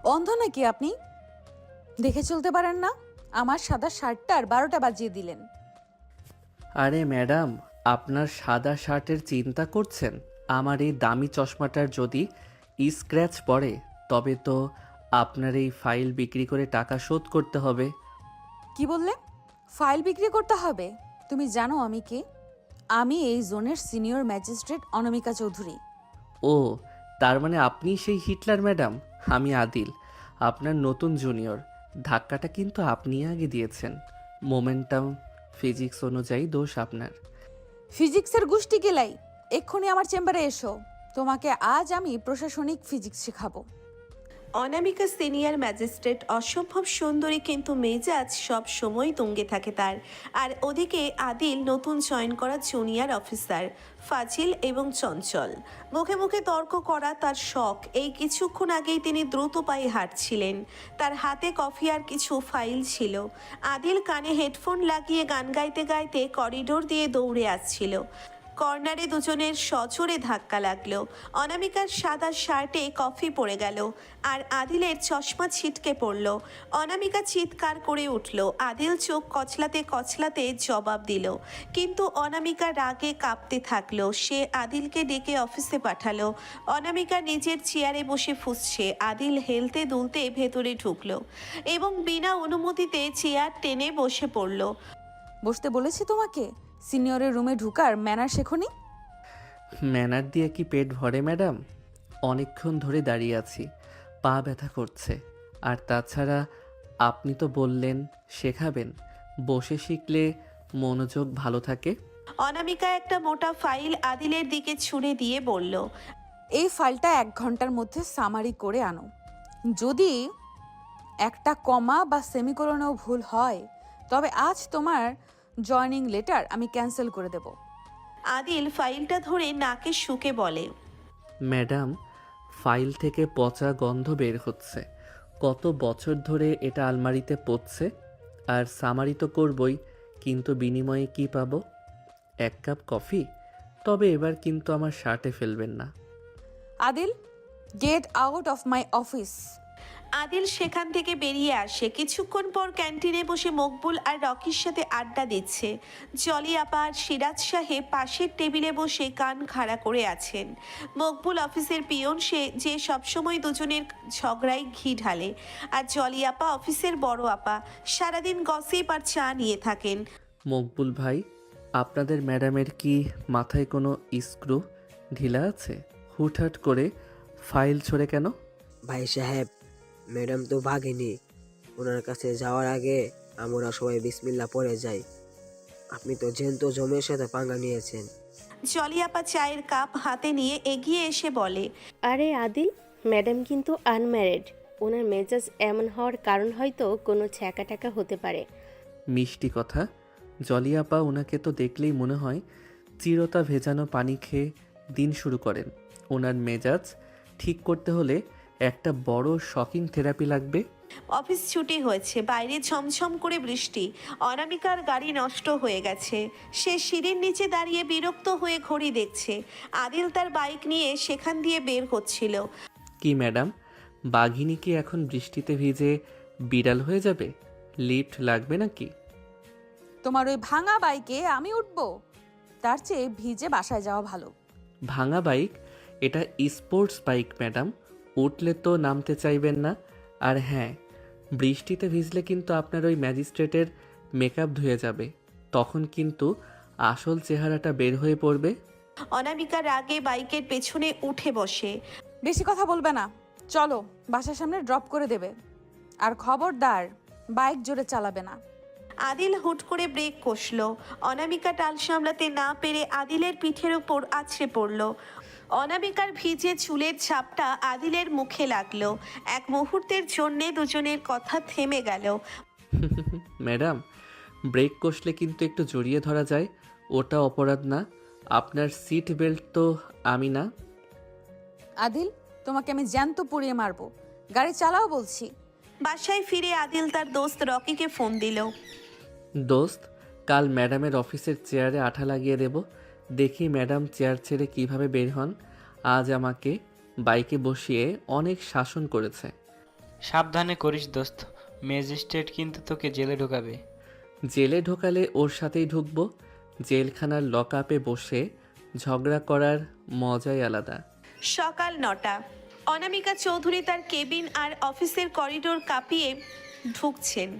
অন্ধ নাকি আপনি? দেখে চলতে পারেন না? আমার সাদা শার্টটার 12টা বাজিয়ে দিলেন। আরে ম্যাডাম, আপনার সাদা শার্টের চিন্তা করছেন? আমার এই দামি চশমাটার যদি স্ক্র্যাচ পড়ে তবে তো আপনার এই ফাইল বিক্রি করে টাকা শোধ করতে হবে। কি বললে? ফাইল বিক্রি করতে হবে? তুমি জানো আমি কে? আমি এই জোনের সিনিয়র ম্যাজিস্ট্রেট অনামিকা চৌধুরী। ও, তার মানে আপনি সেই হিটলার ম্যাডাম। আমি আদিল, আপনার নতুন জুনিয়র। ধাক্কাটা কিন্তু আপনি আগে দিয়েছেন। মোমেন্টাম ফিজিক্স অনুযায়ী দোষ আপনার। ফিজিক্সের গুষ্টি গেলাই, এক্ষুনি আমার চেম্বারে এসো। তোমাকে আজ আমি প্রশাসনিক ফিজিক্স শেখাবো। অনামিকা সিনিয়র ম্যাজিস্ট্রেট অসম্ভব সুন্দরী, কিন্তু মেজাজ সব সময় তুঙ্গে থাকে তার। আর ওদিকে আদিল নতুন জয়েন করা জুনিয়র অফিসার, ফাজিল এবং চঞ্চল। মুখে মুখে তর্ক করা তার শখ। এই কিছুক্ষণ আগেই তিনি দ্রুত পায়ে হাঁটছিলেন। তার হাতে কফি আর কিছু ফাইল ছিল। আদিল কানে হেডফোন লাগিয়ে গান গাইতে গাইতে করিডোর দিয়ে দৌড়ে আসছিল। কর্নারে দুজনের সজোরে ধাক্কা লাগলো। অনামিকার সাদা শার্টে কফি পড়ে গেল আর আদিলের চশমা ছিটকে পড়ল। অনামিকা চিৎকার করে উঠল। আদিল চোখ কচলাতে কচলাতে জবাব দিল, কিন্তু অনামিকা রাগে কাঁপতে থাকলো। সে আদিলকে ডেকে অফিসে পাঠালো। অনামিকা নিজের চেয়ারে বসে ফুঁসছে। আদিল হেলতে দুলতে ভেতরে ঢুকলো এবং বিনা অনুমতিতে চেয়ার টেনে বসে পড়ল। বসতে বলেছি তোমাকে? সিনিয়রের রুমে ঢুকার ম্যানার শেখনি? ম্যানার দিয়ে কি পেট ভরে ম্যাডাম? অনেকক্ষণ ধরে দাঁড়িয়ে আছি, পা ব্যথা করছে। আর তাছাড়া আপনি তো বললেন শেখাবেন, বসে শিখলে মনোযোগ ভালো থাকে। অনামিকা একটা মোটা ফাইল আদিলের দিকে ছুঁড়ে দিয়ে বলল, এই ফাইলটা 1 ঘন্টার মধ্যে সামারি করে আনো। যদি একটা কমা বা সেমিকোলনেও ভুল হয় তবে আজ তোমার জয়নিং লেটার আমি ক্যান্সেল করে দেব। আদিল ফাইলটা ধরে নাকে শুকে বলে, ম্যাডাম, ফাইল থেকে পচা গন্ধ বের হচ্ছে। কত বছর ধরে এটা আলমারিতে পড়ছে। আর সামারি তো করবই, কিন্তু বিনিময়ে কি পাবো? 1 কাপ কফি? তবে এবার কিন্তু আমার শার্টে ফেলবেন না। Adil, get out of my office. Adil সেখান থেকে বেরিয়ে আসে। কিছুক্ষণ পর ক্যান্টিনে বসে মকবুল আর রকির সাথে আড্ডা দিচ্ছে। জলি আপা আর সিরাজ সাহেব পাশের টেবিলে বসে কান খাড়া করে আছেন। মকবুল অফিসের পিয়ন, সে যে সবসময় দুজনের ঝগড়ায় ঘি ঢালে। আর জলি আপা অফিসের বড় আপা, সারাদিন গসিপ আর চা নিয়ে থাকেন। মকবুল ভাই, আপনাদের ম্যাডামের কি মাথায় কোনো স্ক্রু ঢিলা আছে? হুটহাট করে ফাইল ছড়ে কেন? ভাই সাহেব, ম্যাডাম তো ভাগেনি। ওনার কাছে যাওয়ার আগে আমরা সবাই বিসমিল্লা পড়ে যাই। আপনি তো জ্যান্ত জমের সাথে পাঙ্গা নিয়েছেন। জলি আপা চায়ের কাপ হাতে নিয়ে এগিয়ে এসে বলে, আরে আদিল, ম্যাডাম কিন্তু আনম্যারিড। ওনার মেজাজ এমন হওয়ার কারণ হয়তো কোনো ছ্যাঁকা ট্যাকা হতে পারে। মিষ্টি কথা। জলিয়াপা ওনাকে তো দেখলেই মনে হয় চিরতা ভেজানো পানি খেয়ে দিন শুরু করেন। ওনার মেজাজ ঠিক করতে হলে একটা বড় শকিং থেরাপি লাগবে। অফিস ছুটি হয়েছে, বাইরে ঝমঝম করে বৃষ্টি। অনামিকার গাড়ি নষ্ট হয়ে গেছে। সে সিঁড়ির নিচে দাঁড়িয়ে বিরক্ত হয়ে ঘড়ি দেখছে। আদিল তার বাইক নিয়ে সেখান দিয়ে বের হচ্ছিল। কি ম্যাডাম, বাঘিনী কি এখন বৃষ্টিতে ভিজে বিড়াল হয়ে যাবে? লিফট লাগবে নাকি? তোমার ওই ভাঙা বাইকে আমি উঠবো? তার চেয়ে ভিজে বাসায় যাওয়া ভালো। ভাঙা বাইক? এটা স্পোর্টস বাইক ম্যাডাম, উঠলে তো নামতে চাইবেন না। আর হ্যাঁ, বৃষ্টিতে ভিজলে কিন্তু আপনার ওই ম্যাজিস্ট্রেটের মেকআপ ধুয়ে যাবে। তখন কিন্তু আসল চেহারাটা বের হয়ে পড়বে। অনামিকা রাগে বাইকের পেছনে উঠে বসে। বেশি কথা বলবে না, চলো বাসার সামনে ড্রপ করে দেবে। আর খবরদার, বাইক জোরে চালাবে না। আদিল হুট করে ব্রেক কষল। অনামিকা টাল সামলাতে না পেরে আদিলের পিঠের উপর আছড়ে পড়ল। অনামিকার ভিজে চুলের ছাপটা আদিলের মুখে লাগলো। এক মুহূর্তের জন্যে দুজনের কথা থেমে গেল। ম্যাডাম, ব্রেক কষলে কিন্তু একটু জড়িয়ে ধরা যায়, ওটা অপরাধ না। আপনার সিট বেল্ট তো আমি না। আদিল, তোমাকে আমি জ্যান্ত পুড়িয়ে মারবো। গাড়ি চালাও বলছি। বাসায় ফিরে আদিল তার দোস্ত রকিকে ফোন দিল। দোস্ত, কাল ম্যাডামের অফিসের চেয়ারে আঠা লাগিয়ে দেব। দেখি ম্যাডাম চেয়ার ছেড়ে কিভাবে বের হন। আজ আমাকে বাইকে বসিয়ে অনেক শাসন করেছে। সাবধানে করিস দোস্ত, ম্যাজিস্ট্রেট কিন্তু তোকে জেলে ঢোকাবে। জেলে ঢোকালে ওর সাথেই ঢুকবো। জেলখানার লকআপে বসে ঝগড়া করার মজাই আলাদা। সকাল 9টা। অনামিকা চৌধুরী তার কেবিন আর অফিসের করিডোর কাঁপিয়ে ঢুকছেন।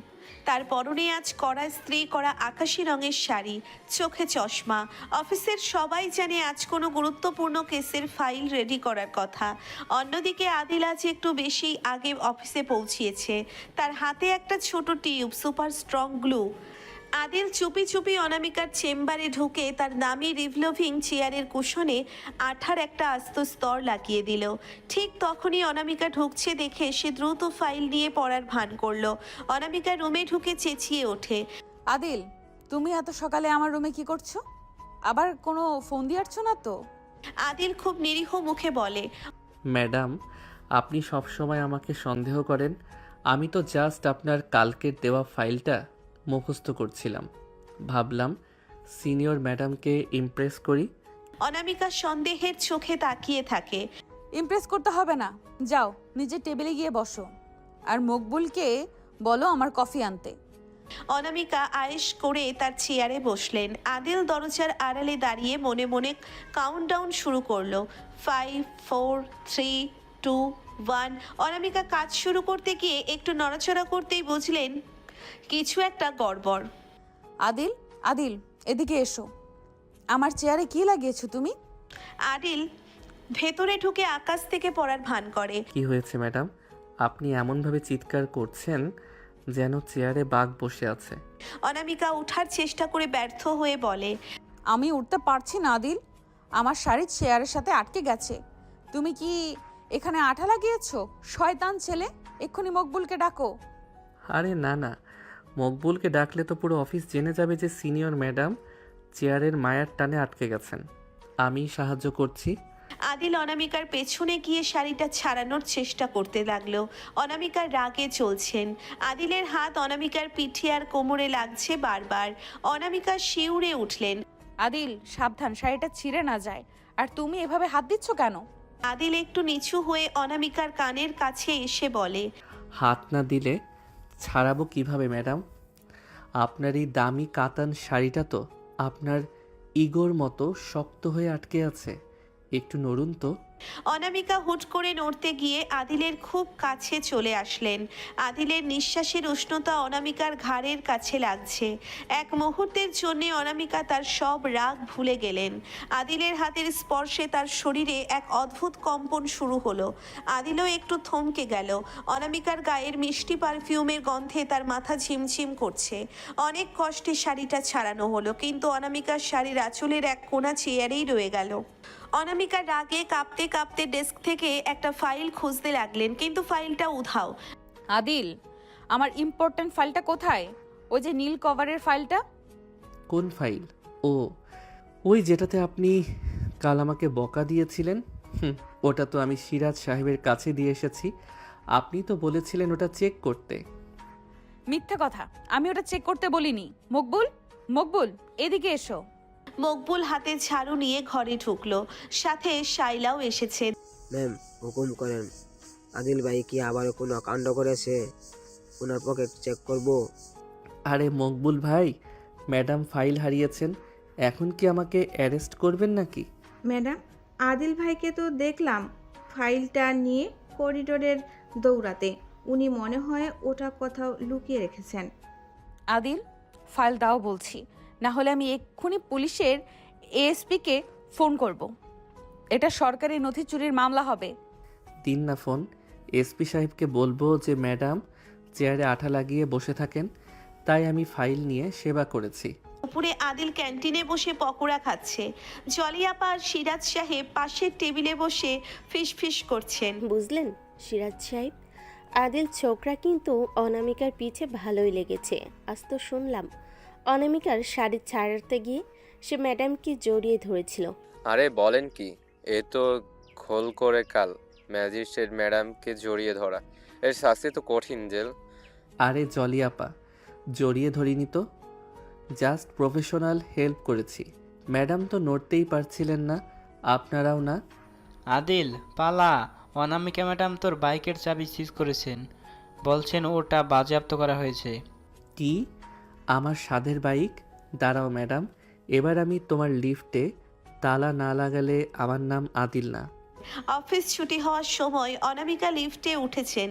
তার পরনে আজ কড়া স্ত্রী করা আকাশি রঙের শাড়ি, চোখে চশমা। অফিসের সবাই জানে আজ কোনো গুরুত্বপূর্ণ কেসের ফাইল রেডি করার কথা। অন্যদিকে আদিল আজ একটু বেশি আগে অফিসে পৌঁছিয়েছে। তার হাতে একটা ছোট tube, super strong glue. Adil চুপি চুপি অনামিকার চেম্বারে ঢুকে তার দামি রিভলভিং চেয়ারের কুশনে আঠার একটা আস্ত স্তর লাগিয়ে দিল। ঠিক তখনই অনামিকা ঢুকছে দেখে সে দ্রুত ফাইল নিয়ে পড়ার ভান করলো। অনামিকা রুমে ঢুকে চেঁচিয়ে ওঠে, আদিল, তুমি এত সকালে আমার রুমে কি করছো? আবার কোনো ফোন দিয়ে আসছো না তো? আদিল খুব নিরীহ মুখে বলে, ম্যাডাম, আপনি সবসময় আমাকে সন্দেহ করেন। আমি তো জাস্ট আপনার কালকের দেওয়া ফাইলটা মুখস্থ করছিলাম। ভাবলাম সিনিয়র ম্যাডামকে ইমপ্রেস করি। অনামিকা সন্দেহের চোখে তাকিয়ে থাকে। ইমপ্রেস করতে হবে না, যাও নিজের টেবিলে গিয়ে বসো। আর মকবুলকে বলো আমার কফি আনতে। অনামিকা আয়েশ করে তার চেয়ারে বসলেন। আদিল দরজার আড়ালে দাঁড়িয়ে মনে মনে কাউন্টডাউন শুরু করলো। 5, 4, 3, 2, 1। অনামিকা কাজ শুরু করতে গিয়ে একটু নড়াচড়া করতেই বুঝলেন কিছু একটা গড়বড়। আদিল, আদিল, এদিকে এসো। আমার চেয়ারে কি লাগিয়েছো তুমি? আদিল ভেতরে ঢুকে আকাশ থেকে পড়ার ভান করে। কি হয়েছে ম্যাডাম? আপনি এমনভাবে চিৎকার করছেন যেন চেয়ারে বাঘ বসে আছে। অনামিকা ওঠার চেষ্টা করে ব্যর্থ হয়ে বলে, আমি উঠতে পারছি না আদিল, আমার শাড়ির চেয়ারের সাথে আটকে গেছে। তুমি কি এখানে আঠা লাগিয়েছো? শয়তান ছেলে, এক্ষুনি মকবুলকে ডাকো। আরে না না, মকবুলকে ডাকলে তো পুরো অফিস জেনে যাবে যে সিনিয়র ম্যাডাম চেয়ারের মায়ার টানে আটকে গেছেন। আমি সাহায্য করছি। আদিল অনামিকার পেছনে গিয়ে শাড়িটা ছাড়ানোর চেষ্টা করতে লাগলো। অনামিকার রাগে চলছেন। আদিলের হাত অনামিকার পিঠে আর কোমরে লাগছে বারবার। অনামিকা শিউরে উঠলেন। আদিল, সাবধান, শাড়িটা ছিঁড়ে না যায়। আর তুমি এভাবে হাত দিচ্ছ কেন? আদিল একটু নিচু হয়ে অনামিকার কানের কাছে এসে বলে, হাত না দিলে ছাড়াবো কিভাবে ম্যাডাম? আপনার এই দামি কাতান শাড়িটা তো আপনার ইগোর মতো শক্ত হয়ে আটকে আছে। একটু নড়ুন তো। অনামিকা হুট করে নড়তে গিয়ে আদিলের খুব কাছে চলে আসলেন। আদিলের নিঃশ্বাসের উষ্ণতা অনামিকার ঘাড়ের কাছে লাগছে। এক মুহূর্তের জন্যে অনামিকা তার সব রাগ ভুলে গেলেন। আদিলের হাতের স্পর্শে তার শরীরে এক অদ্ভুত কম্পন শুরু হলো। আদিলও একটু থমকে গেল। অনামিকার গায়ের মিষ্টি পারফিউমের গন্ধে তার মাথা ঝিমঝিম করছে। অনেক কষ্টে শাড়িটা ছাড়ানো হলো, কিন্তু অনামিকার শাড়ির আঁচলের এক কোণা চেয়ারেই রয়ে গেল। অনামিকা রাগে কাঁপতে কাঁপতে ডেস্ক থেকে একটা ফাইল খুঁজতে লাগলেন, কিন্তু ফাইলটা উধাও। আদিল, আমার ইম্পর্ট্যান্ট ফাইলটা কোথায়? ওই যে নীল কভারের ফাইলটা। কোন ফাইল? ও, ওই যেটাতে আপনি কাল আমাকে বকা দিয়েছিলেন। ওটা তো আমি সিরাজ সাহেবের কাছে দিয়ে এসেছি। আপনি তো বলেছিলেন ওটা চেক করতে। মিথ্যা কথা, আমি ওটা চেক করতে বলিনি। মকবুল, মকবুল, এদিকে এসো। মকবুল হাতে ঝাড়ু নিয়ে ঘরে ঢুকলো, সাথে শাইলাও এসেছে। ম্যাম, হুকুম করেন। আদিল ভাই কি আবারও কোনো কাণ্ড করেছে? ওনার পকেট চেক করব? আরে মকবুল ভাই, ম্যাডাম ফাইল হারিয়েছেন, এখন কি আমাকে অ্যারেস্ট করবেন নাকি? ম্যাডাম, আদিল ভাইকে তো দেখলাম ফাইলটা নিয়ে করিডোরের দৌড়াতে। উনি মনে হয় ওটা কোথাও লুকিয়ে রেখেছেন। আদিল, ফাইল দাও বলছি, না হলে আমি এক্ষুনি পুলিশের এএসপিকে ফোন করব। এটা সরকারি নথি চুরির মামলা হবে। দিন না ফোন। এসপি সাহেবকে বলবো যে ম্যাডাম চেয়ারে আঠা লাগিয়ে বসে থাকেন, তাই আমি ফাইল নিয়ে সেবা করেছি। উপরে আদিল ক্যান্টিনে বসে পকোড়া খাচ্ছে। জলিয়াপা আর সিরাজ সাহেব পাশের টেবিলে বসে ফিসফিস করছেন। বুঝলেন সিরাজ সাহেব, আদিল ছোকরা কিন্তু অনামিকার পিছে ভালোই লেগেছে। আজ তো শুনলাম অনামিকার শাড়ি ছাড়াতে গিয়ে সে ম্যাডামকে জড়িয়ে ধরেছিল। আরে বলেন কি, এ তো খোল করে কাল ম্যাজিস্ট্রেট ম্যাডামকে জড়িয়ে ধরা, এর শাস্তি তো কঠিন, জেল। আরে জলিয়াপা, জড়িয়ে ধরিনি তো, জাস্ট প্রফেশনাল হেল্প করেছি। ম্যাডাম তো নড়তেই পারছিলেন না, আপনারাও না। আদিল পালা, অনামিকা ম্যাডাম তোর বাইকের চাবি সিজ করেছেন। বলছেন ওটা বাজেয়াপ্ত করা হয়েছে। কি? আমার স্বাদের বাইক? দাঁড়াও ম্যাডাম, এবার আমি তোমার লিফটে তালা না লাগালে আমার নাম আদিল না। অফিস ছুটি হওয়ার সময় অনামিকা লিফটে উঠেছেন।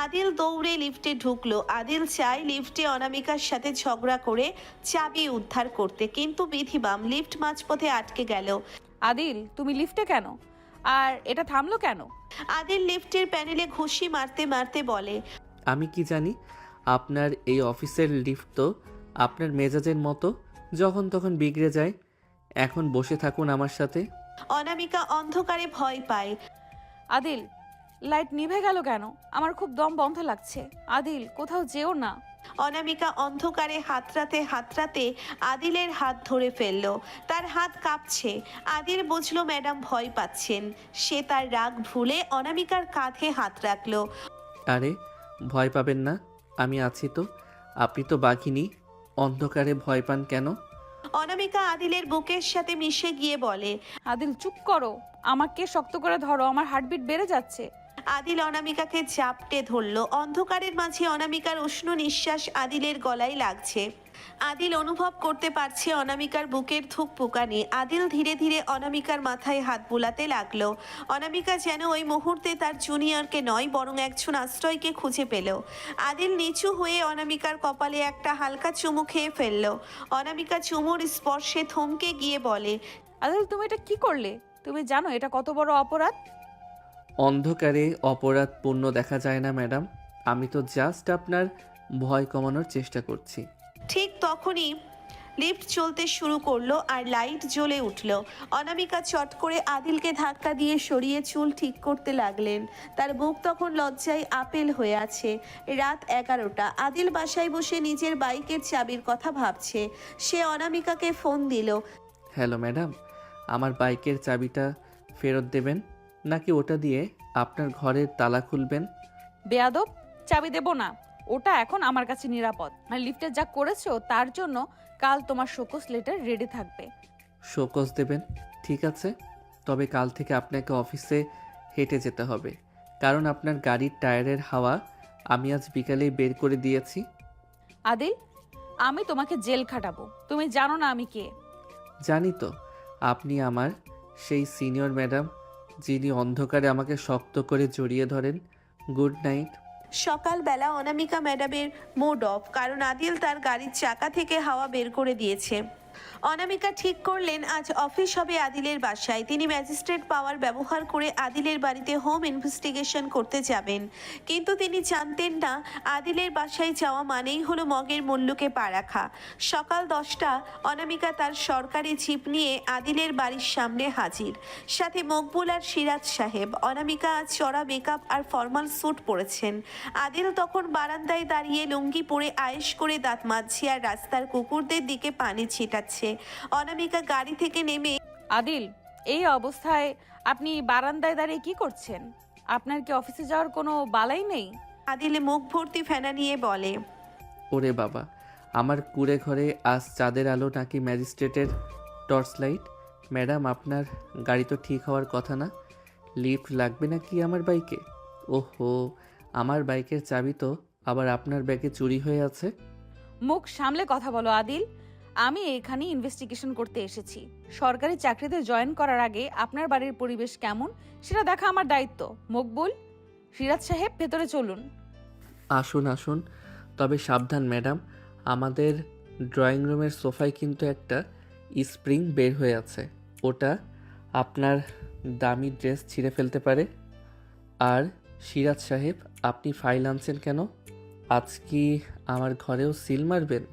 আদিল দৌড়ে লিফটে ঢুকলো। আদিল চায় লিফটে অনামিকার সাথে ঝগড়া করে চাবি উদ্ধার করতে, কিন্তু বিধিবাম লিফট মাঝপথে আটকে গেল। আদিল, তুমি লিফটে কেন? আর এটা থামলো কেন? আদিল লিফটের প্যানেলে ঘুষি মারতে মারতে বলে, আমি কি জানি, আপনার এই অফিসের লিফট তো আপনার মেজাজের মতো, যখন তখন বিগড়ে যায়। এখন বসে থাকুন আমার সাথে। অনামিকা অন্ধকারে ভয় পায়। আদিল, লাইট নিভে গেল কেন? আমার খুব দম বন্ধ লাগছে। আদিল, কোথাও যেও না। অনামিকা অন্ধকারে হাতড়াতে হাতড়াতে আদিলের হাত ধরে ফেললো। তার হাত কাঁপছে। আদিল বুঝলো ম্যাডাম ভয় পাচ্ছেন। সে তার রাগ ভুলে অনামিকার কাঁধে হাত রাখলো। আরে ভয় পাবেন না, আমি আছি তো। আপনি তো বাঘিনী, অন্ধকারে ভয় পান কেন? অনামিকা আদিলের বুকের সাথে মিশে গিয়ে বলে, আদিল, চুপ করো। আমাকে শক্ত করে ধরো, আমার হার্টবিট বেড়ে যাচ্ছে। আদিল অনামিকাকে চাপটে ধরল। অন্ধকারের মাঝে অনামিকার উষ্ণ নিঃশ্বাস আদিলের গলায় লাগছে। আদিল অনুভব করতে পারছে অনামিকার বুকের ধুকপুকানি। আদিল ধীরে ধীরে অনামিকার মাথায় হাত বুলাতে লাগলো। অনামিকা যেন ওই মুহূর্তে তার জুনিয়রকে নয়, বরং একজন আশ্রয়কে খুঁজে পেল। আদিল নিচু হয়ে অনামিকার কপালে একটা হালকা চুমু খেয়ে ফেলল। অনামিকা চুমুর স্পর্শে থমকে গিয়ে বলে, আদিল, তুমি এটা কি করলে? তুমি জানো এটা কত বড় অপরাধ? অন্ধকারে অপরাধ পূর্ণ দেখা যায় না ম্যাডাম, আমি তো জাস্ট আপনার ভয় কমানোর চেষ্টা করছি। ঠিক তখনই লিফট চলতে শুরু করলো আর লাইট জ্বলে উঠলো। অনামিকা চট করে আদিলকে ধাক্কা দিয়ে সরিয়ে চুল ঠিক করতে লাগলেন। তার বুক তখন লজ্জায় আপেল হয়ে আছে। রাত 11টা। আদিল বাসায় বসে নিজের বাইকের চাবির কথা ভাবছে। সে অনামিকাকে ফোন দিল। হ্যালো ম্যাডাম, আমার বাইকের চাবিটা ফেরত দেবেন, নাকি ওটা দিয়ে আপনার ঘরের তালা খুলবেন? বেয়াদব, চাবি দেব না। ওটা এখন আমার কাছে নিরাপদ। আর লিফটে যা করেছো তার জন্য কাল তোমার শোকজ লেটার রেডি থাকবে। শোকজ দেবেন? ঠিক আছে, তবে কাল থেকে আপনাকে অফিসে হেঁটে যেতে হবে, কারণ আপনার গাড়ির টায়ারের হাওয়া আমি আজ বিকালেই বের করে দিয়েছি। আদিল, আমি তোমাকে জেল খাটাবো। তুমি জানো না আমি কে? জানি তো, আপনি আমার সেই সিনিয়র ম্যাডাম, যিনি অন্ধকারে আমাকে শক্ত করে জড়িয়ে ধরেন। Good night. সকালবেলা অনামিকা ম্যাডামের মুড অফ, কারণ আদিল তার গাড়ির চাকা থেকে হাওয়া বের করে দিয়েছে। অনামিকা ঠিক করলেন আজ অফিস হবে আদিলের বাসায়। তিনি ম্যাজিস্ট্রেট পাওয়ার ব্যবহার করে আদিলের বাড়িতে হোম ইনভেস্টিগেশন করতে যাবেন। কিন্তু তিনি জানতেন না আদিলের বাসায় যাওয়া মানেই হলো মগের মল্লুকে পা রাখা। সকাল 10টা। অনামিকা তার সরকারি জিপ নিয়ে আদিলের বাড়ির সামনে হাজির, সাথে মকবুল আর সিরাজ সাহেব। অনামিকা আজ চড়া মেকআপ আর ফর্মাল স্যুট পরেছেন। আদিল তখন বারান্দায় দাঁড়িয়ে লুঙ্গি পরে আয়েশ করে দাঁত মাজছে আর রাস্তার কুকুরদের দিকে পানি ছিটাচ্ছে। অনামিকা গাড়ি থেকে নেমে, আদিল, এই অবস্থায় আপনি বারান্দায় দাঁড়িয়ে কি করছেন? আপনার কি অফিসে যাওয়ার কোনো বালাই নেই? আদিল মুখ ভর্তি ফেনা নিয়ে বলে, ওরে বাবা, আমার কুঁড়ে ঘরে আজ চাঁদের আলো নাকি ম্যাজিস্ট্রেটের টর্চ লাইট? ম্যাডাম, আপনার গাড়ি তো ঠিক হওয়ার কথা না। লিফট লাগবে নাকি আমার বাইকে? ওহো, আমার বাইকের চাবি তো আবার আপনার ব্যাগে চুরি হয়ে আছে। মুখ সামলে কথা বলো আদিল। আমি এখানে ইনভেস্টিগেশন করতে এসেছি। সরকারি চাকরিতে জয়েন করার আগে আপনার বাড়ির পরিবেশ কেমন সেটা দেখা আমার দায়িত্ব। মকবুল, সিরাজ সাহেব, ভেতরে চলুন। আসুন আসুন, তবে সাবধান ম্যাডাম, আমাদের ড্রয়িং রুমের সোফায় কিন্তু একটা স্প্রিং বের হয়ে আছে, ওটা আপনার দামি ড্রেস ছিঁড়ে ফেলতে পারে। আর সিরাজ সাহেব, আপনি ফাইল আনছেন কেন? আজ কি আমার ঘরেও সিল মারবেন?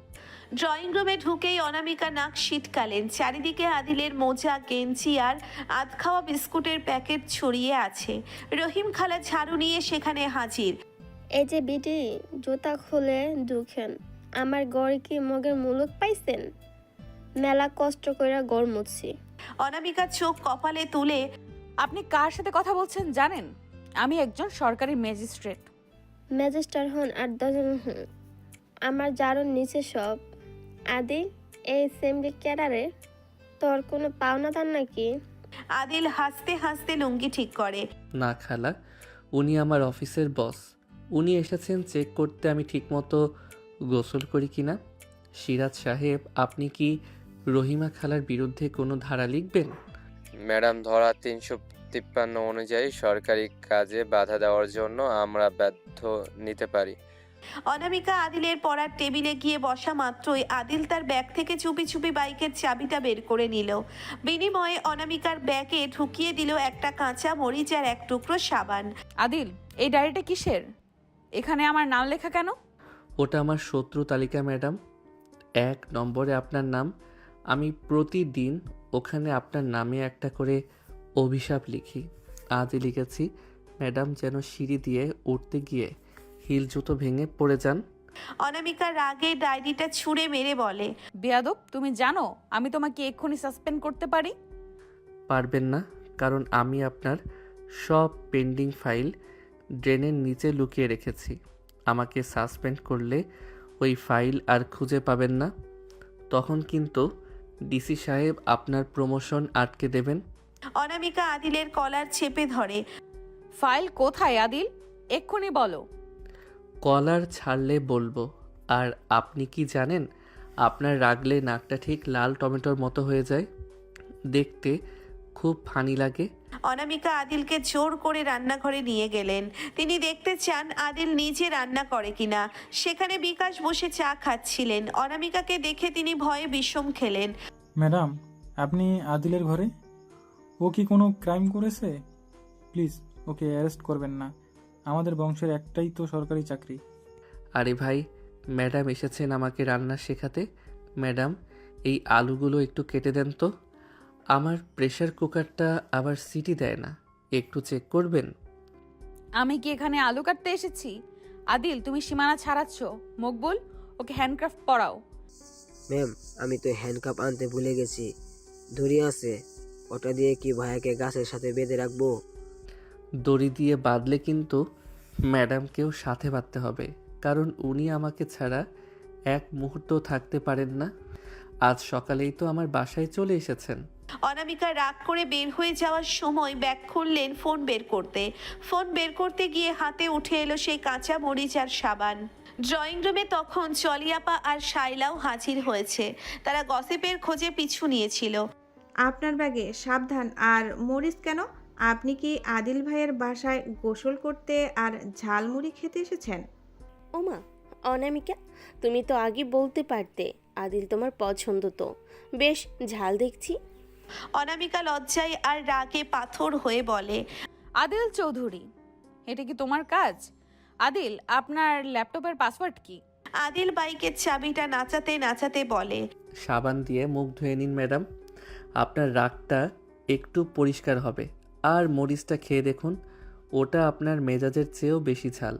ড্রয়িং রুমে ঢুকেই অনামিকা নাক শীতকালেন। চারিদিকে আদিলের মোজা, গেঞ্জি আর আধ খাওয়া বিস্কুটের প্যাকেট ছড়িয়ে আছে। রহিম খালা ঝাড়ু নিয়ে সেখানে হাজির। এই যে বিটি, জুতা খুলে ঢুকেন। আমার গড়ে কি মগের মুলুক পাইছেন? মেলা কষ্ট কইরা গড় মুছছি। অনামিকা চোখ কপালে তুলে, আপনি কার সাথে কথা বলছেন জানেন? আমি একজন সরকারি ম্যাজিস্ট্রেট। ম্যাজিস্টার হন আর 10 জন হন, আমার জারুর নিচে সব। আদি, এই সেমবি ক্যাডারে তোর কোনো পাওনাদার নাকি? আদিল হাসতে হাসতে লুঙ্গি ঠিক করে। না খালা, উনি আমার অফিসের বস, উনি এসেছেন চেক করতে আমি ঠিকমতো গোসল করি কিনা। সিরাজ সাহেব, আপনি কি রহিমা খালার বিরুদ্ধে কোনো ধারা লিখবেন? ম্যাডাম, ধারা 353 অনুযায়ী সরকারি কাজে বাধা দেওয়ার জন্য আমরা বাধ্য নিতে পারি। অনামিকা আদিলের পড়ার টেবিলে গিয়ে বসা মাত্রই আদিল তার ব্যাগ থেকে চুপি চুপি বাইকের চাবিটা বের করে নিল। বিনিময়ে অনামিকার ব্যাগে ঢুকিয়ে দিল একটা কাঁচা মরিচ আর এক টুকরো সাবান। আদিল, এই ডায়েরিটা কিসের? এখানে আমার নাম লেখা কেন? ওটা আমার শত্রু তালিকা ম্যাডাম। 1 নম্বরে আপনার নাম। আমি প্রতিদিন ওখানে আপনার নামে একটা করে অভিশাপ লিখি। আজই লিখেছি, ম্যাডাম যেন সিঁড়ি দিয়ে উঠতে গিয়ে হিল জুতো ভেঙে পড়ে যান। অনামিকা রাগে ডায়েরিটা ছুঁড়ে মেরে বলে, বেয়াদব, তুমি জানো আমি তোমাকে এক্ষুনি সাসপেন্ড করতে পারি। পারবেন না, কারণ আমি আপনার সব পেন্ডিং ফাইল ড্রেনের নিচে লুকিয়ে রেখেছি। আমাকে সাসপেন্ড করলে ওই ফাইল আর খুঁজে পাবেন না। তখন কিন্তু ডিসি সাহেব আপনার প্রমোশন আটকে দেবেন। অনামিকা আদিলের কলার চেপে ধরে। ফাইল কোথায় আদিল? এক্ষুনি বলো। কলার ছাড়লে বলবো। আর আপনি কি জানেন, আপনার রাগলে নাকটা ঠিক লাল টমেটোর মতো হয়ে যায়, দেখতে খুব ফানি লাগে। অনামিকা আদিলকে জোর করে রান্নাঘরে নিয়ে গেলেন। তিনি দেখতে চান আদিল নিজে রান্না করে কিনা। সেখানে বিকাশ বসে চা খাচ্ছিলেন। অনামিকাকে দেখে তিনি ভয়ে বিষম খেলেন। ম্যাডাম, আপনি আদিলের ঘরে? ও কি কোনো ক্রাইম করেছে? প্লিজ ওকে অ্যারেস্ট করবেন না। আমাদের বংশের একটাই তো সরকারি চাকরি। আরে ভাই, ম্যাডাম এসেছেন আমাকে রান্না শেখাতে। ম্যাডাম, এই আলুগুলো একটু কেটে দেন তো। আমার প্রেসার কুকারটা আবার সিটি দেয় না, একটু চেক করবেন? আমি কি এখানে আলু কাটতে এসেছি? আদিল, তুমি সীমানা ছাড়াচ্ছ। মকবুল, ওকে হ্যান্ডক্রাফট পড়াও। ম্যাম, আমি তো হ্যান্ডকাপ আনতে ভুলে গেছি। দড়ি আছে, ওটা দিয়ে কি ভাইয়াকে গাছের সাথে বেঁধে রাখবো? দড়ি দিয়ে বাঁধলে কিন্তু ম্যাডামকেও সাথে বাঁধতে হবে, কারণ উনি আমাকে ছাড়া এক মুহূর্ত থাকতে পারেন না। আজ সকালেই তো আমার বাসায় চলে এসেছেন। অনামিকা রাগ করে বের হয়ে যাওয়ার সময় ব্যাগ খুললেন ফোন বের করতে। ফোন বের করতে গিয়ে হাতে উঠে এলো সেই কাঁচা মরিচ আর সাবান। ড্রয়িং রুমে তখন চলিয়াপা আর শাইলাও হাজির হয়েছে। তারা গসিপের খোঁজে পিছু নিয়েছিল। আপনার ব্যাগে সাবধান। আর মরিচ কেন? আপনি কি আদিল ভাইয়ের বাসায় গোসল করতে আর ঝালমুড়ি খেতে এসেছেন? ওমা, অনামিকা, তুমি তো আগে বলতে পারতে। আদিল তোমার পছন্দ তো। বেশ ঝাল দেখছি। অনামিকা লজ্জায় আর রাগে পাথর হয়ে বলে, আদিল চৌধুরী, এটা কি তোমার কাজ? আদিল, আপনার ল্যাপটপের পাসওয়ার্ড কি? আদিল বাইকের চাবিটা নাচাতে নাচাতে বলে, সাবান দিয়ে মুখ ধুয়ে নিন ম্যাডাম, আপনার রাগটা একটু পরিষ্কার হবে। আর মরিচটা খেয়ে দেখুন, ওটা আপনার মেজাজের চেয়েও বেশি ঝাল।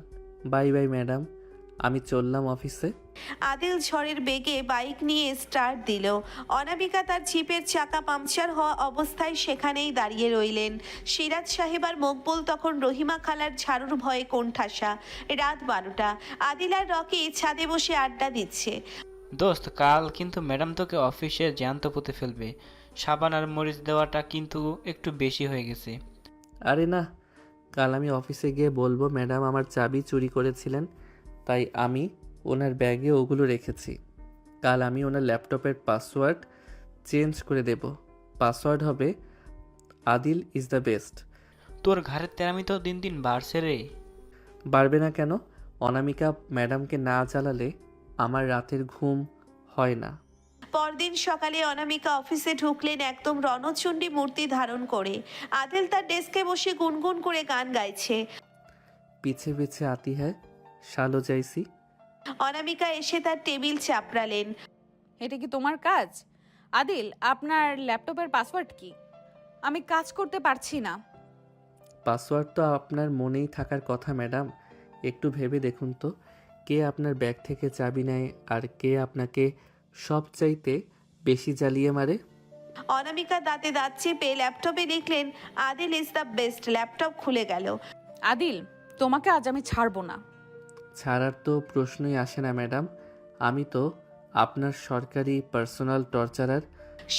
বাই বাই ম্যাডাম, আমি চললাম অফিসে। আদিল ঝড়ের বেগে বাইক নিয়ে স্টার্ট দিল। অনামিকা তার জিপের চাকা পাংচার হওয়া অবস্থায় সেখানেই দাঁড়িয়ে রইলেন। সিরাজ সাহেব আর মকবুল তখন রহিমা খালার ঝাড়ুর ভয়ে কোণঠাসা। রাত 12টা। আদিল আর রকি ছাদে বসে আড্ডা দিচ্ছে। দোস্ত, কাল কিন্তু ম্যাডাম তোকে অফিসে জ্যান্ত পুঁতে ফেলবে। সাবান আর মরিচ দেওয়াটা কিন্তু একটু বেশি হয়ে গেছে। আরে না, কাল আমি অফিসে গিয়ে বলবো ম্যাডাম আমার চাবি চুরি করেছিলেন, তাই আমি ওনার ব্যাগে ওগুলো রেখেছি। কাল আমি ওনার ল্যাপটপের পাসওয়ার্ড চেঞ্জ করে দেব। পাসওয়ার্ড হবে আদিল ইজ দ্য বেস্ট। তোর ঘাড়ের তেরামি তো দিন দিন বাড়ছে রে। বাড়বে না কেন? অনামিকা ম্যাডামকে না জ্বালালে আমার রাতের ঘুম হয় না। পরদিন সকালে অনামিকা অফিসে ঢুকলেন একদম রণচণ্ডী মূর্তি ধারণ করে। আদিল তার ডেস্কে বসে গুনগুন করে গান গাইছে। পিছে পিছে আতি হ্যায় শালো যাইসি। অনামিকা এসে তার টেবিল চাপড়ালেন। এটা কি তোমার কাজ? আদিল, আপনার ল্যাপটপের পাসওয়ার্ড কি? আমি কাজ করতে পারছি না। পাসওয়ার্ড তো আপনার মনেই থাকার কথা ম্যাডাম। একটু ভেবে দেখুন তো, কে আপনার ব্যাগ থেকে চাবি নেয় আর কে আপনাকে সবচাইতে বেশি জ্বালিয়ে মারে? অনামিকা দাঁতে দাঁত চেপে ল্যাপটপে লিখলেন Adil is the best. Laptop খুলে গেল। আদিল, তোমাকে আজ আমি ছাড়বো না। ছাড়ার তো প্রশ্নই আসে না ম্যাডাম। আমি তো আপনার সরকারি পার্সোনাল টর্চারার।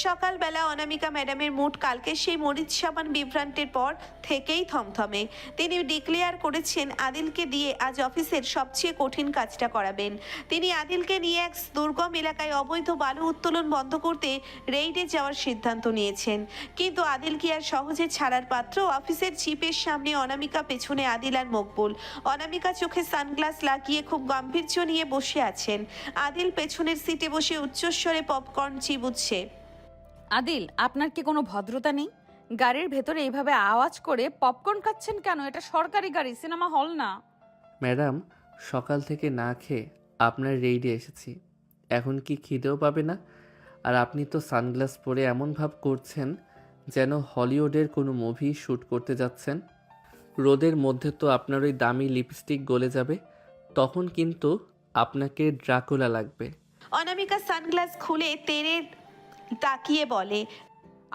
সকালবেলা অনামিকা ম্যাডামের মুড কালকে সেই মরিচ সাবান বিভ্রান্তের পর থেকেই থমথমে। তিনি ডিক্লেয়ার করেছেন আদিলকে দিয়ে আজ অফিসের সবচেয়ে কঠিন কাজটা করাবেন। তিনি আদিলকে নিয়ে এক দুর্গম এলাকায় অবৈধ বালু উত্তোলন বন্ধ করতে রেইডে যাওয়ার সিদ্ধান্ত নিয়েছেন। কিন্তু আদিল কি আর সহজে ছাড়ার পাত্র? অফিসের জিপের সামনে অনামিকা, পেছনে আদিল আর মকবুল। অনামিকা চোখে সানগ্লাস লাগিয়ে খুব গাম্ভীর্য নিয়ে বসে আছেন। আদিল পেছনের সিটে বসে উচ্চস্বরে পপকর্ন চিবুচ্ছে। আদিল, আপনার কি কোনো ভদ্রতা নেই? গাড়ির ভেতরে এইভাবে আওয়াজ করে পপকর্ন খাচ্ছেন কেন? এটা সরকারি গাড়ি, সিনেমা হল না। ম্যাডাম, সকাল থেকে না খেয়ে আপনার রেইডে এসেছি, এখন কি খিদেও পাবে না? আর আপনি তো সানগ্লাস পরে এমন ভাব করছেন যেন হলিউডের কোনো মুভি শ্যুট করতে যাচ্ছেন। রোদের মধ্যে তো আপনার ওই দামি লিপস্টিক গলে যাবে, তখন কিন্তু আপনাকে ড্রাকুলা লাগবে। অনামিকা সানগ্লাস খুলে তেরে তাকিয়ে বলে,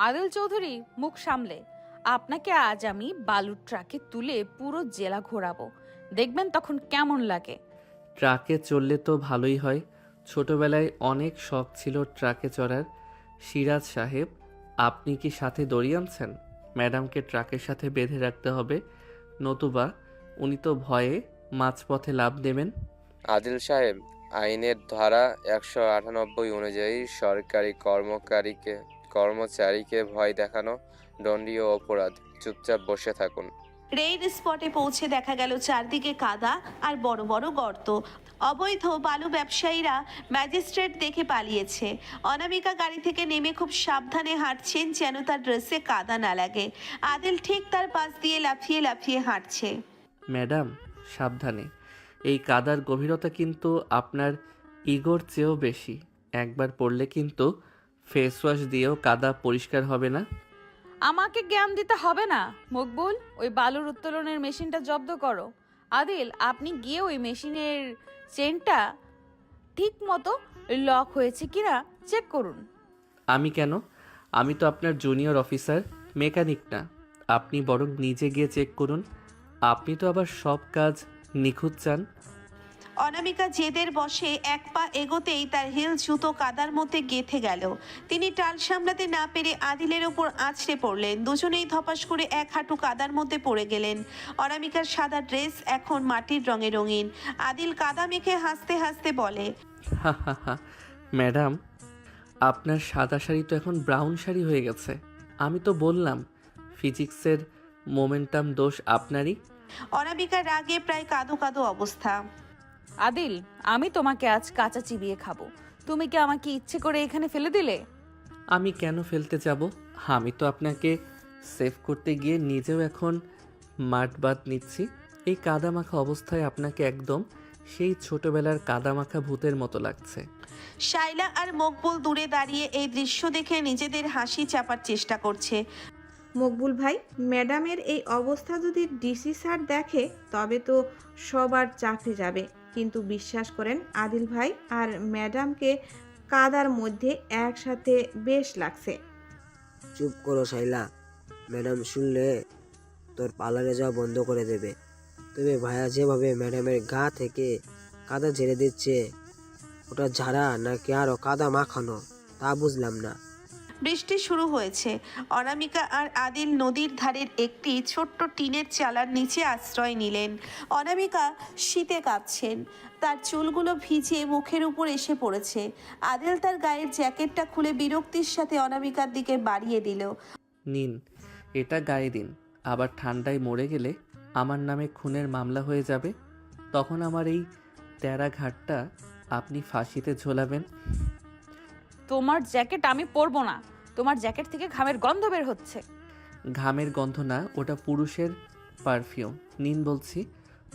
আদিল চৌধুরী, মুখ সামলে। আপনাকে আজ আমি বালুর ট্রাকে তুলে পুরো জেলা ঘোরাবো, দেখবেন তখন কেমন লাগে। ট্রাকে চললে তো ভালোই হয়, ছোটবেলায় অনেক শখ ছিল ট্রাকে চড়ার। সিরাজ সাহেব, আপনি কি সাথে দড়ি আনছেন? ম্যাডামকে ট্রাকের সাথে বেঁধে রাখতে হবে, নতুবা উনি তো ভয়ে মাঝপথে লাফ দেবেন। আদিল সাহেব, আইনের ধারা 198 অনুযায়ী সরকারি কর্মচারীকে ভয় দেখানো দণ্ডনীয় অপরাধ। চুপচাপ বসে থাকুন। রেড স্পটে পৌঁছে দেখা গেল চারদিকে কাদা আর বড় বড় গর্ত। অবৈধ বালু ব্যবসায়ীরা ম্যাজিস্ট্রেট দেখে পালিয়েছে। অনামিকা গাড়ি থেকে নেমে খুব সাবধানে হাঁটছেন যেন তার ড্রেসে কাদা না লাগে। আদিল ঠিক তার পাশ দিয়ে লাফিয়ে লাফিয়ে হাঁটছে। ম্যাডাম, সাবধানে, এই কাদার গভীরতা কিন্তু আপনার ইগোর চেয়েও বেশি। একবার পড়লে কিন্তু ফেস ওয়াশ দিয়েও কাদা পরিষ্কার হবে না। আমাকে জ্ঞান দিতে হবে না মকবুল, ওই বালুর উত্তোলনের মেশিনটা জব্দ করো। আদিল, আপনি গিয়ে ওই মেশিনের চেনটা ঠিক মতো লক হয়েছে কিনা চেক করুন। আমি কেন? আমি তো আপনার জুনিয়র অফিসার, মেকানিক না। আপনি বরং নিজে গিয়ে চেক করুন। আপনি তো আবার সব কাজ নিখুঁত চান। অনামিকা জেদের বসে এক পা এগোতেই তার হিল জুতো কাদার মধ্যে গেঁথে গেল। তিনি টাল সামলাতে না পেরে আদিলের ওপর আছড়ে পড়লেন। দুজনেই ধপাস করে এক হাঁটু কাদার মধ্যে পড়ে গেলেন। অনামিকার সাদা ড্রেস এখন মাটির রঙে রঙিন। আদিল কাদা মেখে হাসতে হাসতে বলে, হা হা হা। ম্যাডাম, আপনার সাদা শাড়ি তো এখন ব্রাউন শাড়ি হয়ে গেছে। আমি তো বললাম ফিজিক্সের মোমেন্টাম দোষ আপনারই। অনামিকার রাগে প্রায় কাঁদো কাঁদো অবস্থা। আদিল, আমি তোমাকে আজ কাঁচা চিবিয়ে খাবো। তুমি কি আমাকে ইচ্ছে করে এখানে ফেলে দিলে? আমি কেন ফেলতে যাব? আমি তো আপনাকে সেভ করতে গিয়ে নিজেও এখন মাঠবাদ নিচ্ছি। এই কাদামাখা অবস্থায় আপনাকে একদম সেই ছোটবেলার কাদামাখা ভূতের মতো লাগছে। শাইলা আর মকবুল দূরে দাঁড়িয়ে এই দৃশ্য দেখে নিজেদের হাসি চাপার চেষ্টা করছে। মকবুল ভাই, ম্যাডামের এই অবস্থা যদি ডিসি স্যার দেখে তবে তো সবার চাকরি যাবে। কিন্তু বিশ্বাস করেন আদিল ভাই, আর ম্যাডামকে কাদার মধ্যে একসাথে বেশ লাগছে। চুপ করো শাইলা, ম্যাডাম শুনলে তোর পার্লারে যাওয়া বন্ধ করে দেবে। তবে ভাইয়া যেভাবে ম্যাডামের গা থেকে কাদা ঝেড়ে দিচ্ছে, ওটা ঝাড়া নাকি আরও কাদা মাখানো তা বুঝলাম না। বৃষ্টি শুরু হয়েছে। অনামিকা আর আদিল নদীর ধারের একটি ছোট্ট টিনের চালার নিচে আশ্রয় নিলেন। অনামিকা শীতে কাঁপছেন, তার চুলগুলো ভিজে মুখের উপর এসে পড়েছে। আদিল তার গায়ের জ্যাকেটটা খুলে বিরক্তির সাথে অনামিকার দিকে বাড়িয়ে দিল। নিন, এটা গায়ে দিন। আবার ঠান্ডায় মরে গেলে আমার নামে খুনের মামলা হয়ে যাবে। তখন আমার এই তেরা ঘাটটা আপনি ফাঁসিতে ঝোলাবেন। তোমার জ্যাকেট আমি পরবো না। তোমার জ্যাকেট থেকে ঘামের গন্ধ বের হচ্ছে। ঘামের গন্ধ না, ওটা পুরুষের পারফিউম। নিন বলছি,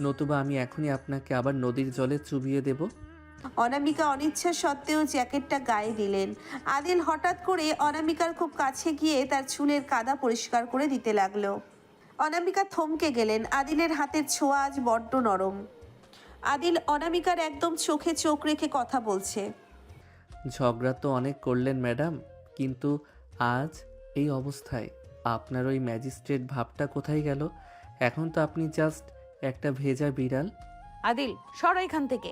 নতুবা আমি এখনই আপনাকে আবার নদীর জলে চুবিয়ে দেব। অনামিকা অনিচ্ছা সত্ত্বেও জ্যাকেটটা গায়ে দিলেন। আদিল হঠাৎ করে অনামিকার খুব কাছে গিয়ে তার চুলের কাদা পরিষ্কার করে দিতে লাগলো। অনামিকা থমকে গেলেন। আদিলের হাতের ছোঁয়া আজ বড্ড নরম। আদিল অনামিকার একদম চোখে চোখ রেখে কথা বলছে। ঝগড়া তো অনেক করলেন ম্যাডাম, কিন্তু আজ এই অবস্থায় আপনার ওই ম্যাজিস্ট্রেট ভাবটা কোথায় গেল? এখন তো আপনি জাস্ট একটা ভেজা বিড়াল। আদিল, সরো এখান থেকে,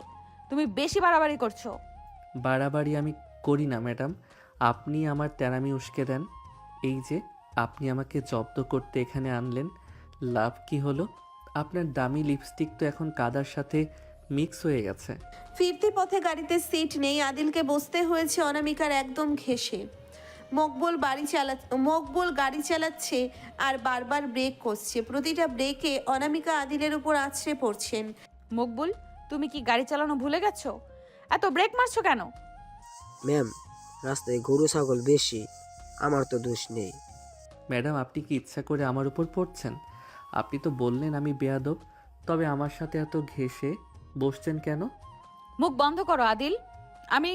তুমি বেশি বাড়াবাড়ি করছো। বাড়াবাড়ি আমি করি না ম্যাডাম, আপনি আমার তেরামি উস্কে দেন। এই যে আপনি আমাকে জব্দ করতে এখানে আনলেন, লাভ কি হলো? আপনার দামি লিপস্টিক তো এখন কাদার সাথে মিক্স হয়ে গেছে। ফিরতি পথে গাড়িতে সিট নেই, আদিলকে বসতে হয়েছে অনামিকার একদম ঘেঁষে। মকবুল গাড়ি চালাচ্ছে আর বারবার ব্রেক করছে। প্রতিটা ব্রেকে অনামিকা আদিলের উপর আছড়ে পড়ছেন। মকবুল, তুমি কি গাড়ি চালানো ভুলে গেছো? এত ব্রেক মারছো কেন? ম্যাম, রাস্তায় গরু ছাগল বেশি, আমার তো দোষ নেই। ম্যাডাম, আপনি কি ইচ্ছা করে আমার উপর পড়ছেন? আপনি তো বললেন আমি বেয়াদব, তবে আমার সাথে এত ঘেঁষে বসছেন কেন? মুখ বন্ধ করো আদিল। আমি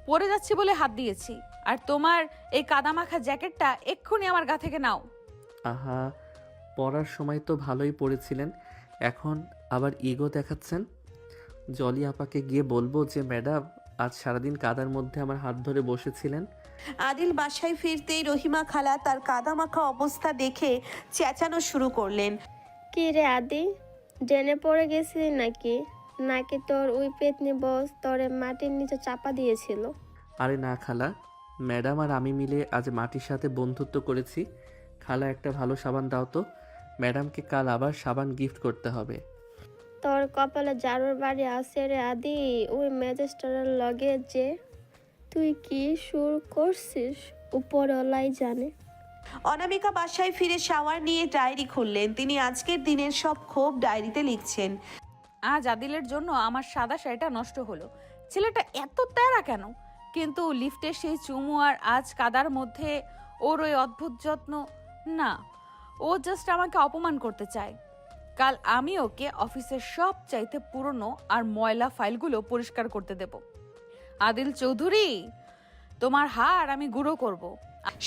পড়ে যাচ্ছি বলে হাত দিয়েছি। আর তোমার এই কাদামাখা জ্যাকেটটা এক্ষুনি আমার গা থেকে নাও। আহা, পড়ার সময় তো ভালোই পড়েছিলেন, এখন আবার ইগো দেখাচ্ছেন। জলি আপাকে গিয়ে বলবো যে ম্যাডাম আজ সারাদিন কাদার মধ্যে আমার হাত ধরে বসেছিলেন। আদিল বাসায় ফিরতেই রহিমা খালা তার কাদামাখা অবস্থা দেখে চেঁচানো শুরু করলেন। কি রে আদি, ড্রেনে পড়ে গেছিলি নাকি? নাকি তোর ওই পেতনি বস তোরে মাটির নিচে চাপা দিয়েছিল? আরে না খালা, ম্যাডাম আর আমি মিলে আজ মাটির সাথে বন্ধুত্ব করেছি। খালা একটা ভালো সাবান দাও তো, ম্যাডামকে কাল আবার সাবান গিফট করতে হবে। তোর কপালে জারুর বাড়ি আছে রে আদি, ওই ম্যাজিস্ট্রেটের লগে যে তুই কি সুর করছিস উপরওয়ালাই জানে। অনামিকা বাসায় ফিরে শাওয়ার নিয়ে ডায়েরি খুললেন। তিনি আজকের দিনের সব ক্ষোভ ডায়েরিতে লিখছেন। আজ আদিলের জন্য আমার সাদা শাড়িটা নষ্ট হলো। ছেলেটা এত তেরা কেন? কিন্তু লিফটে সেই চুমু আর আজ কাদার মধ্যে ওর ওই অদ্ভুত যত্ন, না, ও জাস্ট আমাকে অপমান করতে চায়। কাল আমি ওকে অফিসের সব চাইতে পুরনো আর ময়লা ফাইলগুলো পরিষ্কার করতে দেব। আদিল চৌধুরী, তোমার হার আমি গুঁড়ো করব।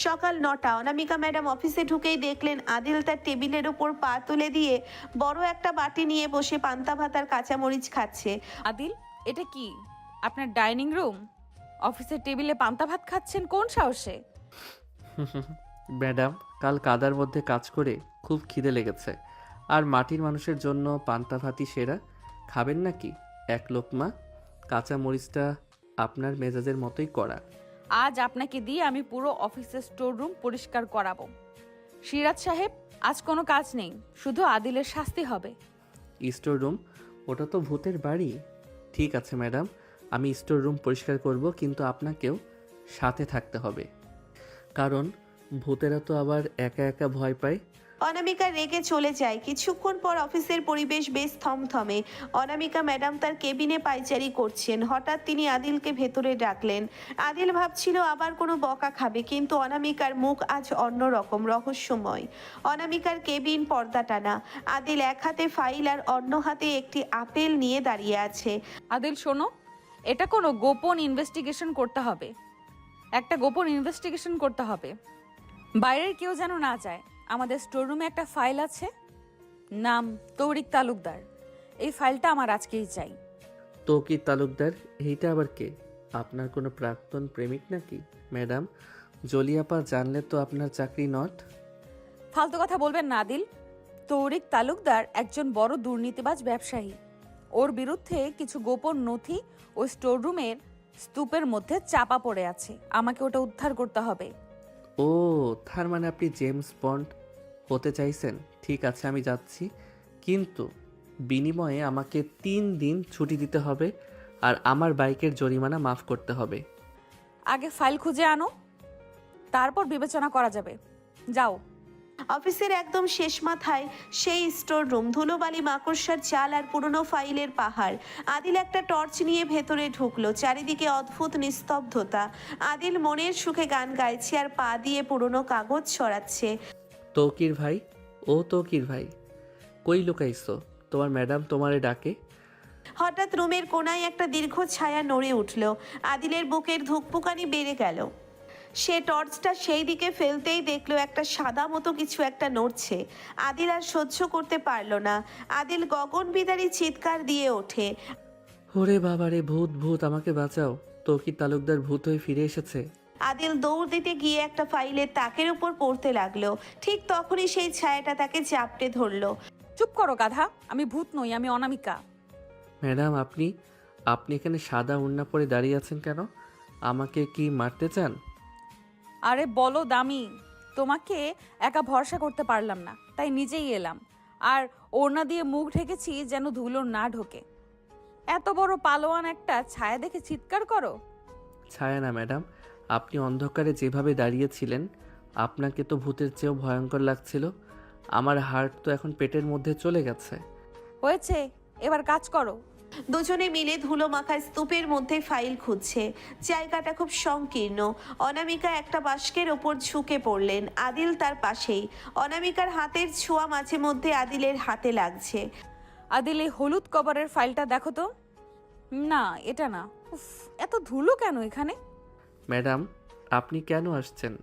সকাল 9টা। অনামিকা ম্যাডাম অফিসে ঢুকেই দেখলেন আদিল তার টেবিলের ওপর পা তুলে দিয়ে বড় একটা বাটি নিয়ে বসে পান্তা ভাত আর কাঁচামরিচ খাচ্ছে। আদিল, এটা কি আপনার ডাইনিং রুম? অফিসের টেবিলে পান্তা ভাত খাচ্ছেন কোন সাহসে? ম্যাডাম, কাল কাদার মধ্যে কাজ করে খুব খিদে লেগেছে, আর মাটির মানুষের জন্য পান্তা ভাতই সেরা। খাবেন নাকি? এক লোকমা। কাঁচা মরিচটা আপনার মেজাজের মতোই করা। আজ আপনাকে দিয়ে আমি পুরো অফিসের স্টোর রুম পরিষ্কার করাবো। সিরাজ সাহেব, আজ কোনো কাজ নেই, শুধু আদিলের শাস্তি হবে। Store room? ওটা তো ভূতের বাড়ি। ঠিক আছে ম্যাডাম, আমি স্টোর রুম পরিষ্কার করব, কিন্তু আপনাকেও সাথে থাকতে হবে, কারণ ভূতেরা তো আবার একা একা ভয় পায়। অনামিকা রেগে চলে যায়। কিছুক্ষণ পর অফিসের পরিবেশ বেশ থমথমে। অনামিকা ম্যাডাম তার কেবিনে পায়চারি করছেন। হঠাৎ তিনি আদিলকে ভেতরে ডাকলেন। আদিল ভাবছিল আবার কোনো বকা খাবে, কিন্তু অনামিকার মুখ আজ অন্যরকম, রহস্যময়। অনামিকার কেবিন পর্দা টানা। আদিল এক হাতে ফাইল আর অন্য হাতে একটি আপেল নিয়ে দাঁড়িয়ে আছে। আদিল শোনো, এটা কোনো গোপন ইনভেস্টিগেশন করতে হবে। একটা গোপন ইনভেস্টিগেশন করতে হবে, বাইরের কেউ যেন না যায়। আমাদের স্টোররুমে একটা ফাইল আছে, নাম তৌরিক তালুকদার। এই ফাইলটা আমার আজকেই চাই। তৌকির তালুকদার? এইটা আবার কে? আপনার কোনো প্রাক্তন প্রেমিক নাকি? ম্যাডাম, জলিয়াপা জানলে তো আপনার চাকরি নট। ফালতু কথা বলবেন না আদিল। তৌরিক তালুকদার একজন বড় দুর্নীতিবাজ ব্যবসায়ী। ওর বিরুদ্ধে কিছু গোপন নথি ওই স্টোররুমের স্তূপের মধ্যে চাপা পড়ে আছে। আমাকে ওটা উদ্ধার করতে হবে। ও, তার মানে আপনি জেমস বন্ড হতে চাইছেন? ঠিক আছে, আমি যাচ্ছি, কিন্তু বিনিময়ে আমাকে 3 দিন ছুটি দিতে হবে, আর আমার বাইকের জরিমানা মাফ করতে হবে। আগে ফাইল খুঁজে আনো, তারপর বিবেচনা করা যাবে। যাও। অফিসের একদম শেষ মাথায় সেই স্টোর রুম। ধুলোবালি, মাকড়সার চাল আর পুরনো ফাইলের পাহাড়। আদিল একটা টর্চ নিয়ে ভেতরে ঢুকলো। চারিদিকে অদ্ভুত নিস্তব্ধতা। আদিল মনের সুখে গান গাইছে আর পা দিয়ে পুরনো কাগজ ছড়াচ্ছে। তৌকির ভাই, ও তৌকির ভাই, কই লুকাইছো? তোমার ম্যাডাম তোমারে ডাকে। হঠাৎ রুমের কোনায় একটা দীর্ঘ ছায়া নড়ে উঠল। আদিলের বুকের ধুকপুকানি বেড়ে গেল। সে টর্চটা সেই দিকে ফেলতেই দেখলো একটা সাদা মতো কিছু একটা নড়ছে। আদিল আর সহ্য করতে পারল না। আদিল গগনবিদারী চিৎকার দিয়ে ওঠে। ওরে বাবারে, ভূত ভূত, আমাকে বাঁচাও! তৌকির তালুকদার ভূত হয়ে ফিরে এসেছে। আদিল দৌড় দিতে গিয়ে একটা ফাইলের তাকের উপর পড়তে লাগলো। ঠিক তখনই সেই ছায়াটা তাকে চাপটে ধরলো। চুপ করো গাধা, আমি ভূত নই, আমি অনামিকা। ম্যাডাম, আপনি এখানে সাদা ওড়না পরে দাঁড়িয়ে আছেন কেন? আমাকে কি মারতে চান? আরে বলো দামি, তোমাকে একা ভরসা করতে পারলাম না, তাই নিজেই এলাম। আর ওড়না দিয়ে মুখ ঢেকেছি যেন ধুলো না ঢোকে। এত বড় পালোয়ান একটা ছায়া দেখে চিৎকার করো? ছায়া না ম্যাডাম, আপনি অন্ধকারে যেভাবে দাঁড়িয়েছিলেন আপনাকে তো ভূতের চেয়েও ভয়ঙ্কর লাগছিল। আমার হার্ট তো এখন পেটের মধ্যে চলে গেছে। হয়েছে, এবার কাজ করো। দুজনে মিলে ধুলো মাখা স্তূপের মধ্যে ফাইল খুঁজছে। জায়গাটা খুব সংকীর্ণ। অনামিকা একটা বাস্কের ওপর ঝুঁকে পড়লেন, আদিল তার পাশেই। অনামিকার হাতের ছোঁয়া মাঝে মধ্যে আদিলের হাতে লাগছে। আদিল, এই হলুদ কভারের ফাইলটা দেখো তো। না, এটা না। উফ, এত ধুলো কেন এখানে? ম্যাডাম, আপনি কেন আসছেন?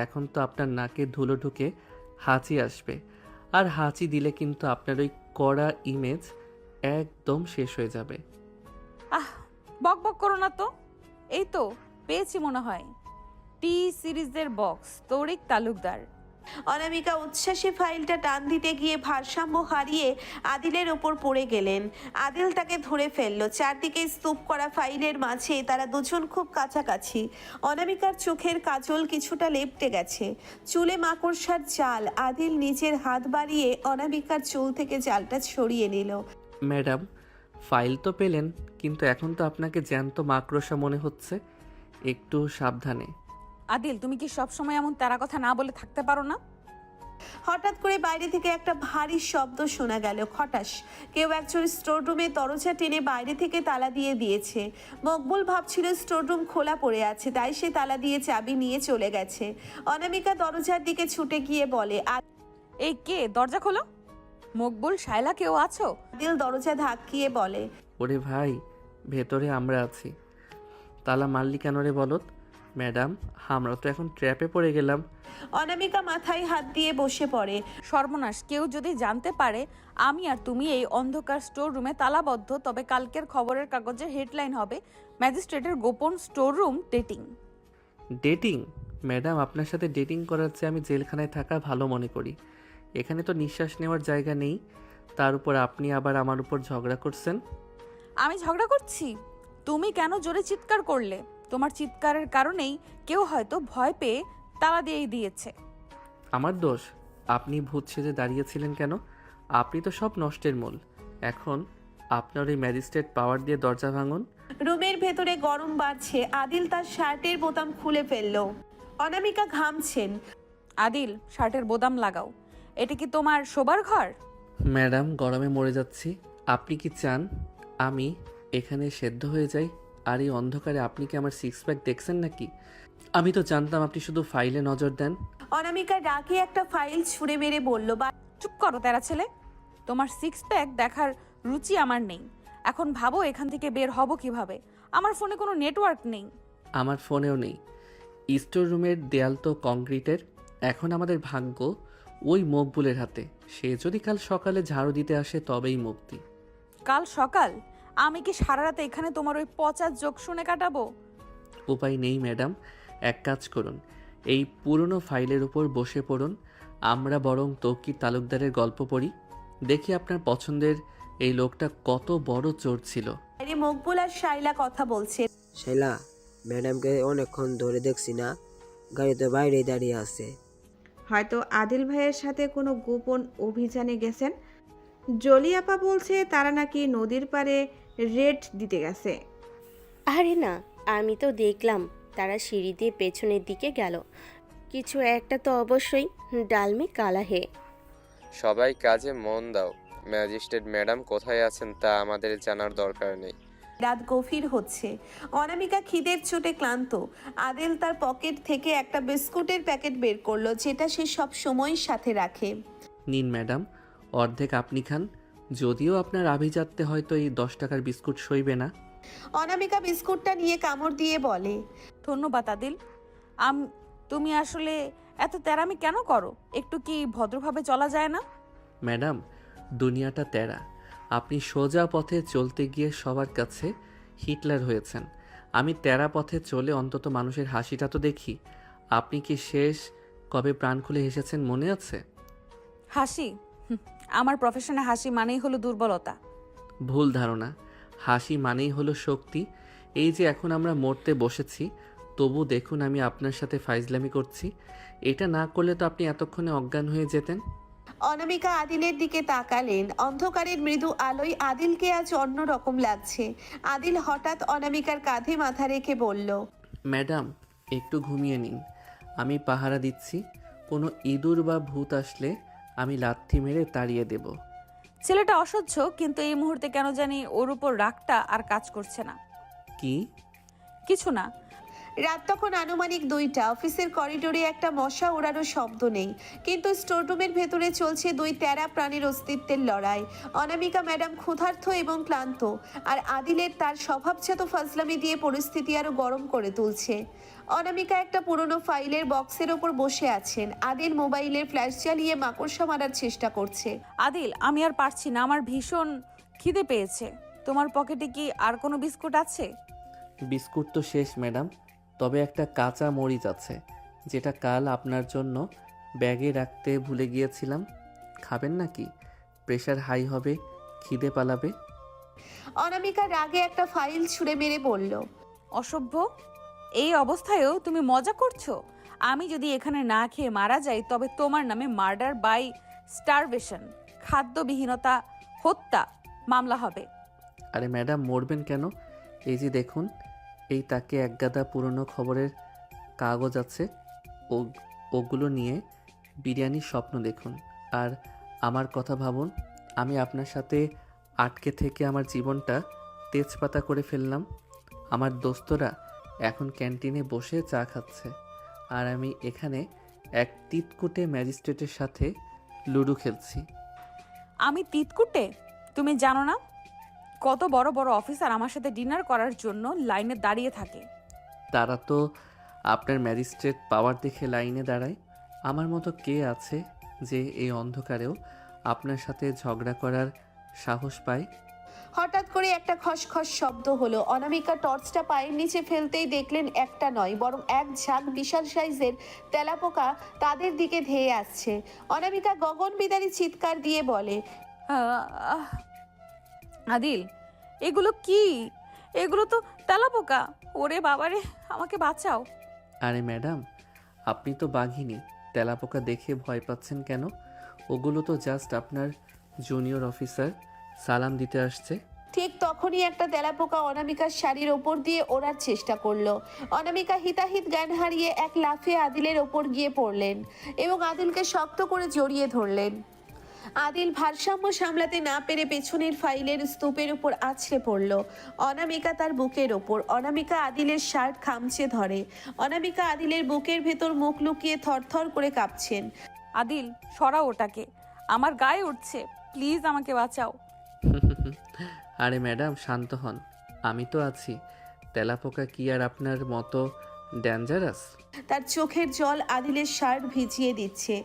এখন তো আপনার নাকে ধুলো ঢুকে হাঁচি আসবে, আর হাঁচি দিলে কিন্তু আপনার ওই কড়া ইমেজ একদম শেষ হয়ে যাবে। আহ, বক বক করো না তো। এই তো পেয়েছি মনে হয়, টি সিরিজের বক্স, তৌরিক তালুকদার। অনামিকা উচ্ছ্বাসে ফাইলটা টান দিতে গিয়ে ভারসাম্য হারিয়ে আদিলের ওপর পড়ে গেলেন। আদিল তাকে ধরে ফেললো। চারদিকে স্তূপ করা ফাইলের মাঝে তারা দুজন খুব কাছাকাছি। অনামিকার চোখের কাজল কিছুটা লেপ্টে গেছে, চুলে মাকড়সার জাল। আদিল নিজের হাত বাড়িয়ে অনামিকার চুল থেকে জালটা ছড়িয়ে নিল। ম্যাডাম, ফাইল তো পেলেন, কিন্তু এখন তো আপনাকে জ্যান্ত মাকড়সা মনে হচ্ছে। একটু সাবধানে। আদিল, তুমি কি সবসময় এমন তেরা কথা না বলে থাকতে পারো না? হঠাৎ করে বাইরে থেকে একটা ভারী শব্দ শোনা গেল। খটাস। কেউ একজন স্টোররুমে দরজা টেনে বাইরে থেকে তালা দিয়ে দিয়েছে। মকবুল ভাবছিল স্টোররুম খোলা পড়ে আছে, তাই সে তালা দিয়ে চাবি নিয়ে চলে গেছে। অনামিকা দরজার দিকে ছুটে গিয়ে বলে, এই কে? দরজা খোলো। মকবুল, শায়লা, কেউ আছো? আদিল দরজা ধাক্কিয়ে বলে, ওরে ভাই, ভেতরে আমরা আছি। তালা মারলি কেন রে বলত? ম্যাডাম, আমরা তো এখন ট্র্যাপে পড়ে গেলাম। অনামিকা মাথায় হাত দিয়ে বসে পড়ে। সর্বনাশ, কেউ যদি জানতে পারে আমি আর তুমি এই অন্ধকার স্টোর রুমে তালাবদ্ধ, তবে কালকের খবরের কাগজের হেডলাইন হবে ম্যাজিস্ট্রেটের গোপন store room dating. Dating? Madam, আপনার সাথে ডেটিং করার চেয়ে আমি জেলখানায় থাকা ভালো মনে করি। এখানে তো নিঃশ্বাস নেওয়ার জায়গা নেই, তার উপর আপনি আবার আমার উপর ঝগড়া করছেন। আমি ঝগড়া করছি? তুমি কেন জোরে চিৎকার করলে? তোমার চিৎকারের কারণেই কেউ হয়তো ভয় পেয়ে তালা দিয়েই দিয়েছে। আমার দোষ? আপনি ভূত সেজে দাঁড়িয়েছিলেন কেন? আপনি তো সব নষ্টের মূল। এখন আপনার এই ম্যাজিস্ট্রেট পাওয়ার দিয়ে দরজা ভাঙুন। রুমের ভেতরে গরম বাড়ছে। আদিল তার শার্টের বোতাম খুলে ফেলল। অনামিকা ঘামছেন। আদিল, শার্টের বোতাম লাগাও। এটা কি তোমার শোবার ঘর? ম্যাডাম, গরমে মরে যাচ্ছি। আপনি কি চান আমি এখানে সেদ্ধ হয়ে যাই? আর এই অন্ধকারে আপনি কি আমার সিক্স প্যাক দেখছেন নাকি? আমি তো জানতাম আপনি শুধু ফাইলে নজর দেন। অনামিকা রাগে একটা ফাইল ছুঁড়ে মেরে বলল, চুপ করো তেরা ছেলে, তোমার সিক্স প্যাক দেখার রুচি আমার নেই। এখন ভাবো এখান থেকে বের হব কিভাবে? আমার ফোনে কোনো নেটওয়ার্ক নেই। আমার ফোনেও নেই। স্টোর রুমের দেয়াল তো কংক্রিটের। এখন আমাদের ভাগ্য ওই মকবুলের হাতে। সে যদি কাল সকালে ঝাড়ু দিতে আসে তবেই মুক্তি। কাল সকাল? আমি কি সারা রাত এখানে তোমার ওই পচা জোক শুনে কাটাবো? উপায় নেই ম্যাডাম, এক কাজ করুন, এই পুরনো ফাইলের উপর বসে পড়ুন। আমরা বরং তৌকির তালুকদারের গল্প পড়ি। দেখি আপনার পছন্দের এই লোকটা কত বড় চোর ছিল। বাইরে মকবুল আর শাইলা কথা বলছে। শাইলা, ম্যাডামকে অনেকক্ষণ ধরে দেখছি না, গাড়িতে বাইরেই দাঁড়িয়ে আছে। হয়তো আদিল ভাইয়ের সাথে কোনো গোপন অভিযানে গেছেন। জলিয়াপা বলছে তারা নাকি নদীর পাড়ে রেড দিতে গেছে। আরে না, আমি তো দেখলাম তারা সিঁড়ি দিয়ে পেছনের দিকে গেল। কিছু একটা তো অবশ্যই ডালমে কালা হে। সবাই কাজে মন দাও। ম্যাজিস্ট্রেট ম্যাডাম কোথায় আছেন তা আমাদের জানার দরকার নেই। রাত গভীর হচ্ছে। অনামিকা খিদের চোটে ক্লান্ত। আদিল তার পকেট থেকে একটা বিস্কুটের প্যাকেট বের করলো, যেটা সে সব সময় সাথে রাখে। নিন ম্যাডাম, অর্ধেক আপনি খান। যদিও আপনার আভিজাত্যে হয়তো এই 10 টাকার বিস্কুট সইবে না। অনামিকা বিস্কুটটা নিয়ে কামড় দিয়ে বলে, ধন্যবাদ আদিল। তুমি আসলে এত তেরামি কেন করো? একটু কি ভদ্রভাবে চলা যায় না? ম্যাডাম, দুনিয়াটা তেরা। আপনি সোজা পথে চলতে গিয়ে সবার কাছে হিটলার হয়েছেন। আমি তেরা পথে চলে অন্তত মানুষের হাসিটা তো দেখি। আপনি কি শেষ কবে প্রাণ খুলে হেসেছেন মনে আছে? হাসি? আমার প্রফেশনে হাসি মানেই হলো দুর্বলতা। ভুল ধারণা। হাসি মানেই হলো শক্তি। এই যে এখন আমরা মরতে বসেছি, তবু দেখুন আমি আপনার সাথে ফাইজলামি করছি। এটা না করলে তো আপনি এতক্ষণে অজ্ঞান হয়ে যেতেন। অনামিকা আদিলের দিকে তাকালেন। অন্ধকারের মৃদু আলোয় আদিলকে আজ অন্যরকম লাগছে। আদিল হঠাৎ অনামিকার কাঁধে মাথা রেখে বলল, ম্যাডাম একটু ঘুমিয়ে নিন, আমি পাহারা দিচ্ছি। কোনো ইঁদুর বা ভূত আসলে আমি লাথি মেরে তাড়িয়ে দেব। ছেলেটা অসহ্য, কিন্তু এই মুহূর্তে কেন জানি ওর উপর রাগটা আর কাজ করছে না। কি? কিছু না। রাত তখন আনুমানিক 2টা। অফিসের করিডোরে একটা মশা ওড়ারও শব্দ নেই, কিন্তু স্টোররুমের ভেতরে চলছে দুই তেরা প্রাণীর অস্তিত্বের লড়াই। অনামিকা ম্যাডাম ক্ষুধার্ত এবং ক্লান্ত, আর আদিলের তার স্বভাবজাত ফাজলামি দিয়ে পরিস্থিতি আরো গরম করে তুলছে। অনামিকা একটা পুরনো ফাইলের বক্সের ওপর বসে আছেন। আদিল মোবাইলের ফ্ল্যাশ জ্বালিয়ে মাকড়সা মারার চেষ্টা করছে। আদিল, আমি আর পারছি না, আমার ভীষণ খিদে পেয়েছে। তোমার পকেটে কি আর কোনো বিস্কুট আছে? বিস্কুট তো শেষ ম্যাডাম, তবে একটা কাঁচা মরিচ আছে, যেটা কাল আপনার জন্য ব্যাগে রাখতে ভুলে গিয়েছিলাম। খাবেন নাকি? প্রেশার হাই হবে, খিদে পালাবে। অনামিকা রাগে একটা ফাইল ছুঁড়ে মেরে বলল, অসভ্য, এই অবস্থায়ও তুমি মজা করছো? আমি যদি এখানে না খেয়ে মারা যাই, তবে তোমার নামে মার্ডার বাই স্টারভেশন, খাদ্যবিহীনতা, হত্যা মামলা হবে। আরে ম্যাডাম মরবেন কেন? এই যে দেখুন, এই তাকে একগাদা পুরনো খবরের কাগজ আছে, ওগুলো নিয়ে বিরিয়ানির স্বপ্ন দেখুন আর আমার কথা ভাবুন। আমি আপনার সাথে আটকে থেকে আমার জীবনটা তেজপাতা করে ফেললাম। আমার দোস্তরা এখন ক্যান্টিনে বসে চা খাচ্ছে, আর আমি এখানে এক তিতকুটে ম্যাজিস্ট্রেটের সাথে লুডো খেলছি। আমি তিতকুটে? তুমি জানো না কত বড় বড় অফিসার আমার সাথে ডিনার করার জন্য লাইনে দাঁড়িয়ে থাকে? তারা তো আপনার ম্যাজিস্ট্রেট পাওয়ার দেখে লাইনে দাঁড়ায়। আমার মতো কে আছে যে এই অন্ধকারেও আপনার সাথে ঝগড়া করার সাহস পায়? হঠাৎ করে একটা খসখস শব্দ হলো। অনামিকা টর্চটা পায়ের নিচে ফেলতেই দেখলেন একটা নয়, বরং এক ঝাঁক বিশাল সাইজের তেলাপোকা তাদের দিকে ধেয়ে আসছে। অনামিকা গগন বিদারী চিৎকার দিয়ে বলে, আহ! আদিল, এগুলো কি? এগুলো তো তেলাপোকা। ওরে বাবারে, আমাকে বাঁচাও। আরে ম্যাডাম, আপনি তো বাঘিনী, তেলাপোকা দেখে ভয় পাচ্ছেন কেন? ওগুলো তো জাস্ট আপনার জুনিয়র অফিসার সালাম দিতে আসছে। ঠিক তখনই একটা তেলাপোকা অনামিকার শাড়ির ওপর দিয়ে ওড়ার চেষ্টা করলো। অনামিকা হিতাহিত জ্ঞান হারিয়ে এক লাফে আদিলের ওপর গিয়ে পড়লেন এবং আদিলকে শক্ত করে জড়িয়ে ধরলেন। আদিল ভারসাম্য সামলাতে না পেরে পেছনের ফাইলের স্তূপের উপর আছড়ে পড়ল। অনামিকা তার বুকের ওপর। অনামিকা আদিলের শার্ট খামচে ধরে। অনামিকা আদিলের বুকের ভেতর মুখ লুকিয়ে থরথর করে কাঁপছেন। আদিল, সরাও ওটাকে, আমার গায়ে উঠছে। প্লিজ আমাকে বাঁচাও। আরে ম্যাডাম শান্ত হন, আমি তো আছি। তেলাপোকা কি আর আপনার মতো ডেঞ্জারাস? তার চোখের জল আদিলের শার্ট ভিজিয়ে দিচ্ছে।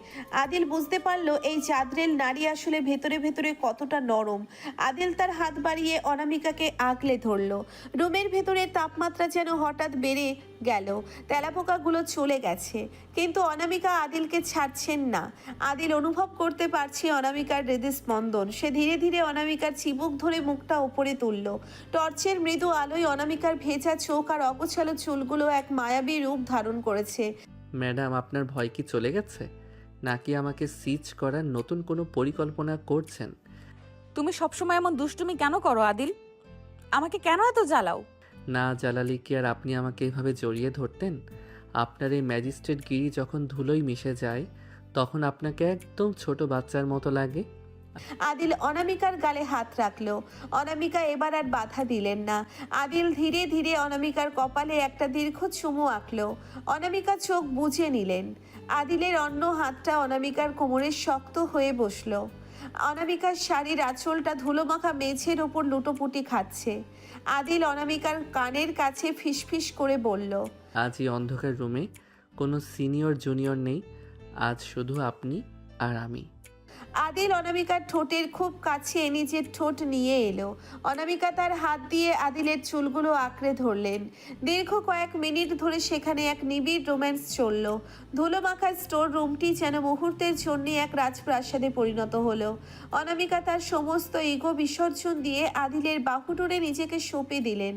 আদিল বুঝতে পারলো এই চাঁদরেল নারী আসলে ভেতরে ভেতরে কতটা নরম। আদিল তার হাত বাড়িয়ে অনামিকাকে আগলে ধরলো। রুমের ভেতরে তাপমাত্রা যেন হঠাৎ বেড়ে গেল। তেলাপোকাগুলো চলে গেছে, কিন্তু অনামিকা আদিলকে ছাড়ছেন না। আদিল অনুভব করতে পারছে অনামিকার হৃদস্পন্দন। সে ধীরে ধীরে অনামিকার চিবুক ধরে মুখটা উপরে তুলল। টর্চের মৃদু আলোয় অনামিকার ভেজা চোখ আর অগোছালো চুলগুলো এক মায়াবী রূপ ধারণ করেছে। ম্যাডাম আপনার ভয় কি চলে গেছে, নাকি আমাকে সিজ করার নতুন কোনো পরিকল্পনা করছেন? তুমি সবসময় এমন দুষ্টুমি কেন করো আদিল? আমাকে কেন এত জ্বালাও? না জ্বালালে কি আর আপনি আমাকে এভাবে জড়িয়ে ধরতেন? আপনার এই ম্যাজিস্ট্রেট গিরি যখন ধুলোয় মিশে যায়, তখন আপনাকে একদম ছোট বাচ্চার মতো লাগে। আদিল অনামিকার গালে হাত রাখলো। অনামিকা এবার আর বাধা দিলেন না। আদিল ধীরে ধীরে অনামিকার কপালে একটা দীর্ঘ চুমু আঁকলো। অনামিকা চোখ বুজে নিলেন। আদিলের অন্য হাতটা অনামিকার কোমরে শক্ত হয়ে বসলো। অনামিকার শাড়ির আঁচলটা ধুলোমাখা মেঝের ওপর লুটোপুটি খাচ্ছে। আদিল অনামিকার কানের কাছে ফিসফিস করে বলল, আজ এই অন্ধকার রুমে কোনো সিনিয়র জুনিয়র নেই, আজ শুধু আপনি আর আমি। আদিল অনামিকার ঠোঁটের খুব কাছে নিজের ঠোঁট নিয়ে এলো। অনামিকা তার হাত দিয়ে আদিলের চুলগুলো আঁকড়ে ধরলেন। দীর্ঘ কয়েক মিনিট ধরে সেখানে এক নিবিড় রোম্যান্স চলল। ধুলোমাখা স্টোর রুমটি যেন মুহূর্তের জন্য এক রাজপ্রাসাদে পরিণত হলো। অনামিকা তার সমস্ত ইগো বিসর্জন দিয়ে আদিলের বাহুডোরে নিজেকে সঁপে দিলেন।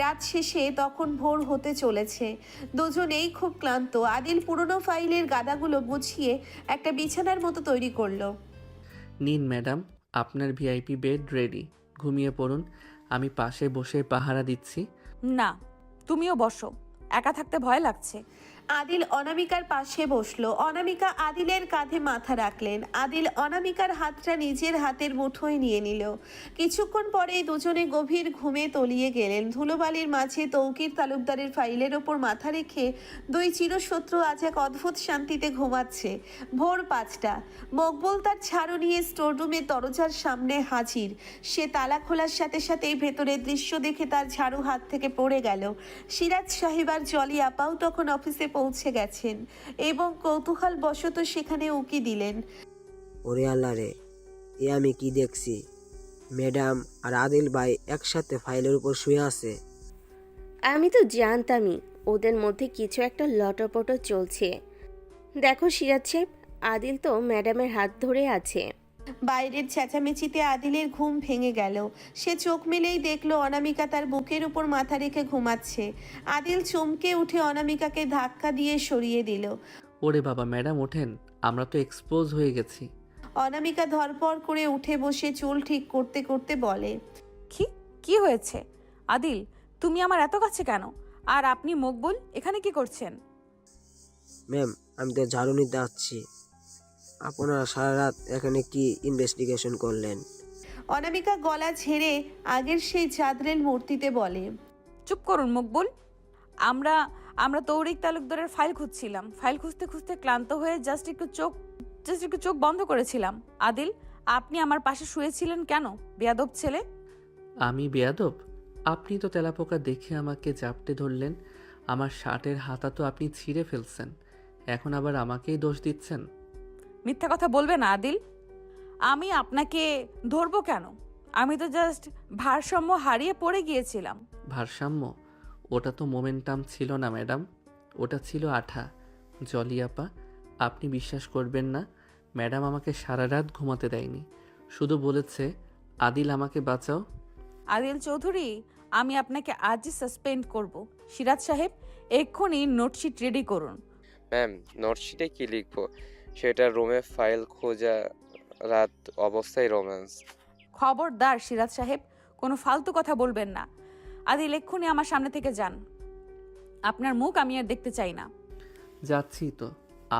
রাত শেষে তখন ভোর হতে চলেছে। দুজনেই খুব ক্লান্ত। আদিল পুরনো ফাইলের গাদাগুলো গুছিয়ে একটা বিছানার মতো তৈরি করলো। নিন ম্যাডাম, আপনার ভিআইপি বেড রেডি। ঘুমিয়ে পড়ুন, আমি পাশে বসে পাহারা দিচ্ছি। না, তুমিও বসো, একা থাকতে ভয় লাগছে। আদিল অনামিকার পাশে বসলো। অনামিকা আদিলের কাঁধে মাথা রাখলেন। আদিল অনামিকার হাতটা নিজের হাতের মুঠোয় নিয়ে নিল। কিছুক্ষণ পরেই দুজনে গভীর ঘুমে তলিয়ে গেলেন। ধুলোবালির মাঝে তৌকির তালুকদারের ফাইলের ওপর মাথা রেখে দুই চিরশত্রু আজ এক অদ্ভুত শান্তিতে ঘুমাচ্ছে। ভোর 5টা। মকবুল তার ঝাড়ু নিয়ে স্টোররুমে দরজার সামনে হাজির। সে তালা খোলার সাথে সাথেই ভেতরের দৃশ্য দেখে তার ঝাড়ু হাত থেকে পড়ে গেল। সিরাজ সাহেব আর জলি আপাও তখন অফিসে পৌঁছে গেছেন এবং কৌতূহল বশত সেখানে উকি দিলেন। ওরে আল্লাহ রে, এ আমি কি দেখছি? ম্যাডাম আর আদিল ভাই একসাথে ফাইলের উপর শুয়ে আছে। আমি তো জানতামই ওদের মধ্যে কিছু একটা লটপট চলছে। দেখো সিরাজ সাহেব, আদিল তো ম্যাডামের হাত ধরে আছে। বাইরের চেঁচামেচিতে আদিলের ঘুম ভেঙে গেল। সে চোখ মেলেই দেখলো অনামিকা তার বুকের উপর মাথা রেখে ঘুমাচ্ছে। আদিল চমকে উঠে অনামিকাকে ধাক্কা দিয়ে সরিয়ে দিল। ওরে বাবা ম্যাডাম ওঠেন, আমরা তো এক্সপোজ হয়ে গেছি। অনামিকা ধরপড় করে উঠে বসে চুল ঠিক করতে করতে বলে, কি হয়েছে? আদিল, তুমি আমার এত কাছে কেন? আর আপনি মকবুল এখানে কি করছেন? ম্যাম, আমি তো ঝাড়ু নিতে আসছি। আপনারা সারা রাত এখানে কি ইনভেস্টিগেশন করলেন? অনামিকা গলা ঝেড়ে আগের সেই চাঁদরেল মূর্তিতে বলে, চুপ করুন মকবুল। আমরা তৌরিক তালুকদারের ফাইল খুঁজছিলাম। ফাইল খুঁজতে খুঁজতে ক্লান্ত হয়ে জাস্ট একটু চোখ বন্ধ করেছিলাম। আদিল, আপনি আমার পাশে শুয়েছিলেন কেন, বেয়াদব ছেলে? আমি বেয়াদব? আপনি তো তেলাপোকা দেখে আমাকে জাপটে ধরলেন। আমার শার্টের হাতা তো আপনি ছিঁড়ে ফেলছেন, এখন আবার আমাকেই দোষ দিচ্ছেন। মিথ্যা কথা বলবে না আদিল। আমি আপনাকে ধরবো কেন? আমি তো জাস্ট ভারসাম্য হারিয়ে পড়ে গিয়েছিলাম। ভারসাম্য? ওটা তো মোমেন্টাম ছিল না ম্যাডাম, ওটা ছিল আঠা। জলি আপা, আপনি বিশ্বাস করবেন না, ম্যাডাম আমাকে সারা রাত ঘুমাতে দেয়নি, শুধু বলেছে আদিল আমাকে বাঁচাও। আদিল চৌধুরী, আমি আপনাকে আজই সাসপেন্ড করব। সিরাজ সাহেব, এক্ষুনি নোটশিট রেডি করুন। ম্যাম, নোটশিটে কি লিখবো? সেটা রুমে ফাইল খোঁজা, রাত অবস্থায় রোম্যান্স। খবরদার সিরাজ সাহেব, কোনো ফালতু কথা বলবেন না। আদিল, এক্ষুনি আমার সামনে থেকে যান। আপনার মুখ আমি আর দেখতে চাই না। যাচ্ছি তো,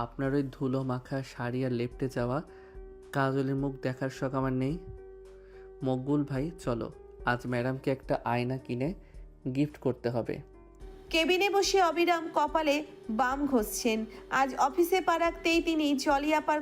আপনার ওই ধুলো মাখা শাড়ি আর লেপটে যাওয়া কাজলের মুখ দেখার শখ আমার নেই। মকবুল ভাই চলো, আজ ম্যাডামকে একটা আয়না কিনে গিফট করতে হবে। কেবিনে বসে অবিরাম কপালে বাম ঘষছেন। আজ অফিসে পা রাখতেই তিনি জলিয়াপার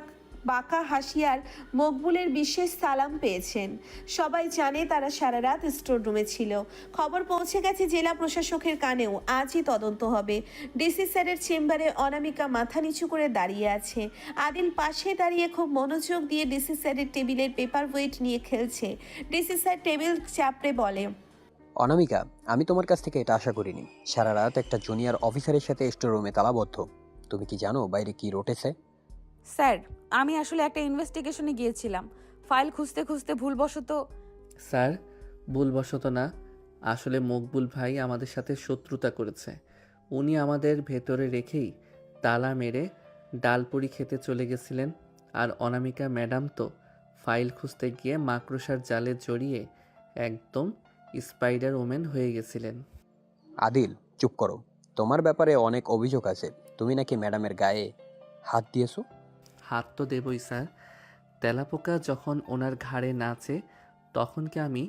বাঁকা হাসিয়ার মকবুলের বিশেষ সালাম পেয়েছেন। সবাই জানে তারা সারা রাত স্টোর রুমে ছিল। খবর পৌঁছে গেছে জেলা প্রশাসকের কানেও। আজই তদন্ত হবে। ডিসি স্যারের চেম্বারে অনামিকা মাথা নিচু করে দাঁড়িয়ে আছে। আদিল পাশে দাঁড়িয়ে খুব মনোযোগ দিয়ে ডিসি স্যারের টেবিলের পেপার ওয়েট নিয়ে খেলছে। ডিসি স্যার টেবিল চাপড়ে বলে, অনামিকা, আমি তোমার কাছ থেকে এটা আশা করিনি। সারা রাত একটা জুনিয়র অফিসারের সাথে স্টোর রুমে তালাবদ্ধ। তুমি কি জানো বাইরে কি রটেছে? স্যার, আমি আসলে একটা ইনভেস্টিগেশনে গিয়েছিলাম। ফাইল খুঁজতে খুঁজতে ভুলবশত। স্যার, ভুলবশত না, আসলে মকবুল ভাই আমাদের সাথে শত্রুতা করেছে। উনি আমাদের ভেতরে রেখেই তালা মেরে ডালপুরি খেতে চলে গেছিলেন। আর অনামিকা ম্যাডাম তো ফাইল খুঁজতে গিয়ে মাকড়সার জালে জড়িয়ে একদম স্পাইডার ওমেন হয়ে গেছিলেন। আদিল, চুপ করো। তোমার ব্যাপারে অনেক অভিযোগ আছে। তুমি নাকি ম্যাডামের গায়ে হাত দিয়েছো। হাত তো দেবই স্যার। তেলাপোকা যখন ওনার ঘাড়ে নাচে তখন কি আমি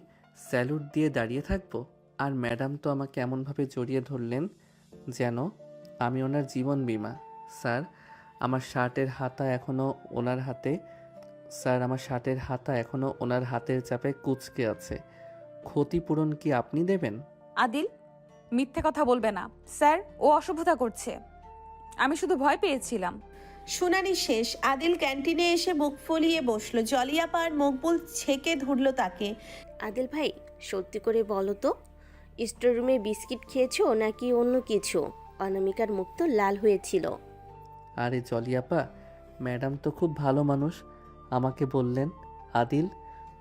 স্যালুট দিয়ে দাঁড়িয়ে থাকবো? আর ম্যাডাম তো আমাকে এমনভাবে জড়িয়ে ধরলেন যেন আমি ওনার জীবন বীমা। স্যার, আমার শার্টের হাতা এখনও ওনার হাতে। স্যার, আমার শার্টের হাতা এখনও ওনার হাতের চাপে কুঁচকে আছে। ক্ষতিপূরণ কি আপনি দেবেন? আদিল, মিথ্যে কথা বলবে না। স্যার, ও অসভ্যতা করছে। আমি শুধু ভয় পেয়েছিলাম। শুনানি শেষ। আদিল ক্যান্টিনে এসে বুক ফলিয়ে বসলো। জলিয়াপা আর মকবুল ছেকে ধরল তাকে। আদিল ভাই, সত্যি করে বলো তো, স্টোররুমে বিস্কিট খেয়েছো নাকি অন্য কিছু? অনামিকার মুখ তো লাল হয়েছিল। আরে জলিয়াপা, ম্যাডাম তো খুব ভালো মানুষ, আমাকে বললেন, আদিল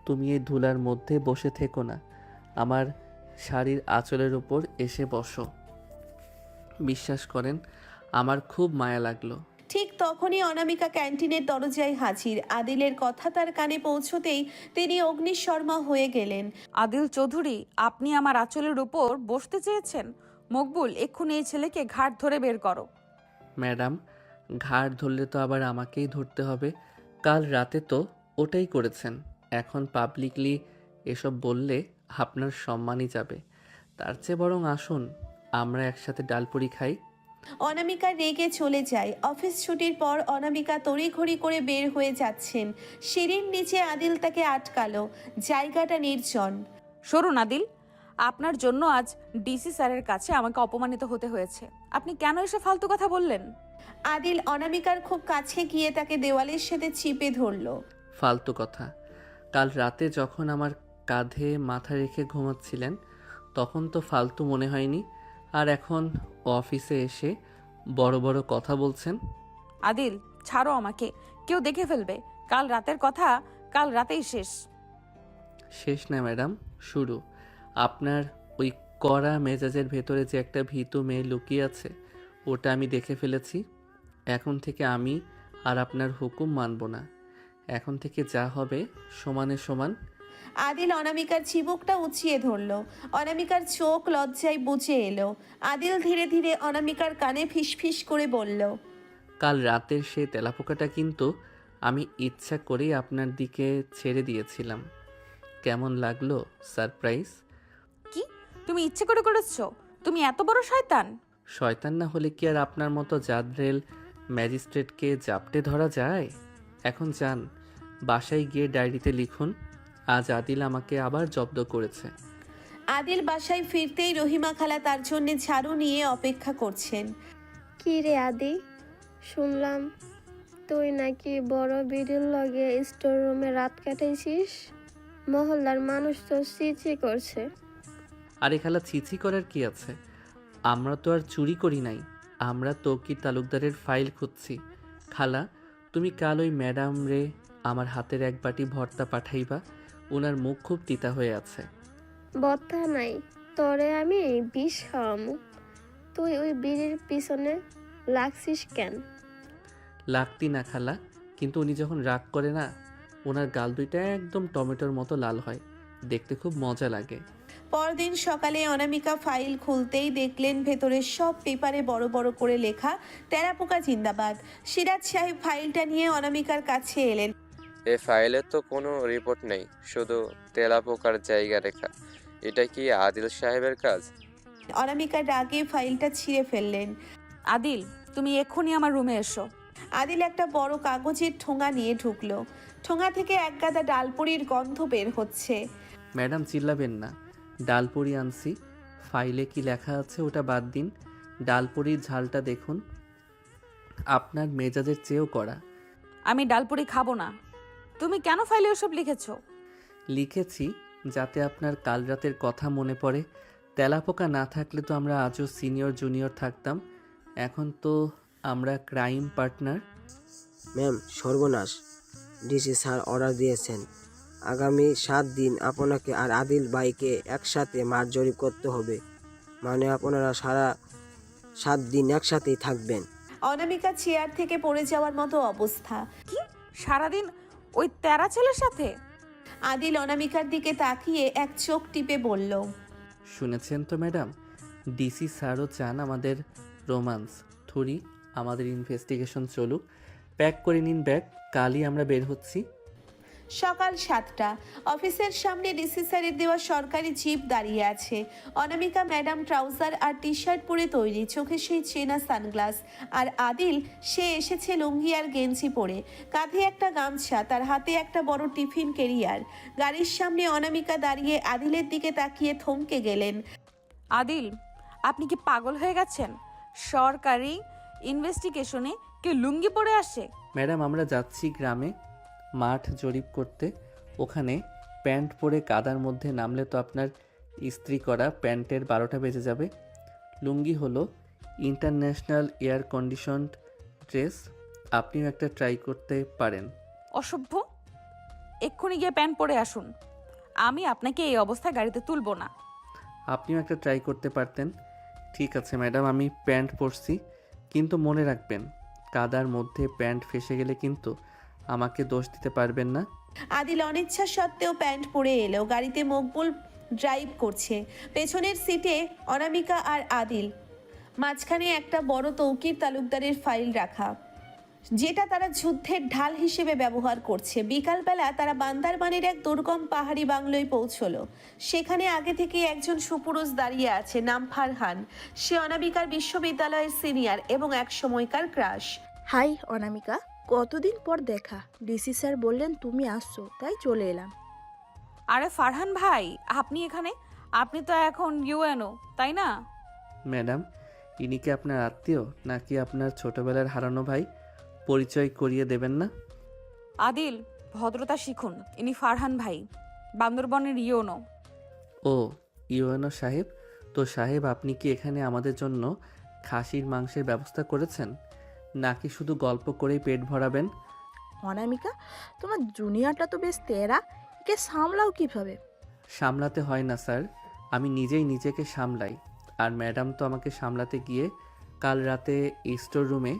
তুমি এই ধুলার মধ্যে বসে থেকো না, আমার শাড়ির আঁচলের ওপর এসে বসো। বিশ্বাস করেন আমার খুব মায়া লাগলো। ঠিক তখনই অনামিকা ক্যান্টিনের দরজায় হাজির। আদিলের কথা তার কানে পৌঁছতেই তিনি অগ্নিশর্মা হয়ে গেলেন। আদিল চৌধুরী, আপনি আমার আঁচলের উপর বসতে চেয়েছেন? মকবুল, এক্ষুনি এই ছেলেকে ঘাট ধরে বের করো। ম্যাডাম, ঘাড় ধরলে তো আবার আমাকেই ধরতে হবে, কাল রাতে তো ওটাই করেছেন। এখন পাবলিকলি এসব বললে আপনার সম্মানই যাবে। তার চেয়ে বরং আসুন আমরা একসাথে ডালপুরি খাই। অনামিকা রেগে চলে যায়। অফিস ছুটির পর অনামিকা তড়িঘড়ি করে বের হয়ে যাচ্ছেন। সিঁড়ির নিচে আদিল তাকে আটকালো। জায়গাটা নির্জন। সরুন আদিল, আপনার জন্য আজ ডিসি স্যারের কাছে আমাকে অপমানিত হতে হয়েছে। আপনি কেন এসে ফালতু কথা বললেন? আদিল অনামিকার খুব কাছে গিয়ে তাকে দেওয়ালের সাথে চিপে ধরল। ফালতু কথা? কাল রাতে যখন আমার কাঁধে মাথা রেখে ঘুমাচ্ছিলেন তখন তো ফালতু মনে হয়নি, আর এখন অফিসে এসে বড় বড় কথা বলছেন। আদিল, ছাড়ো আমাকে, কেউ দেখে ফেলবে। কাল রাতের কথা কাল রাতেই শেষ। শেষ না ম্যাডাম, শুরু। আপনার ওই কড়া মেজাজের ভেতরে যে একটা ভীতু মেয়ে লুকিয়ে আছে ওটা আমি দেখে ফেলেছি। এখন থেকে আমি আর আপনার হুকুম মানব না। এখন থেকে যা হবে সমানে সমান। আদিল অনামিকার চিবুকটা উঁচিয়ে ধরল। অনামিকার চোখ লজ্জায় বুজে এলো। আদিল ধীরে ধীরে অনামিকার কানে ফিসফিস করে বলল, কাল রাতের সেই তেলাপোকাটা কিন্তু আমি ইচ্ছা করেই আপনার দিকে ছেড়ে দিয়েছিলাম। কেমন লাগলো সারপ্রাইজ? কি, তুমি ইচ্ছে করে করেছো? তুমি এত বড় শয়তান? শয়তান না হলে কি আর আপনার মতো জাদরেল ম্যাজিস্ট্রেটকে জাপটে ধরা যায়? এখন যান, বাসায় গিয়ে ডায়েরিতে লিখুন আজ আদিল আমাকে আবার জব্দ করেছে। আদিল বাসায় ফিরতেই রহিমা খালা তার জন্য ঝাড়ু নিয়ে অপেক্ষা করছেন। কি রে আদি, শুনলাম তুই নাকি বড় বিড়ির লগে স্টোর রুমে রাত কাটাইছিস? মহল্লার মানুষ তো চিচি করছে। আরে খালা, ছিছি করার কি আছে? আমরা তো আর চুরি করি নাই, আমরা তৌকির তালুকদারের ফাইল খুঁজছি। খালা, তুমি কাল ওই ম্যাডাম রে আমার হাতের এক বাটি ভর্তা পাঠাইবা, ওনার মুখ খুব তিতা হয়ে আছে। বত্তা নাই, তোরে আমি বিষ খাওয়ামু। তুই ওই বিড়ির পিছনে লাগছিস কেন? লাগতি না খালা, কিন্তু উনি যখন রাগ করে না ওনার গাল দুইটা একদম টমেটোর মতো লাল হয়, দেখতে খুব মজা লাগে। পরদিন সকালে অনামিকা ফাইল খুলতেই দেখলেন ভেতরের সব পেপারে বড় বড় করে লেখা তেলাপোকা জিন্দাবাদ। সিরাজ সাহেব ফাইলটা নিয়ে অনামিকার কাছে এলেন। এ ফাইলে তো কোনো রিপোর্ট নেই, শুধু তেলাপোকার জায়গা রেখা। এটা কি আদিল সাহেবের কাজ? অনামিকার রাগে ফাইলটা ছিঁড়ে ফেললেন। আদিল, তুমি এক্ষুনি আমার রুমে এসো। আদিল একটা বড় কাগজের ঠোঙা নিয়ে ঢুকলো। ঠোঙা থেকে এক গাদা ডালপুরির গন্ধ বের হচ্ছে। ম্যাডাম চিল্লাবেন না, ডালপুরি আনছি। ফাইলে কি লেখা আছে ওটা বাদ দিন, ডালপুরির ঝালটা দেখুন, আপনার মেজাজের চেয়েও কড়া। আমি ডালপুরি খাবো না। তুমি কেন ফাইলে ওসব লিখেছো? লিখেছি যাতে আপনার কাল রাতের কথা মনে পড়ে। তেলাপোকা না থাকলে তো আমরা আজও সিনিয়র জুনিয়র থাকতাম, এখন তো আমরা ক্রাইম পার্টনার। ম্যাম, সর্বনাশ! ডিসি স্যার অর্ডার দিয়েছেন আগামী 7 দিন আপনাকে আর আদিল ভাইকে একসাথে মাঠ জরিপ করতে হবে। মানে আপনারা সারা 7 দিন একসাথেই থাকবেন। অনামিকা চেয়ার থেকে পড়ে যাওয়ার মতো অবস্থা। কি, সারাদিন ওই তেরা ছেলের সাথে? আদিল অনামিকার দিকে তাকিয়ে এক চোখ টিপে বলল, শুনেছেন তো ম্যাডাম, ডিসি স্যারও চান আমাদের রোমান্স থুরি, আমাদের ইনভেস্টিগেশন চলুক। প্যাক করে নিন ব্যাগ, কালই আমরা বের হচ্ছি। সকাল 7টা। অফিসের সামনে ডিসি স্যারের দেওয়া সরকারি জিপ দাঁড়িয়ে আছে। অনামিকা ম্যাডাম ট্রাউজার আর টি শার্ট পরে তৈরি, চোখে সেই চেনা সানগ্লাস। আর আদিল, সে এসেছে লুঙ্গি আর গেঞ্জি পরে, কাঁধে একটা গামছা, তার হাতে একটা বড় টিফিন ক্যারিয়ার। গাড়ির সামনে অনামিকা দাঁড়িয়ে আদিলের দিকে তাকিয়ে থমকে গেলেন। আদিল, আপনি কি পাগল হয়ে গেছেন? সরকারি ইনভেস্টিগেশনে কে লুঙ্গি পরে আসে? ম্যাডাম আমরা যাচ্ছি গ্রামে মাঠ জরিপ করতে। ওখানে প্যান্ট পরে কাদার মধ্যে নামলে তো আপনার ইস্ত্রি করা প্যান্টের 12টা বেজে যাবে। লুঙ্গি হলো ইন্টারন্যাশনাল এয়ার কন্ডিশনড ড্রেস, আপনিও একটা ট্রাই করতে পারেন। অসভ্য, এক্ষুনি গিয়ে প্যান্ট পরে আসুন। আমি আপনাকে এই অবস্থায় গাড়িতে তুলবো না। আপনিও একটা ট্রাই করতে পারতেন। ঠিক আছে ম্যাডাম, আমি প্যান্ট পরছি, কিন্তু মনে রাখবেন কাদার মধ্যে প্যান্ট ফেসে গেলে কিন্তু আমাকে দোষ দিতে পারবেন না। আদিল অনিচ্ছা সত্ত্বেও প্যান্ট পরে এলো। গাড়িতে মকবুল ড্রাইভ করছে, পেছনের সিটে অনামিকা আর আদিল, মাঝখানে একটা বড় তৌকির তালুকদারের ফাইল রাখা, যেটা তারা যুদ্ধের ঢাল হিসেবে ব্যবহার করছে। বিকালবেলা তারা বান্দারবানের এক দুর্গম পাহাড়ি বাংলোয় পৌঁছলো। সেখানে আগে থেকে একজন সুপুরুষ দাঁড়িয়ে আছে, নাম ফারহান। সে অনামিকার বিশ্ববিদ্যালয়ের সিনিয়র এবং এক সময়কার ক্রাশ। হাই অনামিকা, কতদিন পর দেখা। ডিসি স্যার বললেন তুমি আসছো, তাই চলে এলাম। আরে ফারহান ভাই, আপনি এখানে? আপনি তো এখন ইউএনও, তাই না? ম্যাডাম, ইনি কি আপনার আত্মীয় নাকি আপনার ছোটবেলার হারানো ভাই? পরিচয় করিয়ে দেবেন না? আদিল, ভদ্রতা শিখুন। ইনি ফারহান ভাই, বান্দরবনের ইউএনও। ও, ইউএনও সাহেব। তো সাহেব, আপনি কি এখানে আমাদের জন্য খাসির মাংসের ব্যবস্থা করেছেন, নাকি শুধু গল্প করেই পেট ভরাবেন? অনামিকা, তোমার জুনিয়রটা তো বেশ তেরা, একে সামলাও কিভাবে? সামলাতে হয় না স্যার, আমি নিজেই নিজেকে সামলাই। আর ম্যাডাম তো আমাকে সামলাতে গিয়ে কাল রাতে স্টোর রুমে।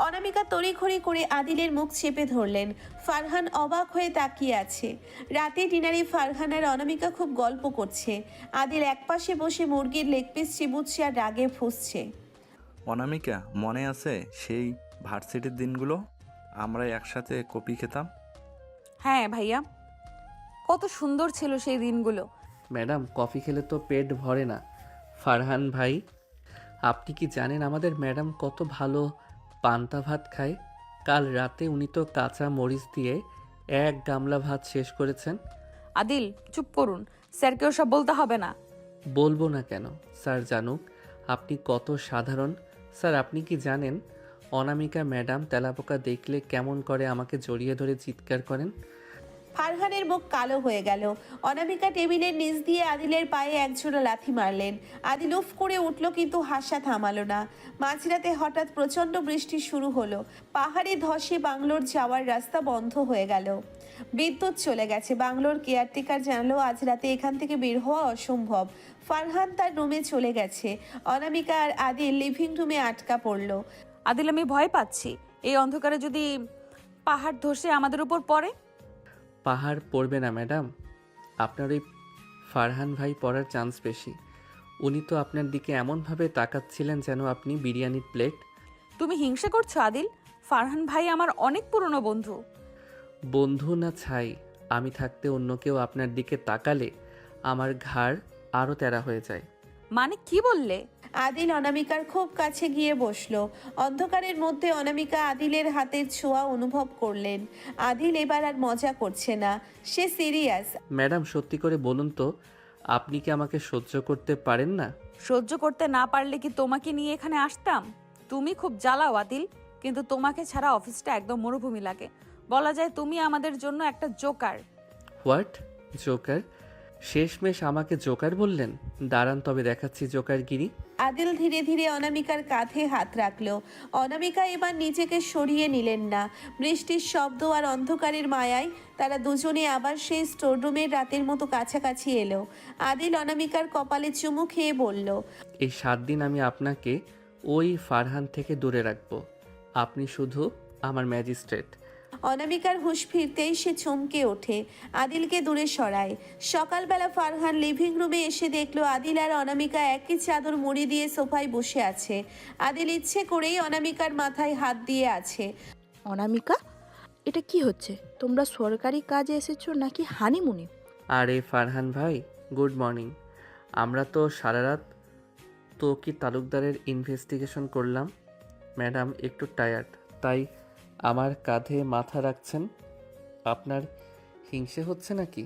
অনামিকা তড়িঘড়ি করে আদিলের মুখ চেপে ধরলেন। ফারহান অবাক হয়ে তাকিয়ে আছে। রাতে ডিনারে ফারহান আর অনামিকা খুব গল্প করছে। আদিল একপাশে বসে মুরগির লেগ পিস চিবুচ্ছে আর রাগে ফুঁসছে। অনামিকা, মনে আছে সেই ভার্সিটির দিনগুলো? আমরা একসাথে কপি খেতাম। হ্যাঁ ভাইয়া, কত সুন্দর ছিল সেই দিনগুলো। ম্যাডাম, কফি খেলে তো পেট ভরে না। ফারহান ভাই, আপনি কি জানেন আমাদের ম্যাডাম কত ভালো পান্তা ভাত খায়? কাল রাতে উনি তো কাঁচা মরিচ দিয়ে এক গামলা ভাত শেষ করেছেন। আদিল, চুপ করুন। স্যারকেও সব বলতে হবে না। বলবো না কেন? স্যার জানুক আপনি কত সাধারণ। স্যার, আপনি কি জানেন অনামিকা ম্যাডাম তেলাপোকা দেখলে কেমন করে আমাকে জড়িয়ে ধরে চিৎকার করেন? ফারহানের মুখ কালো হয়ে গেল। অনামিকা টেবিলের নিচ দিয়ে আদিলের পায়ে একজোড়া লাথি মারলেন। আদিল উফ করে উঠল, কিন্তু হাসা থামালো না। মাঝরাতে হঠাৎ প্রচণ্ড বৃষ্টি শুরু হলো। পাহাড়ে ধসে বাংলোর যাওয়ার রাস্তা বন্ধ হয়ে গেল। বিদ্যুৎ চলে গেছে। বাংলোর কেয়ারটেকার জানালো আজ রাতে এখান থেকে বের হওয়া অসম্ভব। ফারহান তার রুমে চলে গেছে। অনামিকা আর আদিল লিভিং রুমে আটকা পড়ল। আদিল, আমি ভয় পাচ্ছি। এই অন্ধকারে যদি পাহাড় ধসে আমাদের উপর পড়ে? পাহাড় পড়বে না ম্যাডাম, আপনার ওই ফারহান ভাই পড়ার চান্স বেশি। উনি তো আপনার দিকে এমনভাবে তাকাচ্ছিলেন যেন আপনি বিরিয়ানির প্লেট। তুমি হিংসা করছো আদিল? ফারহান ভাই আমার অনেক পুরনো বন্ধু। বন্ধু না ছাই, আমি থাকতে অন্য কেউ আপনার দিকে তাকালে আমার ঘাড় আরও তেরা হয়ে যায়। মানে কি বললে? আদিল অনামিকার খুব কাছে গিয়ে বসলো। অন্ধকারের মধ্যে অনামিকা আদিলের হাতের ছোঁয়া অনুভব করলেন। আদিল এবার আর মজা করছে না, সে সিরিয়াস। ম্যাডাম, সত্যি করে বলুন তো, আপনি কি আমাকে সহ্য করতে পারেন না? সহ্য করতে না পারলে কি তোমাকে নিয়ে এখানে আসতাম? তুমি খুব জ্বালাও আদিল, কিন্তু তোমাকে ছাড়া অফিসটা একদম মরুভূমি লাগে। বলা যায় তুমি আমাদের জন্য একটা জোকার। হোয়াট? জোকার? শেষমেশ আমাকে জোকার বললেন? দাঁড়ান তবে দেখাচ্ছি জোকারগিরি। আদিল ধীরে ধীরে অনামিকার কাঁধে হাত রাখলো। অনামিকা এবার নিজেকে সরিয়ে নিলেন না। বৃষ্টির শব্দ আর অন্ধকারের মায়ায় তারা দুজনে আবার সেই স্টোররুমের রাতের মতো কাছাকাছি এলো। আদিল অনামিকার কপালে চুমু খেয়ে বলল, এই 7 দিন আমি আপনাকে ওই ফারহান থেকে দূরে রাখবো। আপনি শুধু আমার ম্যাজিস্ট্রেট। অনামিকার হুঁশ ফিরতেই সে চমকে ওঠে, আদিলকে দূরে সরায়। সকালবেলা ফারহান লিভিং রুমে এসে দেখলো আদিল আর অনামিকা একই চাদর মুড়ি দিয়ে সোফায় বসে আছে। আদিল ইচ্ছে করেই অনামিকার মাথায় হাত দিয়ে আছে। অনামিকা, এটা কি হচ্ছে? তোমরা সরকারি কাজে এসেছো নাকি হানিমুনে? আরে ফারহান ভাই, গুড মর্নিং। আমরা তো সারা রাত তৌকির তালুকদারের ইনভেস্টিগেশন করলাম। ম্যাডাম একটু টায়ার্ড, তাই আমার কাঁধে মাথা রাখছেন। আপনার হিংসে হচ্ছে নাকি?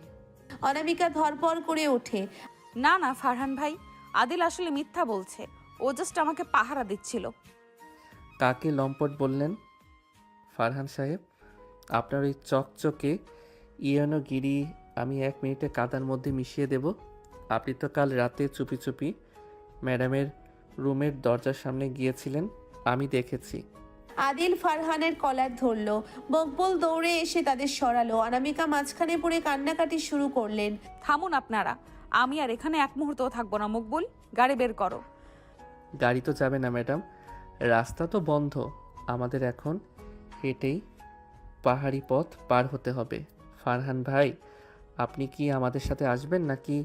অনামিকা ধরপড় করে ওঠে। না না ফারহান ভাই, আদিল আসলে মিথ্যা বলছে। ও জাস্ট আমাকে পাহারা দিচ্ছিল। কাকে লম্পট বললেন? ফারহান সাহেব, আপনার ওই চকচকে ইয়ানোগিরি আমি 1 মিনিটে কাদার মধ্যে মিশিয়ে দেব। আপনি তো কাল রাতে চুপি চুপি ম্যাডামের রুমের দরজার সামনে গিয়েছিলেন, আমি দেখেছি। আদিল ফারহানের কলার ধরলো। মকবুল দৌড়ে এসে তাদের সরালো। অনামিকা মাঝখানে পড়ে কান্নাকাটি শুরু করলেন। থামুন আপনারা, আমি আর এখানে এক মুহূর্তও থাকবো না। মকবুল, গাড়ি বের করো। গাড়ি তো যাবে না ম্যাডাম, রাস্তা তো বন্ধ। আমাদের এখন হেঁটেই পাহাড়ি পথ পার হতে হবে। ফারহান ভাই, আপনি কি আমাদের সাথে আসবেন নাকি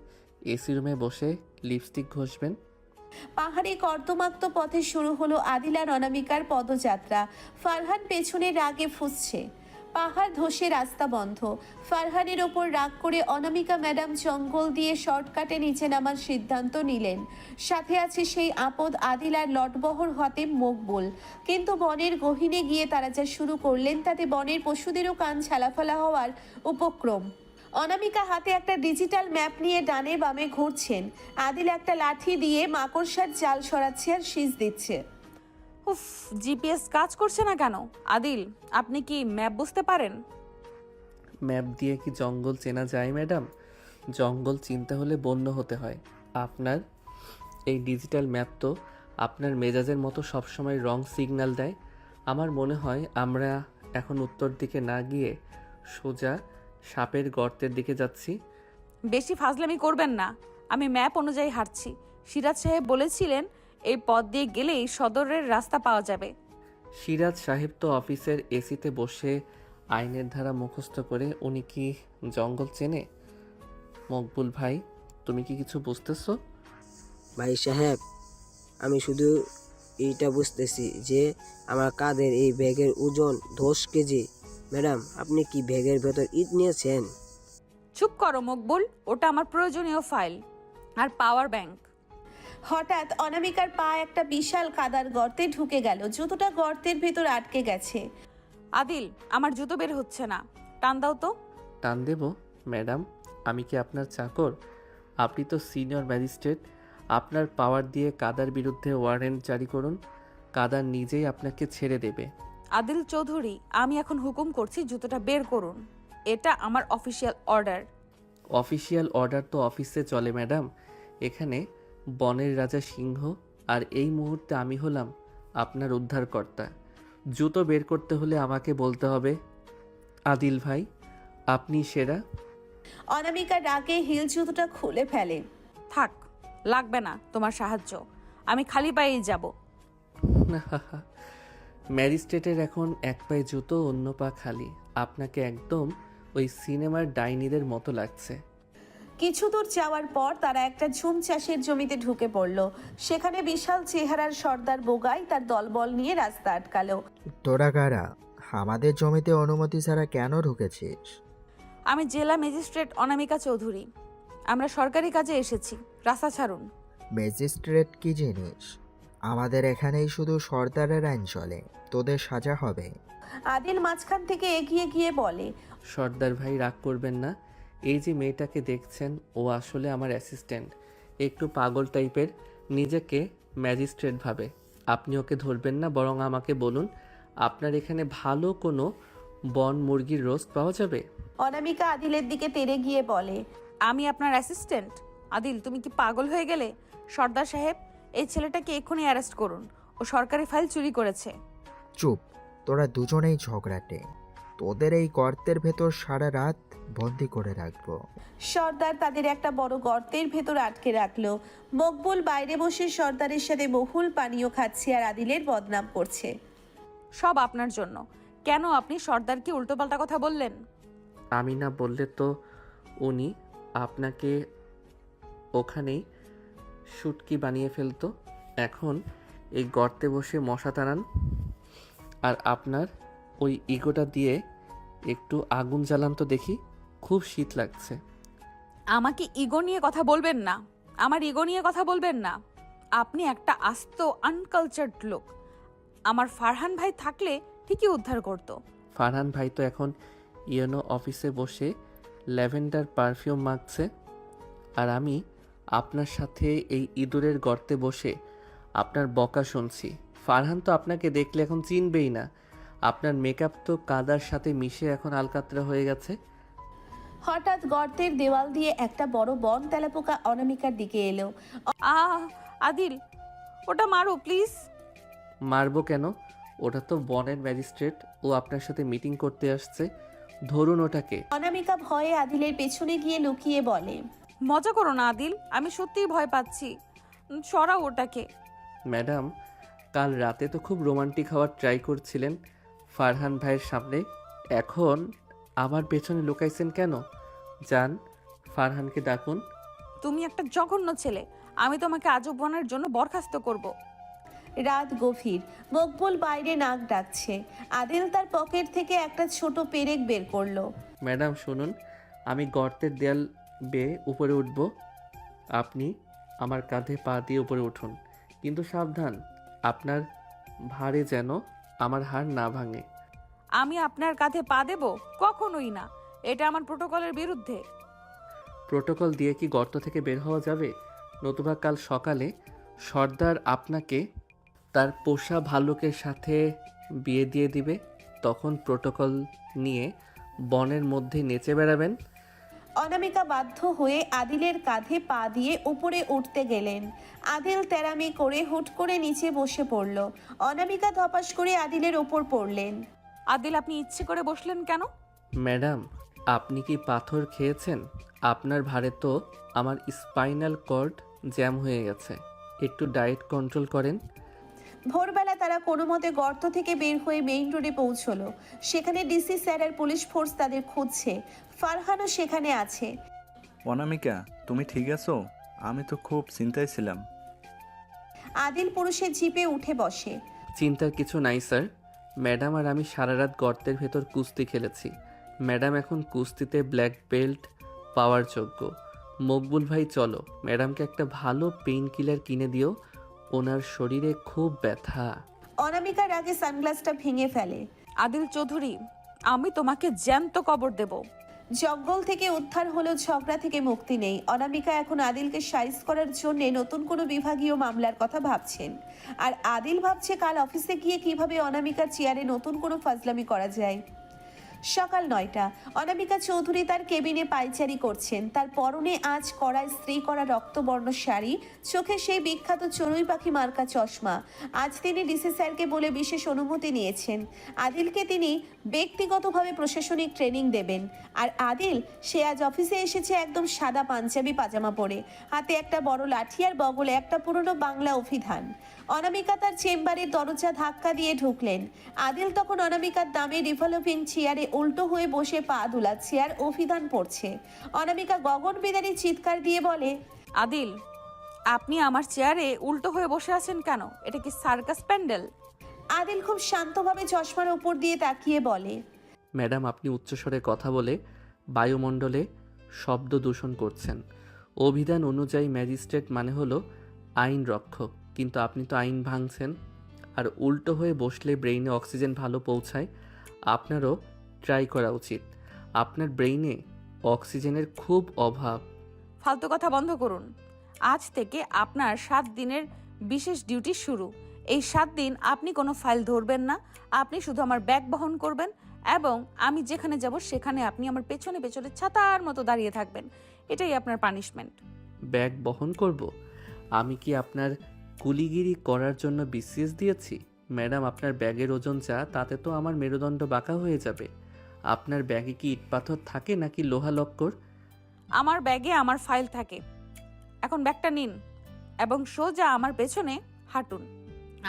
এসি রুমে বসে লিপস্টিক ঘষবেন? পাহাড়ে কর্দমাক্ত পথে শুরু হলো আদিল আর অনামিকার পদযাত্রা। ফারহান পেছনে রাগে ফুঁসছে। পাহাড় ধসে রাস্তা বন্ধ। ফারহানের ওপর রাগ করে অনামিকা ম্যাডাম জঙ্গল দিয়ে শর্টকাটে নিচে নামার সিদ্ধান্ত নিলেন। সাথে আছে সেই আপদ আদিল আর লটবহর হাতে মকবুল। কিন্তু বনের গহীনে গিয়ে তারা যা শুরু করলেন তাতে বনের পশুদেরও কান ছালাফালা হওয়ার উপক্রম। অনামিকা হাতে একটা ডিজিটাল ম্যাপ নিয়ে ডানে বামে ঘুরছেন। আদিল একটা লাঠি দিয়ে মাকড়সার জাল সরাচ্ছে আর শীষ দিচ্ছে। উফ, জিপিএস কাজ করছে না কেন? আদিল, আপনি কি ম্যাপ বুঝতে পারেন? ম্যাপ দিয়ে কি জঙ্গল চেনা যায় ম্যাডাম? জঙ্গল চিনতে হলে বন্য হতে হয়। আপনার এই ডিজিটাল ম্যাপ তো আপনার মেজাজের মতো সবসময় রং সিগন্যাল দেয়। আমার মনে হয় আমরা এখন উত্তর দিকে না গিয়ে সোজা সাপের গর্তের দিকে যাচ্ছি। বেশি ফাজলামি করবেন না, আমি ম্যাপ অনুযায়ী হাঁটছি। সিরাজ সাহেব বলেছিলেন এই পথ দিয়ে গেলেই সদরের রাস্তা পাওয়া যাবে। সিরাজ সাহেব তো অফিসের এসিতে বসে আইনের ধারা মুখস্থ করে, উনি কি জঙ্গল চেনে? মকবুল ভাই, তুমি কি কিছু বুঝতেছো? ভাই সাহেব, আমি শুধু এইটা বুঝতেছি যে আমার কাঁধের এই ব্যাগের ওজন 10 কেজি। ম্যাডাম, আপনি কি ব্যাগের ভেতর ইট নিয়েছেন? চুপ করো মকবুল, ওটা আমার প্রয়োজনীয় ফাইল আর পাওয়ার ব্যাংক। হঠাৎ অনামিকার পা একটা বিশাল কাদার গর্তে ঢুকে গেল। জুতোটা গর্তের ভেতর আটকে গেছে। আদিল, আমার জুতো বের হচ্ছে না, টান দাও তো। টান দেব? ম্যাডাম, আমি কি আপনার চাকর? আপনি তো সিনিয়র ম্যাজিস্ট্রেট। আপনার পাওয়ার দিয়ে কাদার বিরুদ্ধে ওয়ারেন্ট জারি করুন, কাদার নিজেই আপনাকে ছেড়ে দেবে। আদিল চৌধুরী, আমি এখন হুকুম করছি জুতোটা বের করুন। এটা আমার অফিসিয়াল অর্ডার। অফিসিয়াল অর্ডার তো অফিসে চলে ম্যাডাম, এখানে বনের রাজা সিংহ, আর এই মুহূর্তে আমি হলাম আপনার উদ্ধারকর্তা। জুতো বের করতে হলে আমাকে বলতে হবে। আদিল ভাই, আপনি সেরা। অনামিকা রাগে হিল জুতোটা খুলে ফেলে। থাক, লাগবে না তোমার সাহায্য, আমি খালি পায়েই যাব। ম্যাজিস্ট্রেটের এখন এক পায়ে জুতো, অন্য পা খালি। আপনাকে একদম ওই সিনেমার ডাইনিদের মতো লাগছে। কিছু দূর যাওয়ার পর তারা একটা ঝুম চাষের জমিতে ঢুকে পড়ল। সেখানে বিশাল চেহারার সর্দার বোগাই তার দলবল নিয়ে রাস্তা আটকালো। তোরা কারা? আমাদের জমিতে অনুমতি ছাড়া কেন ঢুকেছিস? আমি জেলা ম্যাজিস্ট্রেট অনামিকা চৌধুরী, আমরা সরকারি কাজে এসেছি, রাস্তা ছাড়ুন। ম্যাজিস্ট্রেট কি জিনিস? আমাদের এখানেই শুধু সর্দারের আইন চলে, তোদের সাজা হবে। আদিল মাঝখান থেকে এগিয়ে গিয়ে বলে, সর্দার ভাই, রাগ করবেন না। এই যে মেয়েটাকে দেখছেন, ও আসলে আমার অ্যাসিস্ট্যান্ট। একটু পাগল টাইপের, নিজেকে ম্যাজিস্ট্রেট ভাবে। আপনি ওকে ধরবেন না, বরং আমাকে বলুন আপনার এখানে ভালো কোনো বন মুরগির রোস্ট পাওয়া যাবে? অনামিকা আদিলের দিকে তেড়ে গিয়ে বলে, আমি আপনার অ্যাসিস্ট্যান্ট? আদিল, তুমি কি পাগল হয়ে গেলে? সর্দার সাহেব, এই ছেলেটাকে এক্ষুনি অ্যারেস্ট করুন, ও সরকারি ফাইল চুরি করেছে। চুপ, তোরা দুজনেই ঝগড়াটে। তোদের এই গর্তের ভেতর সারা রাত বন্দি করে রাখবো। সর্দার তাদের একটা বড় গর্তের ভেতর আটকে রাখলো। মকবুল বাইরে বসে সর্দারের সাথে বহুল পানীয় খাচ্ছে আর আদিলের বদনাম করছে। সব আপনার জন্য। কেন আপনি সর্দারকে উল্টোপাল্টা কথা বললেন? আমি না বললে তো উনি আপনাকে ওখানেই শুটকি বানিয়ে ফেলতো। এখন এই গর্তে বসে মশা তাড়ান, আর আপনার ওই ইগোটা দিয়ে একটু আগুন জ্বালান তো দেখি, খুব শীত লাগছে। আমাকে ইগো নিয়ে কথা বলবেন না, আমার ইগো নিয়ে কথা বলবেন না। আপনি একটা আস্ত আনকালচার্ড লোক। আমার ফারহান ভাই থাকলে ঠিকই উদ্ধার করতো। ফারহান ভাই তো এখন ইউনো অফিসে বসে ল্যাভেন্ডার পারফিউম মাখছে, আর আমি আপনার সাথে এই ইঁদুরের গর্তে বসে আপনার বকা শুনছি। ফারহান তো আপনাকে দেখলে এখন চিনবেই না। আপনার মেকআপ তো কাদার সাথে মিশে এখন আলকাতরা হয়ে গেছে। হঠাৎ গর্তের দেওয়াল দিয়ে একটা বড় বন তেলাপোকা অনামিকার দিকে এলো। আদিল, ওটা মারো প্লিজ। মারবো কেন? ওটা তো বনের ম্যাজিস্ট্রেট, ও আপনার সাথে মিটিং করতে আসছে। ধরুন ওটাকে। অনামিকা ভয়ে আদিলের পেছনে গিয়ে লুকিয়ে বলে, মজা করো না আদিল, আমি সত্যিই ভয় পাচ্ছি। সরাও ওটাকে। ম্যাডাম, কাল রাতে তো খুব রোমান্টিক হওয়ার ট্রাই করছিলেন ফারহান ভাইয়ের সামনে, এখন আমার পেছনে লুকাইছেন কেন? যান, ফারহানকে ডাকুন। তুমি একটা জঘন্য ছেলে, আমি তোমাকে আজীবনের জন্য বরখাস্ত করব। রাত গভীর, মকবুল বাইরে নাক ডাকছে। আদিল তার পকেট থেকে একটা ছোট পেরেক বের করলো। ম্যাডাম শুনুন, আমি গর্তের দেয়াল বেয়ে উপরে উঠব, আপনি আমার কাঁধে পা দিয়ে উপরে উঠুন, কিন্তু সাবধান, আপনার ভারে যেন আমার হাড় না ভাঙে। আমি আপনার কাঁধে পা দেব? কখনোই না, এটা আমার প্রোটোকলের বিরুদ্ধে। প্রোটোকল দিয়ে কি গর্ত থেকে বের হওয়া যাবে? নতুবা কাল সকালে সর্দার আপনাকে তার পোষা ভালুকের সাথে বিয়ে দিয়ে দিবে, তখন প্রোটোকল নিয়ে বনের মধ্যে নেচে বেড়াবেন। অনামিকা বাধ্য হয়ে আদিলের কাঁধে পা দিয়ে উপরে উঠতে গেলেন। আদিল তেরামি করে হুট করে নিচে বসে পড়ল। অনামিকা ধপাস করে আদিলের ওপর পড়লেন। আদিল, আপনি ইচ্ছে করে বসলেন কেন? ম্যাডাম, আপনি কি পাথর খেয়েছেন? আপনার ভারে তো আমার স্পাইনাল কর্ড জ্যাম হয়ে গেছে, একটু ডায়েট কন্ট্রোল করেন। ভোরবেলা তারা কোনো মতে গর্ত থেকে বের হয়ে মেইন রোডে পৌঁছলো। সেখানে ডিসি স্যার আর পুলিশ ফোর্স তাদের খুঁজছে। ফারহানও সেখানে আছে। অনামিকা, তুমি ঠিক আছো? আমি তো খুব চিন্তায় ছিলাম। আদিল পুরুষের জিপে উঠে বসে। চিন্তার কিছু নাই স্যার, ম্যাডাম আর আমি সারা রাত গর্তের ভেতর কুস্তি খেলেছি। ম্যাডাম এখন কুস্তিতে ব্ল্যাক বেল্ট পাওয়ার যোগ্য। মকবুল ভাই, চলো ম্যাডামকে একটা ভালো পেইন কিলার কিনে দিও, ওনার শরীরে খুব ব্যথা। অনামিকার আগে সানগ্লাসটা ভেঙে ফেলে। আদিল চৌধুরী, আমি তোমাকে জ্যান্ত কবর দেব। জঙ্গল থেকে উদ্ধার হলেও ঝগড়া থেকে মুক্তি নেই। অনামিকা এখন আদিলকে সাইজ করার জন্য নতুন কোনো বিভাগীয় মামলার কথা ভাবছেন, আর আদিল ভাবছে কাল অফিসে গিয়ে কিভাবে অনামিকার চেয়ারে নতুন কোনো ফাজলামি করা যায়। সকাল 9টা, অনামিকা চৌধুরী তার কেবিনে পায়চারি করছেন। তার পরনে আজ কড়া স্ত্রী করা রক্তবর্ণ শাড়ি, চোখে সেই বিখ্যাত চড়ুই পাখি মার্কা চশমা। আজ তিনি ডিসি স্যারকে বলে বিশেষ অনুমতি নিয়েছেন। আদিলকে তিনি ব্যক্তিগতভাবে প্রশাসনিক ট্রেনিং দেবেন। আর আদিল, সে আজ অফিসে এসেছে একদম সাদা পাঞ্জাবি পাজামা পরে, হাতে একটা বড় লাঠি আর বগলে একটা পুরনো বাংলা অভিধান। অনামিকা তার চেম্বারের দরজা ধাক্কা দিয়ে ঢুকলেন। আদিল তখন অনামিকার দামে রিভলভিং চেয়ারে উল্টো হয়ে বসে পা দুলাচ্ছে আর অভিধান পড়ছে। অনামিকা গগন বিদারী চিৎকার দিয়ে বলে, আদিল, আপনি আমার চেয়ারে উল্টো হয়ে বসে আছেন কেন? এটা কি সার্কাস প্যান্ডেল? আদিল খুব শান্তভাবে চশমার উপর দিয়ে তাকিয়ে বলে, ম্যাডাম, আপনি উচ্চস্বরে কথা বলে বায়ুমণ্ডলে শব্দ দূষণ করছেন। অভিধান অনুযায়ী ম্যাজিস্ট্রেট মানে হলো আইন রক্ষক, কিন্তু আপনি তো আইন ভাঙছেন। আর উল্টো হয়ে বসলে ব্রেইনে অক্সিজেন ভালো পৌঁছায়, আপনারও ট্রাই করা উচিত। আপনার ব্রেইনে অক্সিজেনের খুব অভাব। ফালতু কথা বন্ধ করুন। আজ থেকে আপনার 7 দিনের বিশেষ ডিউটি শুরু। এই 7 দিন আপনি কোনো ফাইল ধরবেন না, আপনি শুধু আমার ব্যাগ বহন করবেন, এবং আমি যেখানে যাব সেখানে আপনি আমার পেছনে পেছনে ছাতার মতো দাঁড়িয়ে থাকবেন। এটাই আপনার পানিশমেন্ট। ব্যাগ বহন করব? আমি কি আপনার কুলিগিরি করার জন্য বিসিএস দিয়েছি? ম্যাডাম, আপনার ব্যাগের ওজন যা, তাতে তো আমার মেরুদণ্ড বাঁকা হয়ে যাবে। আপনার ব্যাগে কি ইট পাথর থাকে নাকি লোহা লক্কর? আমার ব্যাগে আমার ফাইল থাকে। এখন ব্যাগটা নিন এবং সোজা আমার পেছনে হাঁটুন।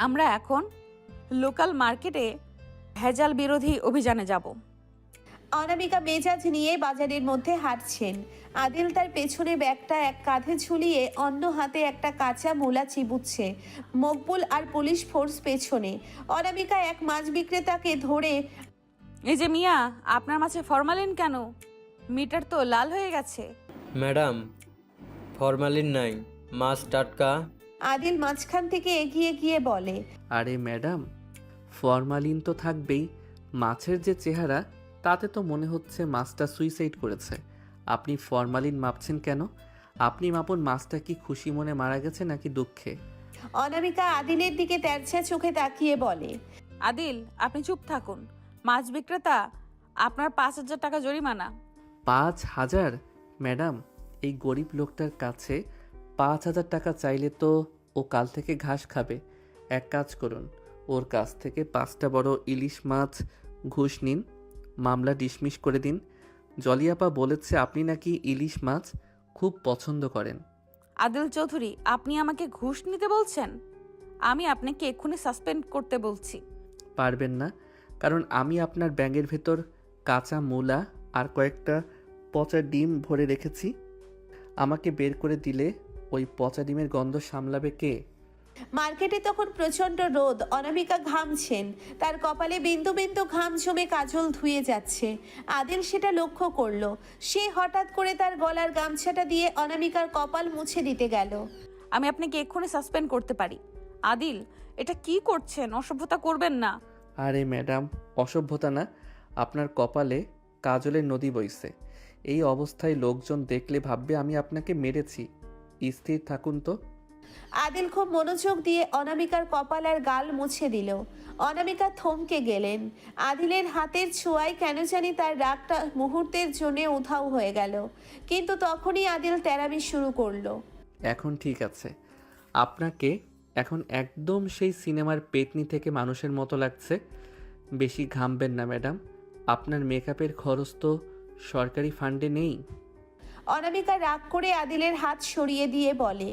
আমরা এখন লোকাল মার্কেটে ভেজাল বিরোধী অভিযানে যাব। অনামিকা মেজাজ নিয়ে বাজারের মধ্যে হাঁটছেন। আদিল তার পেছনে ব্যাগটা এক কাঁধে ঝুলিয়ে অন্য হাতে একটা কাঁচা মূলা চিবুচ্ছে। মকবুল আর পুলিশ ফোর্স পেছনে। অনামিকা এক মাছ বিক্রেতাকে ধরে, এই যে মিয়া, আপনার মাছে ফরমালিন কেন? মিটার তো লাল হয়ে গেছে। ম্যাডাম, ফরমালিন নাই, মাছ টাটকা। আদিল মাঝখান থেকে এগিয়ে গিয়ে বলে, আরে ম্যাডাম, ফরমালিন তো থাকবেই। মাছের যে চেহারা, তাতে তো মনে হচ্ছে মাছটা সুইসাইড করেছে। আপনি ফরমালিন মাপছেন কেন? আপনি মাপুন মাছটা কি খুশি মনে মারা গেছে নাকি দুঃখে। অনামিকা আদিলের দিকে তেরছা চোখে তাকিয়ে বলে, আদিল, আপনি চুপ থাকুন। মাছ বিক্রেতা, আপনার 5,000 টাকা জরিমানা। 5,000? ম্যাডাম, এই গরিব লোকটার কাছে 5,000 টাকা চাইলে তো ও কাল থেকে ঘাস খাবে। এক কাজ করুন, ওর কাছ থেকে 5টা বড় ইলিশ মাছ ঘুষ নিন, মামলা ডিসমিস করে দিন। জলিয়াপা বলেছে আপনি নাকি ইলিশ মাছ খুব পছন্দ করেন। আদিল চৌধুরী, আপনি আমাকে ঘুষ নিতে বলছেন? আমি আপনাকে এক্ষুনি সাসপেন্ড করতে বলছি। পারবেন না, কারণ আমি আপনার ব্যাগের ভেতর কাঁচা মূলা আর কয়েকটা পচা ডিম ভরে রেখেছি। আমাকে বের করে দিলে ওই পচা ডিমের গন্ধ সামলাবে কে? মার্কেটে তখন প্রচন্ড রোদ। অনামিকা ঘামছেন, তার কপালে বিন্দু বিন্দু ঘাম জমে কাজল ধুয়ে যাচ্ছে। আদিল সেটা লক্ষ্য করলো। সে হঠাৎ করে তার গলার গামছাটা দিয়ে অনামিকার কপাল মুছে দিতে গেল। আমি আপনাকে এক্ষুনি সাসপেন্ড করতে পারি। আদিল, এটা কি করছেন? অসভ্যতা করবেন না। আরে ম্যাডাম, অসভ্যতা না, আপনার কপালে কাজলের নদী বইছে। এই অবস্থায় লোকজন দেখলে ভাববে আমি আপনাকে মেরেছি। স্থির থাকুন তো। আদিল খুব মনোযোগ দিয়ে অনামিকার কপাল আর গাল মুছে দিল। অনামিকা থমকে গেলেন। আদিলের হাতের ছোঁয়ায় কেন জানি তার রাগটা মুহূর্তের জন্য উধাও হয়ে গেল। কিন্তু তখনই আদিল তেরামি শুরু করলো। এখন ঠিক আছে, আপনাকে এখন একদম সেই সিনেমার পেতনি থেকে মানুষের মতো লাগছে। বেশি ঘামবেন না ম্যাডাম, আপনার মেকআপের খরচ তো সরকারি ফান্ডে নেই। অনামিকা রাগ করে আদিলের হাত সরিয়ে দিয়ে বলে,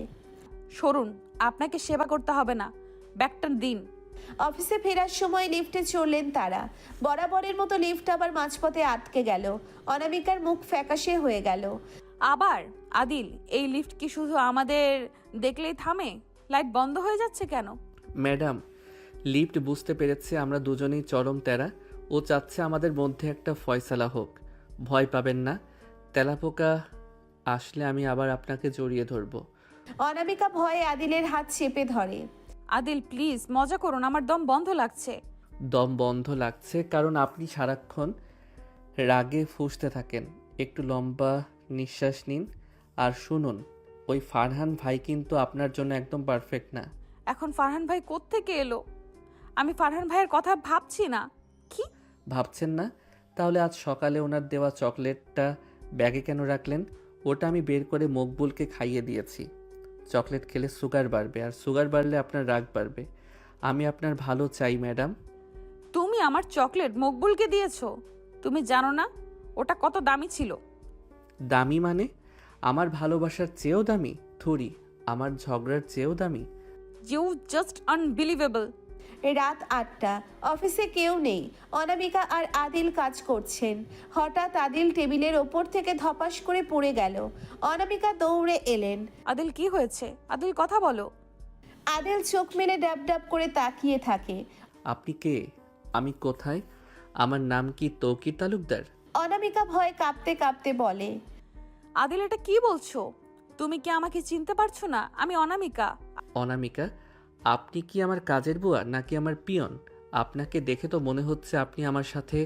সরুন, আপনাকে সেবা করতে হবে না, ব্যাগটা দিন। অফিসে ফেরার সময় লিফটে চড়লেন তারা। বরাবরের মতো লিফট আবার মাঝপথে আটকে গেল। অনামিকার মুখ ফ্যাকাশে হয়ে গেল। আবার? আদিল, এই লিফট কি শুধু আমাদের দেখলেই থামে? লাইট বন্ধ হয়ে যাচ্ছে কেন? ম্যাডাম, লিফট বুঝতে পেরেছে আমরা দুজনেই চরম তেরা। ও চাচ্ছে আমাদের মধ্যে একটা ফয়সালা হোক। ভয় পাবেন না, তেলাপোকা আসলে আমি আবার আপনাকে জড়িয়ে ধরবো। অনামিকা ভয়ে আদিলের হাত চেপে ধরে। আদিল প্লিজ, মজা করুন, আমার দম বন্ধ লাগছে। দম বন্ধ লাগছে কারণ আপনি সারাক্ষণ রাগে ফুঁসতে থাকেন। একটু লম্বা নিঃশ্বাস নিন আর শুনুন, ওই ফারহান ভাই কিন্তু আপনার জন্য একদম পারফেক্ট না। এখন ফারহান ভাই কোত্থেকে এলো? আমি ফারহান ভাইয়ের কথা ভাবছি না। কি ভাবছেন না? তাহলে আজ সকালে ওনার দেওয়া চকলেটটা ব্যাগে কেন রাখলেন? ওটা আমি বের করে মকবুলকে খাইয়ে দিয়েছি। চকলেট খেলে সুগার বাড়বে, আর সুগার বাড়লে আপনার রাগ বাড়বে। আমি আপনার ভালো চাই ম্যাডাম। তুমি আমার চকলেট মকবুলকে দিয়েছো? তুমি জানো না ওটা কত দামি ছিল? দামি মানে? আমার ভালোবাসার চেয়েও দামি? থুরি, আমার ঝগড়ার চেয়েও দামি? You just unbelievable. রাত 8টা, অফিসে কেউ নেই। অনামিকা আর আদিল কাজ করছেন। হঠাৎ আদিল টেবিলের ওপর থেকে ধপাস করে পড়ে গেল। অনামিকা দৌড়ে এলেন। আদিল, কি হয়েছে? আদিল, কথা বলো। আদিল চোখ মেলে ডাব ডাব করে তাকিয়ে থাকে। আপনি কে? আমি কোথায়? আমার নাম কি তৌকির তালুকদার? অনামিকা ভয়ে কাঁপতে কাঁপতে বলে, আদিল, এটা কি বলছো? তুমি কি আমাকে চিনতে পারছো না? আমি অনামিকা। অনামিকা? আপনি কি আমার কাজের বুয়া নাকি আমার পিয়ন? আপনাকে দেখে তো মনে হচ্ছে আপনি আমার সাথে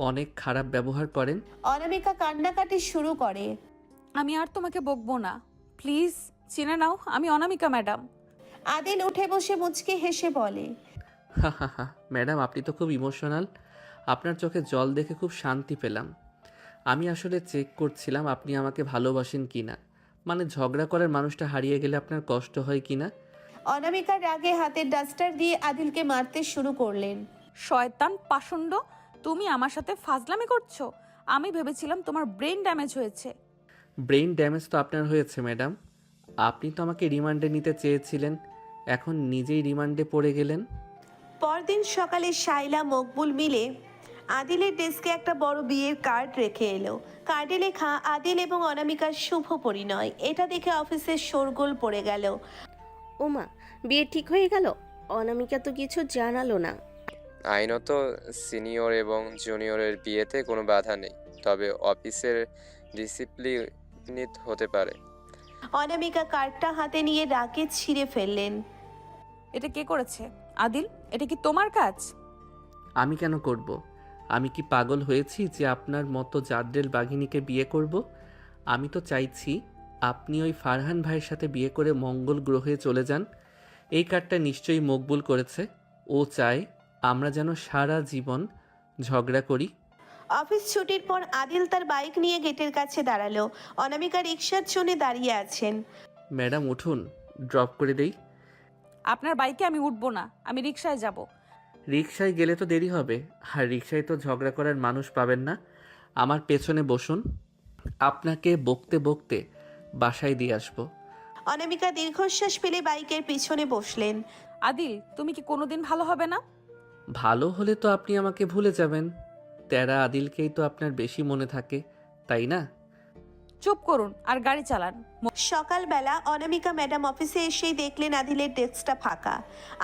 অনেক খারাপ ব্যবহার করেন। অনামিকা কান্নাকাটি শুরু করে। আমি আর তোমাকে বকবো না, প্লিজ চিনে নাও, আমি অনামিকা ম্যাডাম। আদিল উঠে বসে মুচকে হেসে বলে, হা হা হা, ম্যাডাম আপনি তো খুব ইমোশনাল। আপনার চোখে জল দেখে খুব শান্তি পেলাম। আমি আসলে চেক করছিলাম আপনি আমাকে ভালোবাসেন কিনা, মানে ঝগড়া করার মানুষটা হারিয়ে গেলে আপনার কষ্ট হয় কিনা। অনামিকার রাগে হাতের ডাস্টার দিয়ে আদিলকে মারতে শুরু করলেন। শয়তান পাষণ্ড, তুমি আমার সাথে ফাজলামি করছো? আমি ভেবেছিলাম তোমার ব্রেন ড্যামেজ হয়েছে। ব্রেইন ড্যামেজ তো আপনার হয়েছে ম্যাডাম। আপনি তো আমাকে রিমান্ডে নিতে চেয়েছিলেন, এখন নিজেই রিমান্ডে পড়ে গেলেন। পরদিন সকালে শাইলা মকবুল মিলে আদিলের ডেস্কে একটা বড় বিয়ের কার্ড রেখে এলো। কার্ডে লেখা আদিল এবং অনামিকার শুভ পরিণয়। এটা দেখে অফিসের শোরগোল পড়ে গেল। ওমা, বিয়ে ঠিক হয়ে গেল? অনামিকা তো কিছু জানালো না। আইনত সিনিয়র এবং জুনিয়রের বিয়েতে কোনো বাধা নেই, তবে অফিসের ডিসিপ্লিনিত হতে পারে। অনামিকা কার্ডটা হাতে নিয়ে রাগে ছিঁড়ে ফেললেন। এটা কে করেছে? আদিল, এটা কি তোমার কাজ? আমি কেন করব? আমি কি পাগল হয়েছি যে আপনার মতো জাদ্রেল বাঘিনীকে বিয়ে করব? আমি তো চাইছি আপনি ওই ফারহান ভাইয়ের সাথে বিয়ে করে মঙ্গল গ্রহে চলে যান। এই কার্ডটা নিশ্চয়ই মকবুল করেছে। ও চায় আমরা যেন সারা জীবন ঝগড়া করি। অফিস ছুটির পর আদিল তার বাইক নিয়ে গেটের কাছে দাঁড়ালো। অনামিকা রিকশার জন্য দাঁড়িয়ে আছেন। ম্যাডাম উঠুন, ড্রপ করে দেই। আপনার বাইকে আমি উঠবো না, আমি রিকশায় যাব। রিকশায় গেলে তো দেরি হবে, আর রিকশায় তো ঝগড়া করার মানুষ পাবেন না। আমার পেছনে বসুন, আপনাকে বকতে বকতে বাসায় দিয়ে আসবো। অনামিকা দীর্ঘশ্বাস ফেলে বাইকের পিছনে বসলেন। আদিল, তুমি কি কোনোদিন ভালো হবে না? ভালো হলে তো আপনি আমাকে ভুলে যাবেন। তেরা আদিলকেই তো আপনার বেশি মনে থাকে, তাই না? চুপ করুন আর গাড়ি চালান। সকালবেলা অনামিকা ম্যাডাম অফিসে এসেই দেখলেন আদিলের ডেস্কটা ফাঁকা।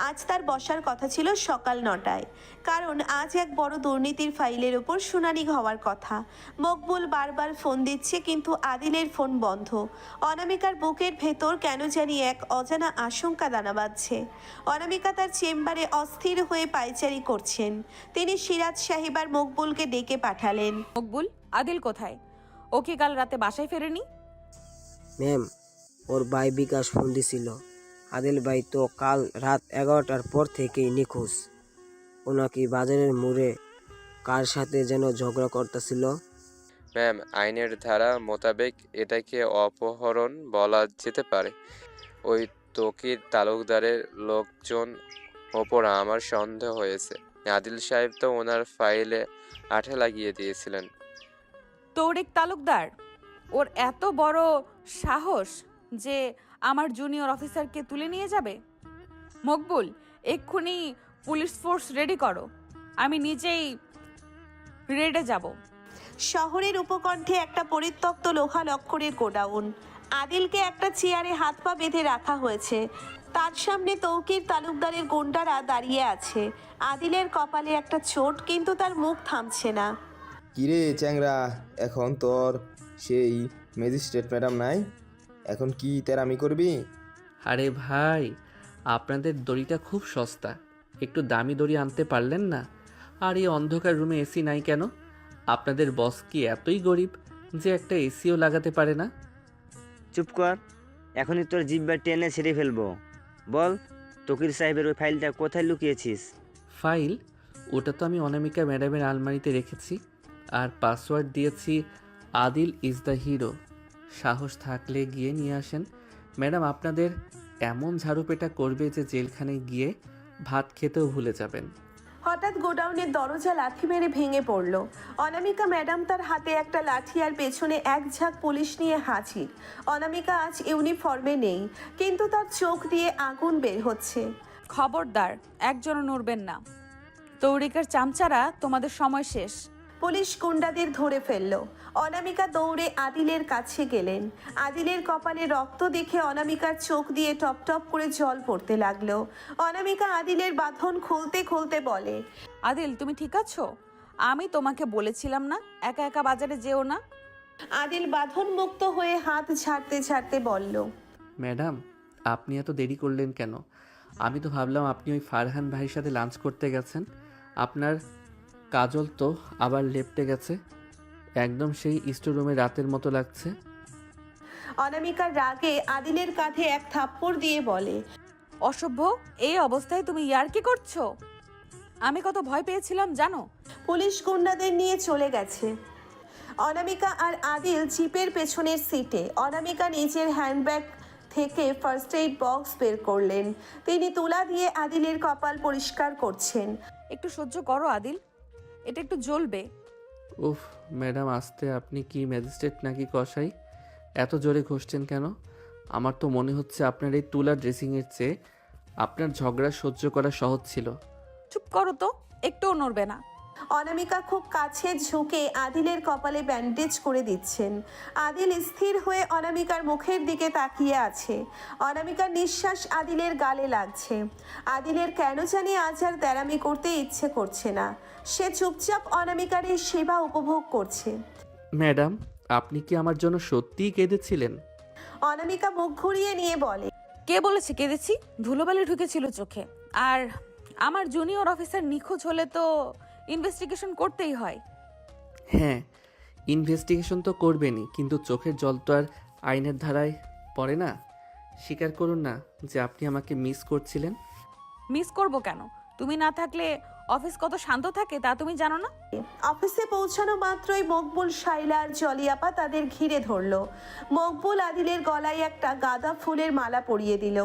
আজ তার বসার কথা ছিল সকাল 9টায়, কারণ আজ এক বড় দুর্নীতির ফাইলের ওপর শুনানি হওয়ার কথা। মকবুল বারবার ফোন দিচ্ছে, কিন্তু আদিলের ফোন বন্ধ। অনামিকার বুকের ভেতর কেন জানি এক অজানা আশঙ্কা দানা বাঁধছে। অনামিকা তার চেম্বারে অস্থির হয়ে পায়চারি করছেন। তিনি সিরাজ সাহেব আর মকবুলকে ডেকে পাঠালেন। মকবুল, আদিল কোথায়? ও কি কাল রাতে বাসায় ফেরেনি? ম্যাম, ওর ভাই বিকাশ ফোন দিছিল। আদিল ভাই তো কাল রাত 11টার পর থেকেই নিখোঁজ। ও নাকি বাজারের মোড়ে কার সাথে যেন ঝগড়া করতেছিল। ম্যাম, আইনের ধারা মোতাবেক এটাকে অপহরণ বলা যেতে পারে। ওই তকির তালুকদারের লোকজন ওপর আমার সন্দেহ হয়েছে। আদিল সাহেব তো ওনার ফাইলে আঠা লাগিয়ে দিয়েছিলেন। তৌরিক তালুকদার, ওর এত বড় সাহস যে আমার জুনিয়র অফিসারকে তুলে নিয়ে যাবে? মকবুল, এক্ষুনি পুলিশ ফোর্স রেডি করো, আমি নিজেই রেডে যাব। শহরের উপকণ্ঠে একটা পরিত্যক্ত লোহা লক্করের গোডাউন। আদিলকে একটা চেয়ারে হাত পা বেঁধে রাখা হয়েছে। তার সামনে তৌকির তালুকদারের গুন্ডারা দাঁড়িয়ে আছে। আদিলের কপালে একটা চোট, কিন্তু তার মুখ থামছে না। কিরে চ্যাংরা, এখন তোর সেই ম্যাজিস্ট্রেট ম্যাডাম নাই, এখন কি তেরামি করবি? আরে ভাই, আপনাদের দড়িটা খুব সস্তা, একটু দামি দড়ি আনতে পারলেন না? আর এই অন্ধকার রুমে এসি নাই কেন? আপনাদের বস কি এতই গরিব যে একটা এসিও লাগাতে পারে না? চুপ কর, এখনই তোর জিব্বা টেনে ছেড়ে ফেলবো। বল, তকির সাহেবের ওই ফাইলটা কোথায় লুকিয়েছিস? ফাইল? ওটা তো আমি অনামিকা ম্যাডামের আলমারিতে রেখেছি, আর পাসওয়ার্ড দিয়েছি আদিল ইজ দ্য হিরো। সাহস থাকলে গিয়ে নিয়ে আসেন। ম্যাডাম আপনাদের এমন ঝাড়ুপেটা করবে যে জেলখানে গিয়ে ভাত খেতেও ভুলে যাবেন। হঠাৎ গোডাউনের দরজা লাথি মেরে ভেঙে পড়ল। অনামিকা ম্যাডাম তার হাতে একটা লাঠি আর পেছনে এক ঝাঁক পুলিশ নিয়ে হাজির। অনামিকা আজ ইউনিফর্মে নেই, কিন্তু তার চোখ দিয়ে আগুন বের হচ্ছে। খবরদার, একজনও নড়বেন না। তৌরিকের চামচারা, তোমাদের সময় শেষ। পুলিশ গুন্ডাদের ধরে ফেলল। অনামিকা দৌড়ে আদিলের কাছে গেলেন। আদিলের কপালে রক্ত দেখে অনামিকার চোখ দিয়ে টপ টপ করে জল পড়তে লাগলো। অনামিকা আদিলের বাঁধন খুলতে খুলতে বলে, আদিল, তুমি ঠিক আছো? আমি তোমাকে বলেছিলাম না একা একা বাজারে যেও না। আদিল বাঁধন মুক্ত হয়ে হাত ঝাড়তে ঝাড়তে বলল, ম্যাডাম, আপনি এত দেরি করলেন কেন? আমি তো ভাবলাম আপনি ওই ফারহান ভাইয়ের সাথে লাঞ্চ করতে গেছেন। আপনার কাজল তো আবার লেপটে গেছে, একদম সেই স্টোর রুমে রাতের মতো লাগছে। অনামিকার রাগে আদিলের কাঁধে এক থাপ্পড় দিয়ে বলে, অসভ্য, এই অবস্থায় তুমি ইয়ার্কি করছো? আমি কত ভয় পেয়েছিলাম জানো? পুলিশ গুন্ডাদের নিয়ে চলে গেছে। অনামিকা আর আদিল জিপের পেছনের সিটে। অনামিকা নিজের হ্যান্ডব্যাগ থেকে ফার্স্ট এইড বক্স বের করলেন। তিনি তুলা দিয়ে আদিলের কপাল পরিষ্কার করছেন। একটু সহ্য করো আদিল, এটা একটু জ্বলবে। উফ ম্যাডাম, আসতে আপনি কি ম্যাজিস্ট্রেট নাকি কসাই? এত জোরে ঘষছেন কেন? আমার তো মনে হচ্ছে আপনার এই তুলা ড্রেসিংয়ের চেয়ে আপনার ঝগড়া সহ্য করা সহজ ছিল। চুপ করো তো, একটুও নড়বে না। অনামিকা খুব কাছে ঝুঁকে আদিলের কপালে ব্যান্ডেজ করে দিচ্ছেন। আদিল স্থির হয়ে অনামিকার মুখের দিকে তাকিয়ে আছে। অনামিকার নিঃশ্বাস আদিলের গালে লাগছে। আদিলের কেন জানি আজ আর তেরামি করতে ইচ্ছে করছে না। সে চুপচাপ অনামিকার এই সেবা উপভোগ করছে। ম্যাডাম, আপনি কি আমার জন্য সত্যিই কেঁদেছিলেন? অনামিকা মুখ ঘুরিয়ে নিয়ে বলে, কে বলেছে কেঁদেছি? ধুলোবালি ঢুকেছিল চোখে। আর আমার জুনিয়র অফিসার নিখোঁজ হলে তো ইনভেস্টিগেশন করতেই হয়। হ্যাঁ, ইনভেস্টিগেশন তো করবেনই, কিন্তু চোখের জল তো আর আইনের ধারায় পড়ে না। স্বীকার করুন না যে আপনি আমাকে মিস করছিলেন। মিস করব কেন? তুমি না থাকলে অফিস কত শান্ত থাকে তা তুমি জানো না? অফিসে পৌঁছানো মাত্রই মকবুল, শাইলা আর জলিয়াপা তাদের ঘিরে ধরলো। মকবুল আদিলের গলায় একটা গাঁদা ফুলের মালা পরিয়ে দিল।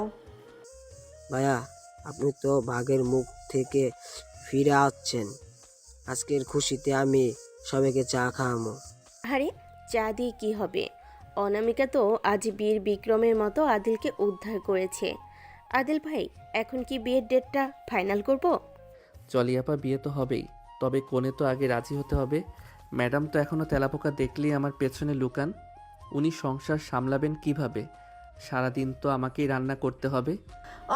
ভাইয়া, আপনি তো ভাগের মুখ থেকে ফিরে আসছেন। আজকের খুশিতে আমি সবাইকে চা খাওয়াবো। আরে চা দিয়ে কি হবে? অনামিকা তো আজ বীর বিক্রমের মতো আদিলকে উদ্ধার করেছে। আদিল ভাই, এখন কি বিয়ের ডেটটা ফাইনাল করব? জলিয়াপা, বিয়ে তো হবেই, তবে কোণে তো আগে রাজি হতে হবে। ম্যাডাম তো এখনও তেলাপোকা দেখলেই আমার পেছনে লুকান। উনি সংসার সামলাবেন কিভাবে? সারাদিন তো আমাকেই রান্না করতে হবে।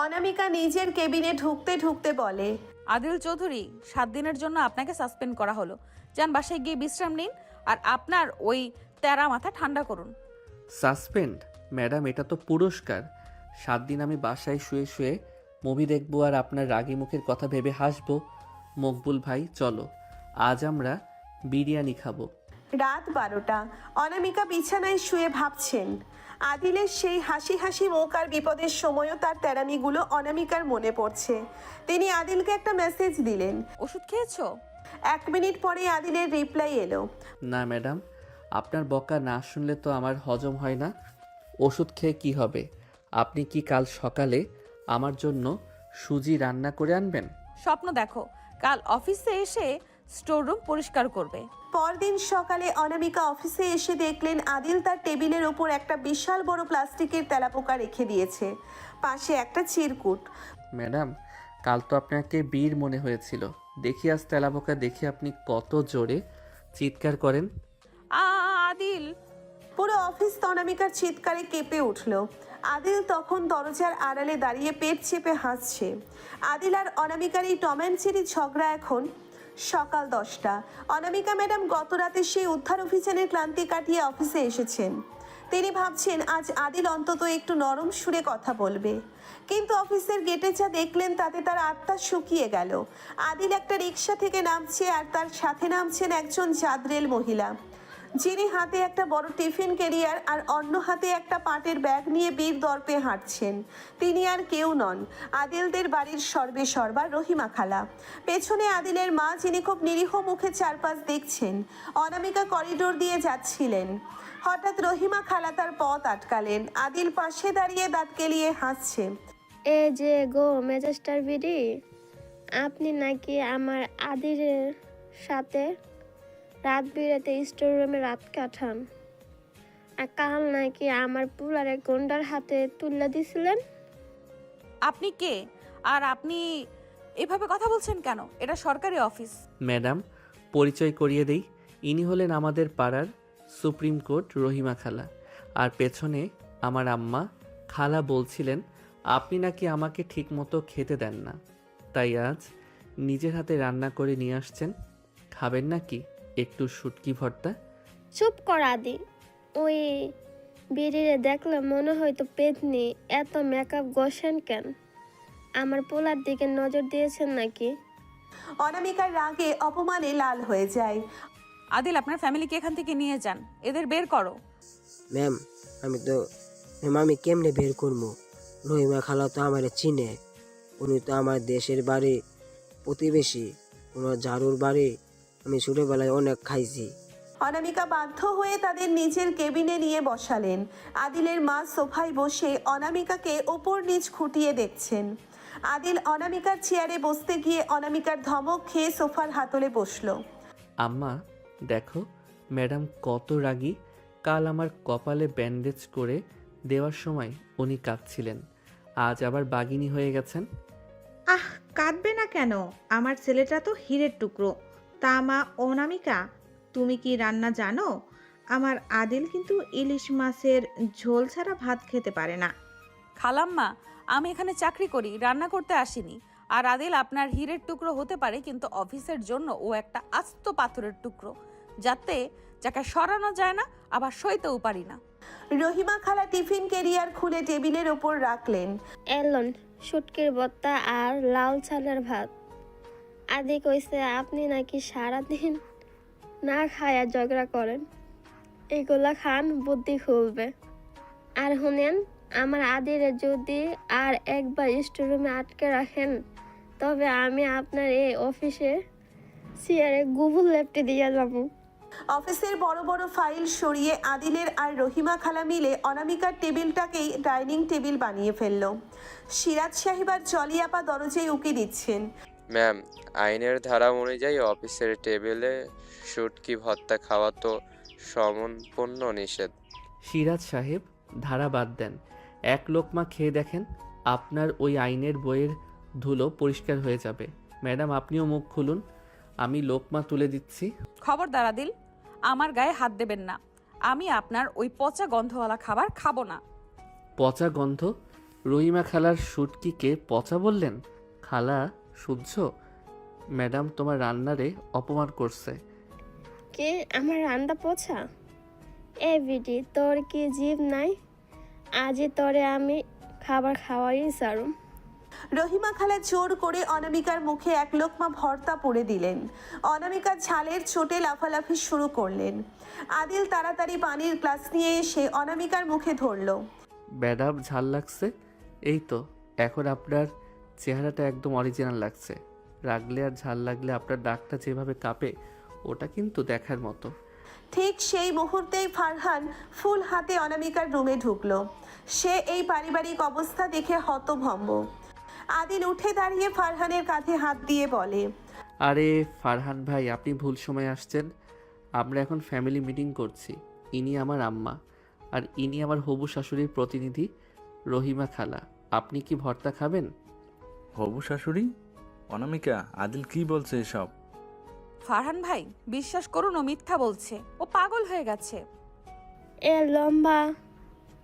অনামিকা নিজের কেবিনে ঢুকতে ঢুকতে বলে, আদিল চৌধুরী, 7 দিনের জন্য আপনাকে সাসপেন্ড করা হলো। যান বাসায় গিয়ে বিশ্রাম নিন আর আপনার ওই তেরা মাথা ঠান্ডা করুন। সাসপেন্ড? ম্যাডাম, এটা তো পুরস্কার। 7 দিন আমি বাসায় শুয়ে শুয়ে মুভি দেখবো আর আপনার রাগী মুখের কথা ভেবে হাসবো। মকবুল ভাই, চলো আজ আমরা বিরিয়ানি খাবো। রাত 12টা। অনামিকা বিছানায় শুয়ে ভাবছেন। আদিলের সেই হাসি হাসি মুখ আর বিপদের সময়ও তার তেরামিগুলো অনামিকার মনে পড়ছে। তিনি আদিলকে একটা মেসেজ দিলেন, ওষুধ খেয়েছো? 1 মিনিট পরে আদিলের রিপ্লাই এলো, না ম্যাডাম, আপনার বকা না শুনলে তো আমার হজম হয় না। ওষুধ খেয়ে কি হবে? আপনি কি কাল সকালে আমার জন্য সুজি রান্না করে আনবেন? স্বপ্ন দেখো, কাল অফিসে এসে স্টোররুম পরিষ্কার করবে। পরদিন সকালে অনামিকা অফিসে এসে দেখলেন আদিল তার টেবিলের ওপর একটা বিশাল বড় প্লাস্টিকের তেলাপোকা রেখে দিয়েছে, পাশে একটা চিরকুট। ম্যাডাম, কাল তো আপনাকে বীর মনে হয়েছিল, দেখি আজ তেলাপোকা দেখে আপনি কত জোরে চিৎকার করেন। আদিল! পুরো অফিস অনামিকার চিৎকারে কেঁপে উঠল। আদিল তখন দরজার আড়ালে দাঁড়িয়ে পেট চেপে হাসছে। আদিল আর অনামিকার এই টম অ্যান্ড জেরি ঝগড়া। এখন সকাল 10টা। অনামিকা ম্যাডাম গত রাতে সেই উদ্ধার অভিযানের ক্লান্তি কাটিয়ে অফিসে এসেছেন। তিনি ভাবছেন আজ আদিল অন্তত একটু নরম সুরে কথা বলবে, কিন্তু অফিসের গেটে যা দেখলেন তাতে তার আত্মা শুকিয়ে গেল। আদিল একটা রিক্সা থেকে নামছে আর তার সাথে নামছেন একজন জাদরেল মহিলা, যিনি হাতে একটা বড় টিফিন ক্যারিয়ার আর অন্য হাতে একটা পাটের ব্যাগ নিয়ে বীর দর্পে হাঁটছেন। তিনি আর কেউ নন, আদিলদের বাড়ির সর্বে সর্বা রহিমা খালা। পেছনে আদিলের মা, যিনি খুব নিরীহ মুখে চারপাশ দেখছেন। অনামিকা করিডোর দিয়ে যাচ্ছিলেন, হঠাৎ রহিমা খালা তার পথ আটকালেন। আদিল পাশে দাঁড়িয়ে দাঁত কেলিয়ে হাসছে। এ যে গো মেজেস্টার বিডি, আপনি নাকি আমার আদিলের সাথে রাত বিরাতে স্টোর রুমে রাত কাটান, আর কাল নাকি আমার পুলারে গন্ডার হাতে তুলে দিছিলেন। আপনি কে আর আপনি এভাবে কথা বলছেন কেন? এটা সরকারি অফিস। ম্যাডাম, পরিচয় করিয়ে দেই, ইনি হলেন আমাদের পাড়ার সুপ্রিম কোর্ট রহিমা খালা। আর পেছনে আমার আম্মা। খালা বলছিলেন আপনি নাকি আমাকে ঠিকমতো খেতে দেন না, তাই আজ নিজের হাতে রান্না করে নিয়ে আসছেন। খাবেন নাকি একটু শুটকি ভর্তা? চুপ কর আদি, ওই বিড়িরে দেখলে মনে হয়তো পেতনি। এত মেকআপ গোসেন কেন? আমার পোলার দিকে নজর দিয়েছেন নাকি? অনামিকার রাগে অপমানে লাল হয়ে যায়। আদিল, আপনার ফ্যামিলিকে এখান থেকে নিয়ে যান, এদের বের করো। ম্যাম, আমি কেমনে বের করবো? রহিমা খালা তো আমার চিনে। উনি তো আমার দেশের বাড়ি প্রতিবেশী। ওনার ঝাড়ুর বাড়ি আমি ছোটবেলায় অনেক খাইছি। অনামিকা বাধ্য হয়ে তাদের নিজের কেবিনে নিয়ে বসালেন। আদিলের মা সোফায় বসে অনামিকাকে ওপর নিচ খুঁটিয়ে দেখছেন। আদিল অনামিকার চেয়ারে বসতে গিয়ে অনামিকার ধমক খেয়ে সোফার হাতলে বসলো। আম্মা দেখো, ম্যাডাম কত রাগী। কাল আমার কপালে ব্যান্ডেজ করে দেওয়ার সময় উনি কাঁদছিলেন, আজ আবার বাগিনী হয়ে গেছেন। আহ, কাঁদবে না কেন? আমার ছেলেটা তো হীরের টুকরো। তা মা অনামিকা, তুমি কি রান্না জানো? আমার আদিল কিন্তু ইলিশ মাছের ঝোল ছাড়া ভাত খেতে পারে না। খালাম্মা, আমি এখানে চাকরি করি, রান্না করতে আসিনি। আর আদিল আপনার হীরের টুকরো হতে পারে, কিন্তু অফিসের জন্য ও একটা আস্ত পাথরের টুকরো, যাকে সরানো যায় না, আবার সইতেও পারি না। রহিমা খালা টিফিন ক্যারিয়ার খুলে টেবিলের ওপর রাখলেন। এলন শুটকির ভর্তা আর লাল চালের ভাত। আদি কইছে আপনি নাকি সারাদিন না খায়া ঝগড়া করেন, এগুলা খান বুদ্ধি খুলবে। আর শুনেন, আমার আদিরে যদি আর একবার স্টোররুমে আটকে রাখেন তবে আমি আপনার এই অফিসে চেয়ারে গুগল ল্যাপটে দিয়ে যাবো। অফিসের বড় বড় ফাইল সরিয়ে আদিলের আর রহিমা খালা মিলে অনামিকার টেবিলটাকেই ডাইনিং টেবিল বানিয়ে ফেলল। সিরাজ সাহেব আর জলি আপা দরজায় উকি দিচ্ছেন। ম্যাম, আইনের ধারা অনুযায়ী অফিসের টেবিলে শুটকি ভর্তা খাওয়া তো সম্পূর্ণ নিষেধ। সিরাজ সাহেব, ধারা বাদ দেন, এক লোকমা খেয়ে দেখেন, আপনার ওই আইনের বইয়ের ধুলো পরিষ্কার হয়ে যাবে। ম্যাডাম, আপনিও মুখ খুলুন, আমি লোকমা তুলে দিচ্ছি। খবরদার আদিল, আমার গায়ে হাত দেবেন না। আমি আপনার ওই পচা গন্ধওয়ালা খাবার খাবো না। পচা গন্ধ? রহিমা খালার শুটকিকে পচা বললেন? খালা সহ্য? ম্যাডাম তোমার রান্নারে অপমান করছে। কে আমার রান্না পোছা? এ বিটি, তোর কি জিভ নাই? আজই তোরে আমি খাবার খাওয়াই সারুম। রহিমা খালা জোর করে অনামিকার মুখে এক লোকমা ভর্তা পুড়ে দিলেন। অনামিকা ঝালের চোটে লাফালাফি শুরু করলেন। আদিল তাড়াতাড়ি পানির গ্লাস নিয়ে এসে অনামিকার মুখে ধরল। ম্যাডাম, ঝাল লাগছে? এই তো, এখন আপনার চেহারাটা একদম অরিজিনাল লাগছে। রাগলে আর ঝাল লাগলে আপনার ডাকটা যেভাবে কাঁপে, ওটা কিন্তু দেখার মতো। ঠিক সেই মুহূর্তেই ফারহান ফুল হাতে অনামিকার রুমে ঢুকলো। সে এই পারিবারিক অবস্থা দেখে হতভম্ব। আদিল উঠে দাঁড়িয়ে ফারহানের কাঁধে হাত দিয়ে বলে, আরে ফারহান ভাই, আপনি ভুল সময় আসছেন। আমরা এখন ফ্যামিলি মিটিং করছি। ইনি আমার আম্মা, আর ইনি আমার হবু শাশুড়ির প্রতিনিধি রহিমা খালা। আপনি কি ভর্তা খাবেন? হবু শাশুড়ি? অনামিকা, আদিল কি বলছে এসব? ফারহান ভাই, বিশ্বাস করুন, ও মিথ্যা বলছে। ও পাগল হয়ে গেছে। এ লম্বা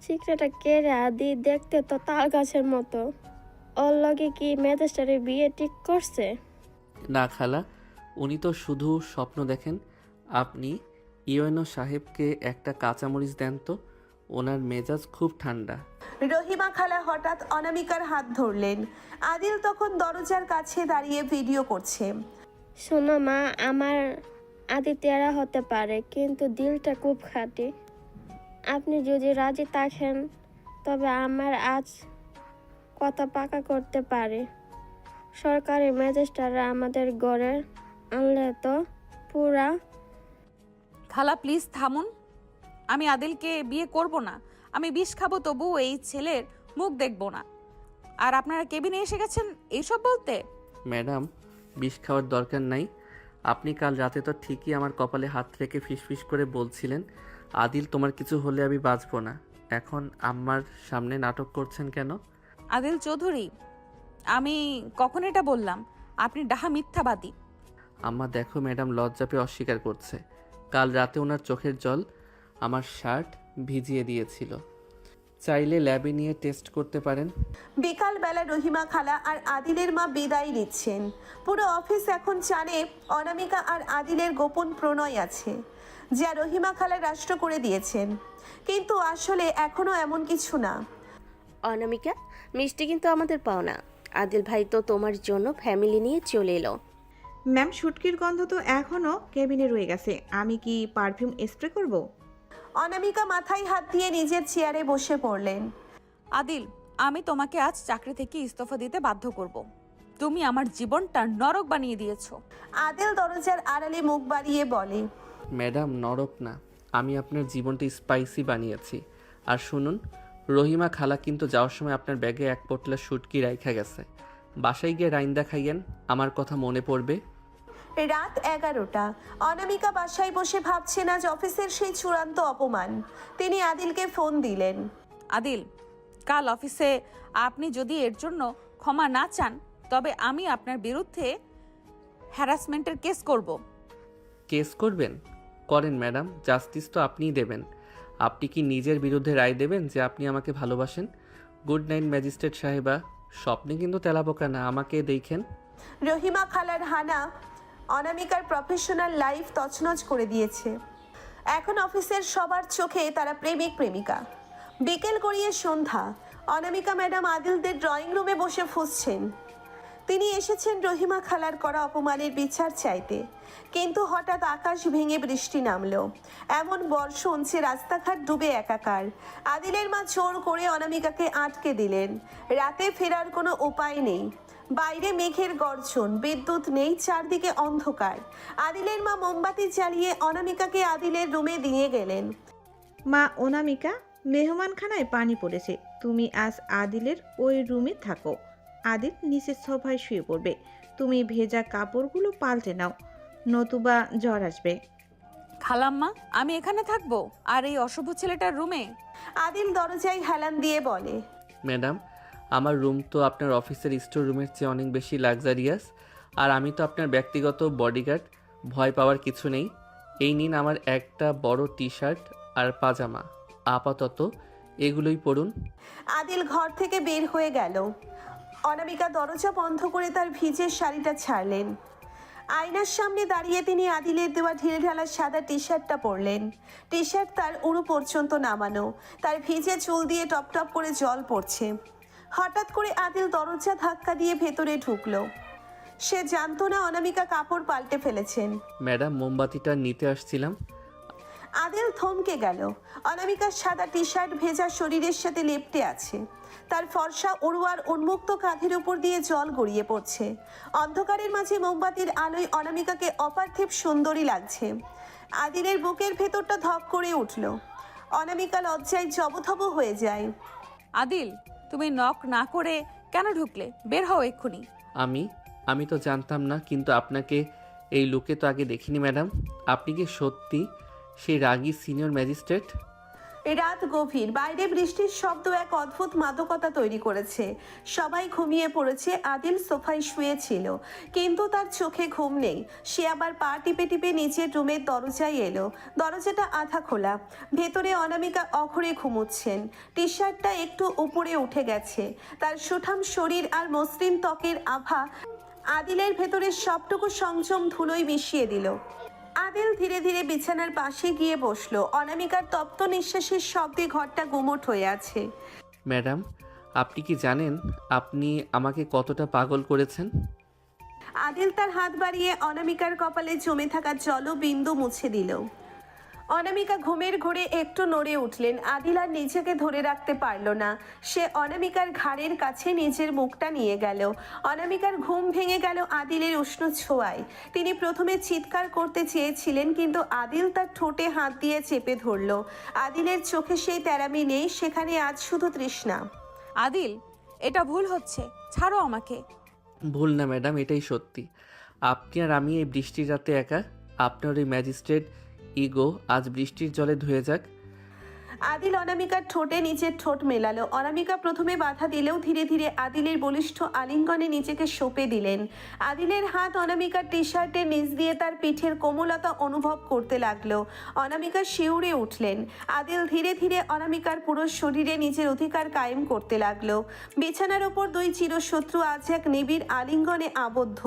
চিকড়াটা কে রে আদি? দেখতে তো তাল গাছের মতো। ওর লগে কি ম্যাজিস্ট্রেটের বিয়ে ঠিক করছে? না খালা, উনি তো শুধু স্বপ্ন দেখেন। আপনি ইউএনও সাহেবকে একটা কাঁচামরিচ দেন তো, ওনার মেজাজ খুব ঠান্ডা। রহিমা খালা হঠাৎ অনামিকার হাত ধরলেন। আদিল তখন দরজার কাছে দাঁড়িয়ে ভিডিও করছে। শোনো মা, আমার আদি তেরা হতে পারে, কিন্তু দিলটা খুব খাঁটি। আপনি যদি রাজি থাকেন তবে আমার আজ কথা পাকা করতে পারে। সরকারি ম্যাজিস্ট্রেটরা আমাদের ঘরে আনলে তো পুরা। খালা প্লিজ থামুন। আমি আদিলকে বিয়ে করব না। আমি বিষ খাবো, তবু এই ছেলের মুখ দেখব না। আর আপনারা কেবিনে এসে গেছেন এইসব বলতে? ম্যাডাম, বিষ খাওয়ার দরকার নাই। আপনি কাল রাতে তো ঠিকই আমার কপালে হাত রেখে ফিসফিস করে বলছিলেন, আদিল তোমার কিছু হলে আমি বাঁচব না। এখন আম্মার সামনে নাটক করছেন কেন? আদিল চৌধুরী, আমি কখন এটা বললাম? আপনি ডাহা মিথ্যাবাদী। আম্মা দেখো, ম্যাডাম লজ্জা পেয়ে অস্বীকার করছে। কাল রাতে ওনার চোখের জল আমার শার্ট ভিজিয়ে দিয়েছিল। চাইলে ল্যাবে নিয়ে টেস্ট করতে পারেন। বিকালবেলা রহিমা খালা আর আদিলের মা বিদায় নিচ্ছেন। পুরো অফিস এখন জানে অনামিকা আর আদিলের গোপন প্রণয় আছে, যা রহিমা খালা রাষ্ট্র করে দিয়েছেন। কিন্তু আসলে এখনো এমন কিছু না। অনামিকা, মিষ্টি কিন্তু আমাদের পাওনা। আদিল ভাই তো তোমার জন্য ফ্যামিলি নিয়ে চলে এলো। ম্যাম, শুটকির গন্ধ তো এখনো কেবিনে রয়ে গেছে। আমি কি পারফিউম স্প্রে করব? অনামিকা মাথায় হাত দিয়ে নিজের চেয়ারে বসে পড়লেন। আদিল, আমি তোমাকে আজ চাকরি থেকে ইস্তফা দিতে বাধ্য করব। তুমি আমার জীবনটা নরক বানিয়ে দিয়েছো। আদিল দরজার আড়ালে মুখ বাড়িয়ে বলে, ম্যাডাম, নরক না, আমি আপনার জীবনটা স্পাইসি বানিয়েছি। আর শুনুন, রহিমা খালা কিন্তু যাওয়ার সময় আপনার ব্যাগে এক পোটলা শুটকি রাইখা গেছে। বাসায় গিয়ে রাইন্দা খাইয়েন, আমার কথা মনে পড়বে। রাত 11টা। অনামিকা বাসায় বসে ভাবছেন আজ অফিসের সেই চূড়ান্ত অপমান। তিনি আদিলকে ফোন দিলেন। আদিল, কাল অফিসে আপনি যদি এর জন্য ক্ষমা না চান, তবে আমি আপনার বিরুদ্ধে হ্যারাসমেন্টের কেস করব। কেস করবেন? করেন ম্যাডাম, জাস্টিস তো আপনিই দেবেন। আপনি কি নিজের বিরুদ্ধে রায় দেবেন যে আপনি আমাকে ভালোবাসেন? গুড নাইট ম্যাজিস্ট্রেট সাহেবা, স্বপ্নে কিন্তু তেলাপোকা না, আমাকে দেখেন। রহিমা খালার হানা অনামিকার প্রফেশনাল লাইফ তছনছ করে দিয়েছে। এখন অফিসের সবার চোখে তারা প্রেমিক প্রেমিকা। বিকেল গড়িয়ে সন্ধ্যা। অনামিকা ম্যাডাম আদিলদের ড্রয়িং রুমে বসে ফুঁসছেন। তিনি এসেছেন রহিমা খালার করা অপমানের বিচার চাইতে। কিন্তু হঠাৎ আকাশ ভেঙে বৃষ্টি নামলো। এমন বর্ষণ যে রাস্তাঘাট ডুবে একাকার। আদিলের মা জোর করে অনামিকাকে আটকে দিলেন। রাতে ফেরার কোনো উপায় নেই। বাইরে মেঘের গর্জন, বিদ্যুৎ নেই, চারদিকে অন্ধকার। আদিলের মা মোমবাতি জ্বালিয়ে অনামিকাকে আদিলের রুমে দিয়ে গেলেন। মা অনামিকা, মেহমানখানায় পানি পড়েছে, তুমি আজ আদিলের ওই রুমে থাকো। আদিল নিচের সোফায় শুয়ে পড়বে, তুমি ভেজা কাপড়গুলো পাল্টে নাও, নতুবা জ্বর আসবে। খালাম্মা, আমি এখানে থাকবো আর এই অশুভ ছেলেটার রুমে? আদিল দরজায় হেলান দিয়ে বলে, ম্যাডাম, আমার রুম তো আপনার অফিসের স্টোর রুমের চেয়ে অনেক বেশি লাক্সারিয়াস, আর আমি তো আপনার ব্যক্তিগত বডিগার্ড, ভয় পাওয়ার কিছু নেই। এই নিন আমার একটা বড় টি শার্ট আর পাজামা, আপাতত এগুলোই পরুন। আদিল ঘর থেকে বের হয়ে গেল। অনামিকা দরজা বন্ধ করে তার ভিজে শাড়িটা ছাড়লেন। আয়নার সামনে দাঁড়িয়ে তিনি আদিলের দেওয়া ঢিলেঢালা সাদা টি শার্টটা পরলেন। টি শার্ট তার উড়ু পর্যন্ত নামানো, তার ভিজে চুল দিয়ে টপ টপ করে জল পড়ছে। হঠাৎ করে আদিল দরজা ধাক্কা দিয়ে ভেতরে ঢুকলো। সে জানতো না অনামিকা কাপড় পাল্টে ফেলেছেন। ম্যাডাম, মোমবাতিটা নিতে আসছিলাম। আদিল থমকে গেল। অনামিকার সাদা টি শার্ট ভেজা শরীরের সাথে লেপ্টে আছে, তার ফর্সা উড়ুয়ার উন্মুক্ত কাঁধের উপর দিয়ে জল গড়িয়ে পড়ছে। অন্ধকারের মাঝে মোমবাতির আলোয় অনামিকাকে অপার্থিব সুন্দরী লাগছে। আদিলের বুকের ভেতরটা ধক করে উঠল। অনামিকা লজ্জায় জবথব হয়ে যায়। আদিল, তুমি নক না করে কেন ঢুকলে? বের হও এক্ষুনি। আমি তো জানতাম না, কিন্তু আপনাকে এই লুকে তো আগে দেখিনি ম্যাডাম। আপনি কি সত্যি সেই রাগী সিনিয়র ম্যাজিস্ট্রেট? রাত গভীর, বাইরে বৃষ্টির শব্দ এক অদ্ভুত মাদকতা তৈরি করেছে। সবাই ঘুমিয়ে পড়েছে। আদিল সোফায় শুয়েছিল, কিন্তু তার চোখে ঘুম নেই। সে আবার পা টিপে টিপে নিচের রুমের দরজায় এলো। দরজাটা আধা খোলা, ভেতরে অনামিকা অঘরে ঘুমুচ্ছেন। টি শার্টটা একটু উপরে উঠে গেছে, তার সুঠাম শরীর আর মসৃণ ত্বকের আভা আদিলের ভেতরের সবটুকু সংযম ধুলোয় মিশিয়ে দিল। আদিল ধীরে ধীরে বিছানার পাশে গিয়ে বসলো। অনামিকার তপ্ত নিঃশ্বাসের শব্দে ঘরটা গুমোট হয়ে আছে। ম্যাডাম, আপনি কি জানেন আপনি আমাকে কতটা পাগল করেছেন? আদিল তার হাত বাড়িয়ে অনামিকার কপালে জমে থাকা জলবিন্দু মুছে দিল। অনামিকা ঘুমের ঘোরে একটু নড়ে উঠলেন। আদিল আর নিজেকে ধরে রাখতে পারল না। সে অনামিকার ঘাড়ের কাছে নিজের মুখটা নিয়ে গেল। অনামিকার ঘুম ভেঙে গেল আদিলের উষ্ণ ছোঁয়ায়। তিনি প্রথমে চিৎকার করতে চেয়েছিলেন, কিন্তু আদিল তার ঠোঁটে হাত দিয়ে চেপে ধরল। আদিলের চোখে সেই তেরামি নেই, সেখানে আজ শুধু তৃষ্ণা। আদিল, এটা ভুল হচ্ছে, ছাড়ো আমাকে। ভুল না ম্যাডাম, এটাই সত্যি। আপনি আর আমি এই বৃষ্টির রাতে একা। আপনার ওই ম্যাজিস্ট্রেট ইগো আজ বৃষ্টির জলে ধুয়ে যাক। আদিল অনামিকার ঠোঁটে নিচের ঠোঁট মেলালো। অনামিকা প্রথমে বাধা দিলেও ধীরে ধীরে আদিলের বলিষ্ঠ আলিঙ্গনে নিজেকে সঁপে দিলেন। আদিলের হাত অনামিকার টি শার্টের নিচ দিয়ে তার পিঠের কোমলতা অনুভব করতে লাগলো। অনামিকা শিউরে উঠলেন। আদিল ধীরে ধীরে অনামিকার পুরো শরীরে নিজের অধিকার কায়েম করতে লাগলো। বিছানার ওপর দুই চিরশত্রু আজ এক নিবিড় আলিঙ্গনে আবদ্ধ।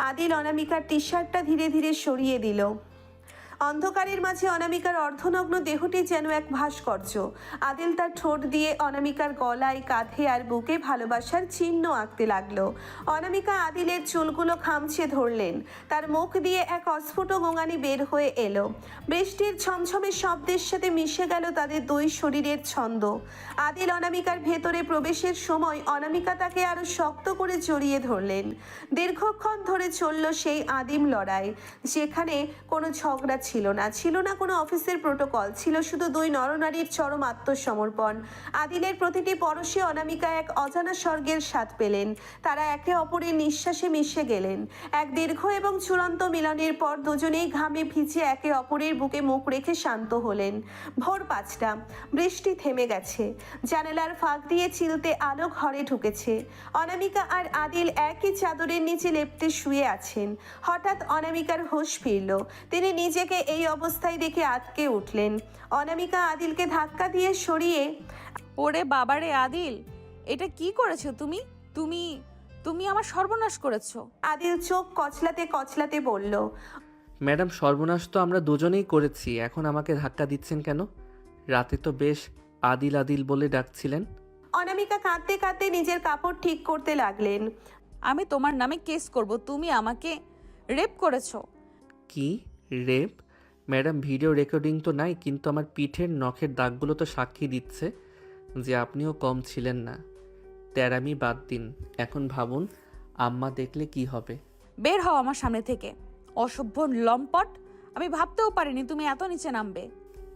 আদিল অনামিকার টি শার্টটা ধীরে ধীরে সরিয়ে দিল। অন্ধকারের মাঝে অনামিকার অর্ধনগ্ন দেহটি যেন এক ভাস্কর্য। আদিল তার ঠোঁট দিয়ে অনামিকার গলায়, কাঁধে আর বুকে ভালোবাসার চিহ্ন আঁকতে লাগলো। অনামিকা আদিলের চুলগুলো খামছে ধরলেন। তার মুখ দিয়ে এক অস্ফুট গোঙানি বের হয়ে এলো। বৃষ্টির ঝমঝমে শব্দের সাথে মিশে গেল তাদের দুই শরীরের ছন্দ। আদিল অনামিকার ভেতরে প্রবেশের সময় অনামিকা তাকে আরো শক্ত করে জড়িয়ে ধরলেন। দীর্ঘক্ষণ ধরে চলল সেই আদিম লড়াই, যেখানে কোনো ঝগড়া ছিল না কোনো অফিসের প্রোটোকল, ছিল শুধু দুই নরনারীর চরম আত্মসমর্পণ। আদিলের প্রতিটি পরশে অনামিকা এক অজানা স্বর্গের স্বাদ পেলেন। তারা একে অপরের নিঃশ্বাসে মিশে গেলেন। এক দীর্ঘ এবং চূড়ান্ত মিলনের পর দুজনেই ঘামে ভিজে একে অপরের বুকে মুখ রেখে শান্ত হলেন। ভোর 5টা, বৃষ্টি থেমে গেছে। জানালার ফাঁক দিয়ে চিলতে আলো ঘরে ঢুকেছে। অনামিকা আর আদিল একই চাদরের নিচে লেপ্টে শুয়ে আছেন। হঠাৎ অনামিকার হুঁশ ফিরল। তিনি নিজেকে এই অবস্থায় দেখে আটকে উঠলেন। অনামিকা আদিলকে ধাক্কা দিয়ে সরিয়ে, ওরে বাবারে আদিল, এটা কি করেছো তুমি? তুমি তুমি আমার সর্বনাশ করেছো। আদিল চোখ কচলাতে কচলাতে বলল, ম্যাডাম, সর্বনাশ তো আমরা দুজনেই করেছি, এখন আমাকে ধাক্কা দিচ্ছেন কেন? রাতে তো বেশ আদিল আদিল বলে ডাকছিলেন। অনামিকা কাঁদতে কাঁদতে নিজের কাপড় ঠিক করতে লাগলেন। আমি তোমার নামে কেস করব, তুমি আমাকে রেপ করেছো। কি রেপ? ম্যাডাম, ভিডিও রেকর্ডিং তো নাই, কিন্তু আমার পিঠের নখের দাগগুলো তো সাক্ষী দিচ্ছে যে আপনিও কম ছিলেন না। তেরামি বাদ দিন, এখন ভাবুন আম্মা দেখলে কি হবে? বের হও আমার সামনে থেকে, অসভ্য লম্পট। আমি ভাবতেও পারিনি তুমি এত নিচে নামবে।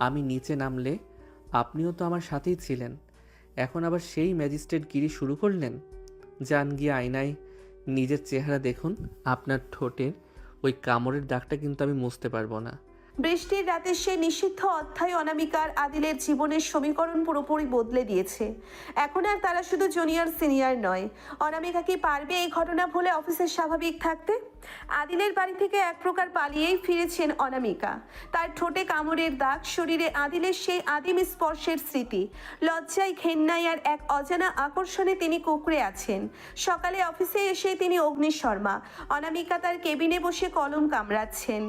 আমি নিচে নামলে আপনিও তো আমার সাথেই ছিলেন, এখন আবার সেই ম্যাজিস্ট্রেট গিরি শুরু করলেন? যান গিয়ে আয়নায় নিজের চেহারা দেখুন। আপনার ঠোঁটের ওই কামড়ের দাগটা কিন্তু আমি মুছতে পারবো না। বৃষ্টির রাতে সেই নিষিদ্ধ অধ্যায় অনামিকার আদিলের জীবনের সমীকরণ পুরোপুরি বদলে দিয়েছে। এখন আর তারা শুধু জুনিয়র সিনিয়র নয়। অনামিকা কি পারবে এই ঘটনা ভুলে অফিসের স্বাভাবিক থাকতে? আদিলের বাড়ি থেকে এক প্রকার পালিয়েই ফিরেছেন অনামিকা। তার ঠোঁটে কামড়ের দাগ, শরীরে আদিলের সেই আদিম স্পর্শের স্মৃতি, লজ্জায়, ঘেন্নায় আর এক অজানা আকর্ষণে তিনি কুঁকড়ে আছেন। সকালে অফিসে এসে তিনি অগ্নিশর্মা। অনামিকা তার কেবিনে বসে কলম কামড়াচ্ছেন,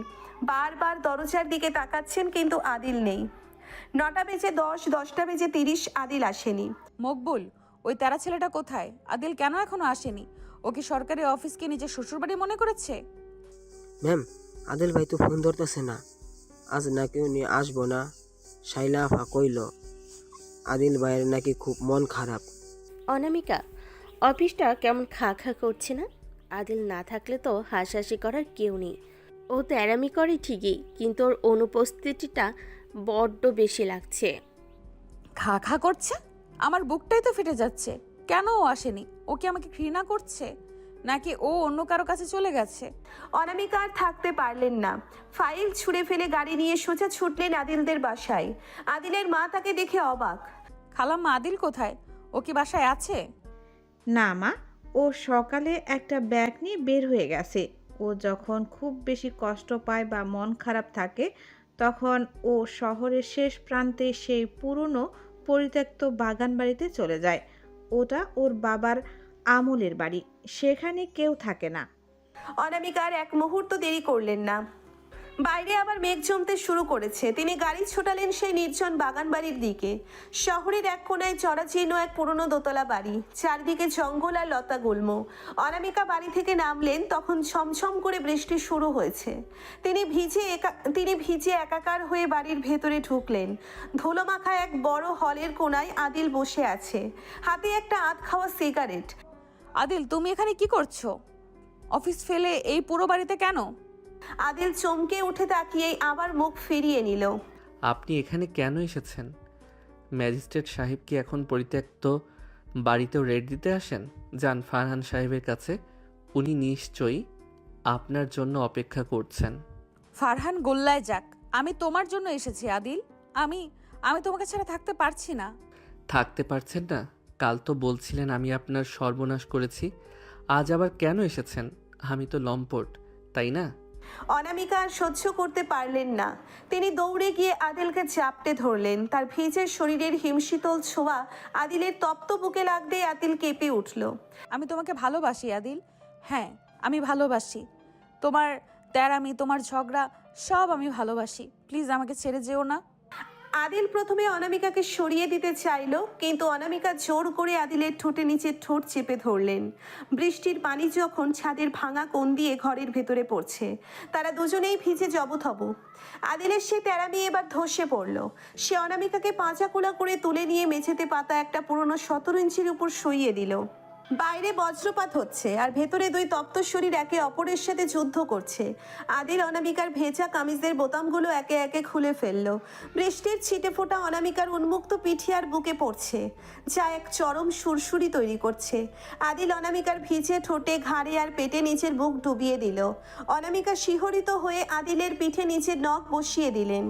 বারবার দরজার দিকে তাকাচ্ছেন, কিন্তু আদিল নেই। 9টা বেজে 10, 10টা বেজে 30, আদিল আসেনি। মকবুল, ওই তেরা ছেলেটা কোথায়? আদিল কেন এখনো আসেনি? ও কি সরকারি অফিসকে নিজের শ্বশুরবাড়ি মনে করেছে? ম্যাম, আদিল ভাই তো ফোন ধরতেছে না। আজ নাকি উনি আসবো না। শাইলা আফা কইল আদিল ভাইয়ের নাকি খুব মন খারাপ। অনামিকা, অফিসটা কেমন খা খা করছে না? আদিল না থাকলে তো হাসাহাসি করার কেউ নেই। ও তেরামি করে ঠিকই, কিন্তু ওর অনুপস্থিতিটা বড্ড বেশি লাগছে। খা খা করছে? আমার বুকটাই তো ফেটে যাচ্ছে। কেন ও আসেনি? ও কি আমাকে ঘৃণা করছে, নাকি ও অন্য কারো কাছে চলে গেছে? অনামিকা আর থাকতে পারলেন না। ফাইল ছুঁড়ে ফেলে গাড়ি নিয়ে সোজা ছুটলেন আদিলদের বাসায়। আদিলের মা তাকে দেখে অবাক। খালাম্মা, আদিল কোথায়? ও কি বাসায় আছে? না মা, ও সকালে একটা ব্যাগ নিয়ে বের হয়ে গেছে। ও যখন খুব বেশি কষ্ট পায় বা মন খারাপ থাকে, তখন ও শহরের শেষ প্রান্তে সেই পুরনো পরিত্যক্ত বাগান বাড়িতে চলে যায়। ওটা ওর বাবার আমলের বাড়ি, সেখানে কেউ থাকে না। অনামিকা আর এক মুহূর্ত দেরি করলেন না। বাইরে আবার মেঘ জমতে শুরু করেছে। তিনি গাড়ি ছোটালেন সেই নির্জন বাগান বাড়ির দিকে। শহরের এক কোনায় জরাজীর্ণ এক পুরনো দোতলা বাড়ি, চারদিকে জঙ্গল আর লতা গুল্ম। অনামিকা বাড়ি থেকে নামলেন, তখন ছমছম করে বৃষ্টি শুরু হয়েছে। তিনি ভিজে একাকার হয়ে বাড়ির ভেতরে ঢুকলেন। ধুলোমাখা এক বড় হলের কোনায় আদিল বসে আছে, হাতে একটা আধ খাওয়া সিগারেট। আদিল, তুমি এখানে কি করছো? অফিস ফেলে এই পুরো বাড়িতে কেন? আদিল চমকে উঠে তাকিয়ে আবার মুখ ফিরিয়ে নিল। আপনি এখানে কেন এসেছেন? ম্যাজিস্ট্রেট সাহেব কি এখন পরিত্যক্ত বাড়িতেও রেড দিতে আসেন? যান ফারহান সাহেবের কাছে, উনি নিশ্চয়ই আপনার জন্য অপেক্ষা করছেন। ফারহান গোল্লায় যাক, আমি তোমার জন্য এসেছি আদিল। আমি তোমাকে ছাড়া থাকতে পারছি না। থাকতে পারছেন না? কাল তো বলছিলেন আমি আপনার সর্বনাশ করেছি। আজ আবার কেন এসেছেন? আমি তো লম্পট, তাই না? অনামিকা আর সহ্য করতে পারলেন না। তিনি দৌড়ে গিয়ে আদিলকে চাপটে ধরলেন। তার ভিজে শরীরের হিমশীতল ছোঁয়া আদিলের তপ্ত বুকে লাগতেই আদিল কেঁপে উঠল। আমি তোমাকে ভালোবাসি আদিল, হ্যাঁ আমি ভালোবাসি। তোমার তেরামি, তোমার ঝগড়া সব আমি ভালোবাসি। প্লিজ আমাকে ছেড়ে যেও না। আদিল প্রথমে অনামিকাকে সরিয়ে দিতে চাইল, কিন্তু অনামিকা জোর করে আদিলের ঠোঁটে নিচে ঠোঁট চেপে ধরলেন। বৃষ্টির পানি যখন ছাদের ভাঙা কোণ দিয়ে ঘরের ভেতরে পড়ছে, তারা দুজনেই ভিজে জবথব। আদিলের সে তেরামি এবার ধসে পড়ল। সে অনামিকাকে পাঁচা কোলা করে তুলে নিয়ে মেঝেতে পাতা একটা পুরনো 17 ইঞ্চির উপর শুইয়ে দিল। বাইরে বজ্রপাত হচ্ছে, আর ভেতরে দুই তপ্ত শরীর একে অপরের সাথে যুদ্ধ করছে। আদিল অনামিকার ভেজা কামিজের বোতামগুলো একে একে খুলে ফেলল। বৃষ্টির ছিটে ফোঁটা অনামিকার উন্মুক্ত পিঠে আর বুকে পড়ছে, যা এক চরম সুরসুরি তৈরি করছে। আদিল অনামিকার ভিজে ঠোঁটে, ঘাড়ে আর পেটে নিচের বুক ডুবিয়ে দিল। অনামিকা শিহরিত হয়ে আদিলের পিঠে নিচে নখ বসিয়ে দিলেন।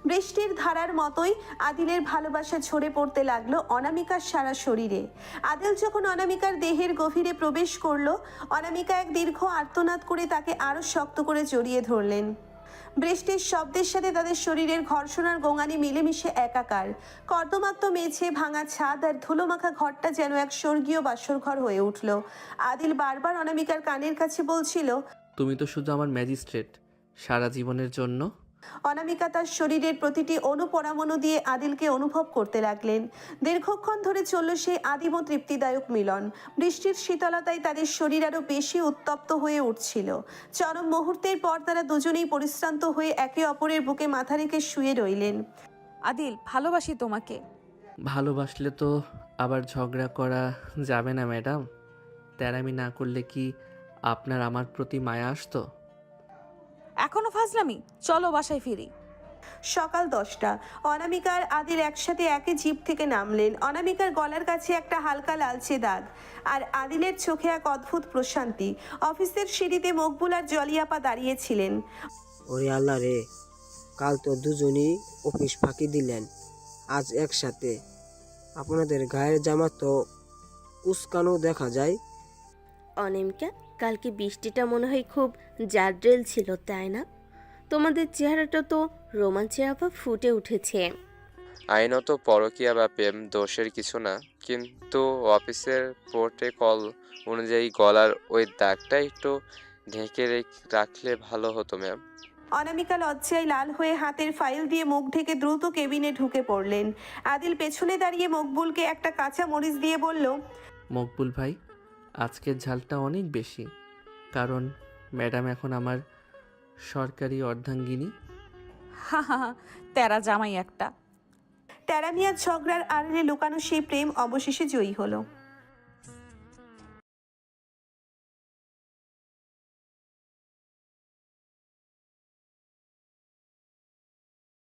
বৃষ্টির ধারার মতোই আদিলের ভালোবাসা ঝরে পড়তে লাগলো অনামিকার সারা শরীরে। আদিল যখন অনামিকার দেহের গভীরে প্রবেশ করলো, অনামিকা এক দীর্ঘ আর্তনাদ করে তাকে আরো শক্ত করে জড়িয়ে ধরলেন। বৃষ্টির শব্দের সাথে তাদের শরীরের ঘর্ষণ আর গোঙানি মিলেমিশে একাকার। কর্দমাক্ত মেঝে, ভাঙা ছাদ আর ধুলোমাখা ঘরটা যেন এক স্বর্গীয় বাসর ঘর হয়ে উঠল। আদিল বারবার অনামিকার কানের কাছে বলছিল, তুমি তো শুধু আমার ম্যাজিস্ট্রেট সারা জীবনের জন্য। অনামিকা তার শরীরের প্রতিটি অনুপরামণু দিয়ে আদিলকে অনুভব করতে লাগলেন। দীর্ঘক্ষণ ধরে চলল সেই আদিম ও তৃপ্তিদায়ক মিলন। বৃষ্টির শীতলতায় তাদের শরীর আরো বেশি উত্তপ্ত হয়ে উঠছিল। চরম মুহূর্তের পর তারা দুজনেই পরিশ্রান্ত হয়ে একে অপরের বুকে মাথা রেখে শুয়ে রইলেন। আদিল, ভালোবাসি তোমাকে। ভালোবাসলে তো আবার ঝগড়া করা যাবে না ম্যাডাম? তেরামি না করলে কি আপনার আমার প্রতি মায়া আসতো? এখনো ফাজলামি, চলো বাসায় ফিরি। সকাল 10টা। অনামিকা আর আদিল একসাথে একই জিপ থেকে নামলেন। অনামিকার গলার কাছে একটা হালকা লালচে দাগ, আর আদিলের চোখে এক অদ্ভুত প্রশান্তি। অফিসের সিঁড়িতে মকবুল আর জলিয়াপা দাঁড়িয়েছিলেন। ওরে আল্লাহ রে, কাল তো দুজনই অফিস ফাঁকি দিলেন, আজ একসাথে। আপনাদের গায়ের জামা তো কুচকানো দেখা যায়। অনামিকা, কালকে বৃষ্টিটা মনে হয় খুব জাড্রেল ছিল, তাই না? তোমাদের চেহারাটা তো রোমাঞ্চে আবার ফুটে উঠেছে। আইনত পরকীয়া বা প্রেম দোষের কিছু না, কিন্তু অফিসের প্রোটোকল অনুযায়ী গলার ওই দাগটা একটু ঢেকে রাখলে ভালো হতো ম্যাম। অনামিকা লজ্জায় লাল হয়ে হাতের ফাইল দিয়ে মুখ ঢেকে দ্রুত কেবিনে ঢুকে পড়লেন। আদিল পেছনে দাঁড়িয়ে মকবুলকে একটা কাঁচা মরিচ দিয়ে বলল, মকবুল ভাই, আজকের ঝালটা অনেক বেশি, কারণ ম্যাডাম এখন আমার সরকারি অর্ধাঙ্গিনী। হা হা হা, তেরা জামাই একটা। তেরামিয়ার ঝগড়ার আড়ালে লুকানো সেই প্রেম অবশেষে জয়ী হলো।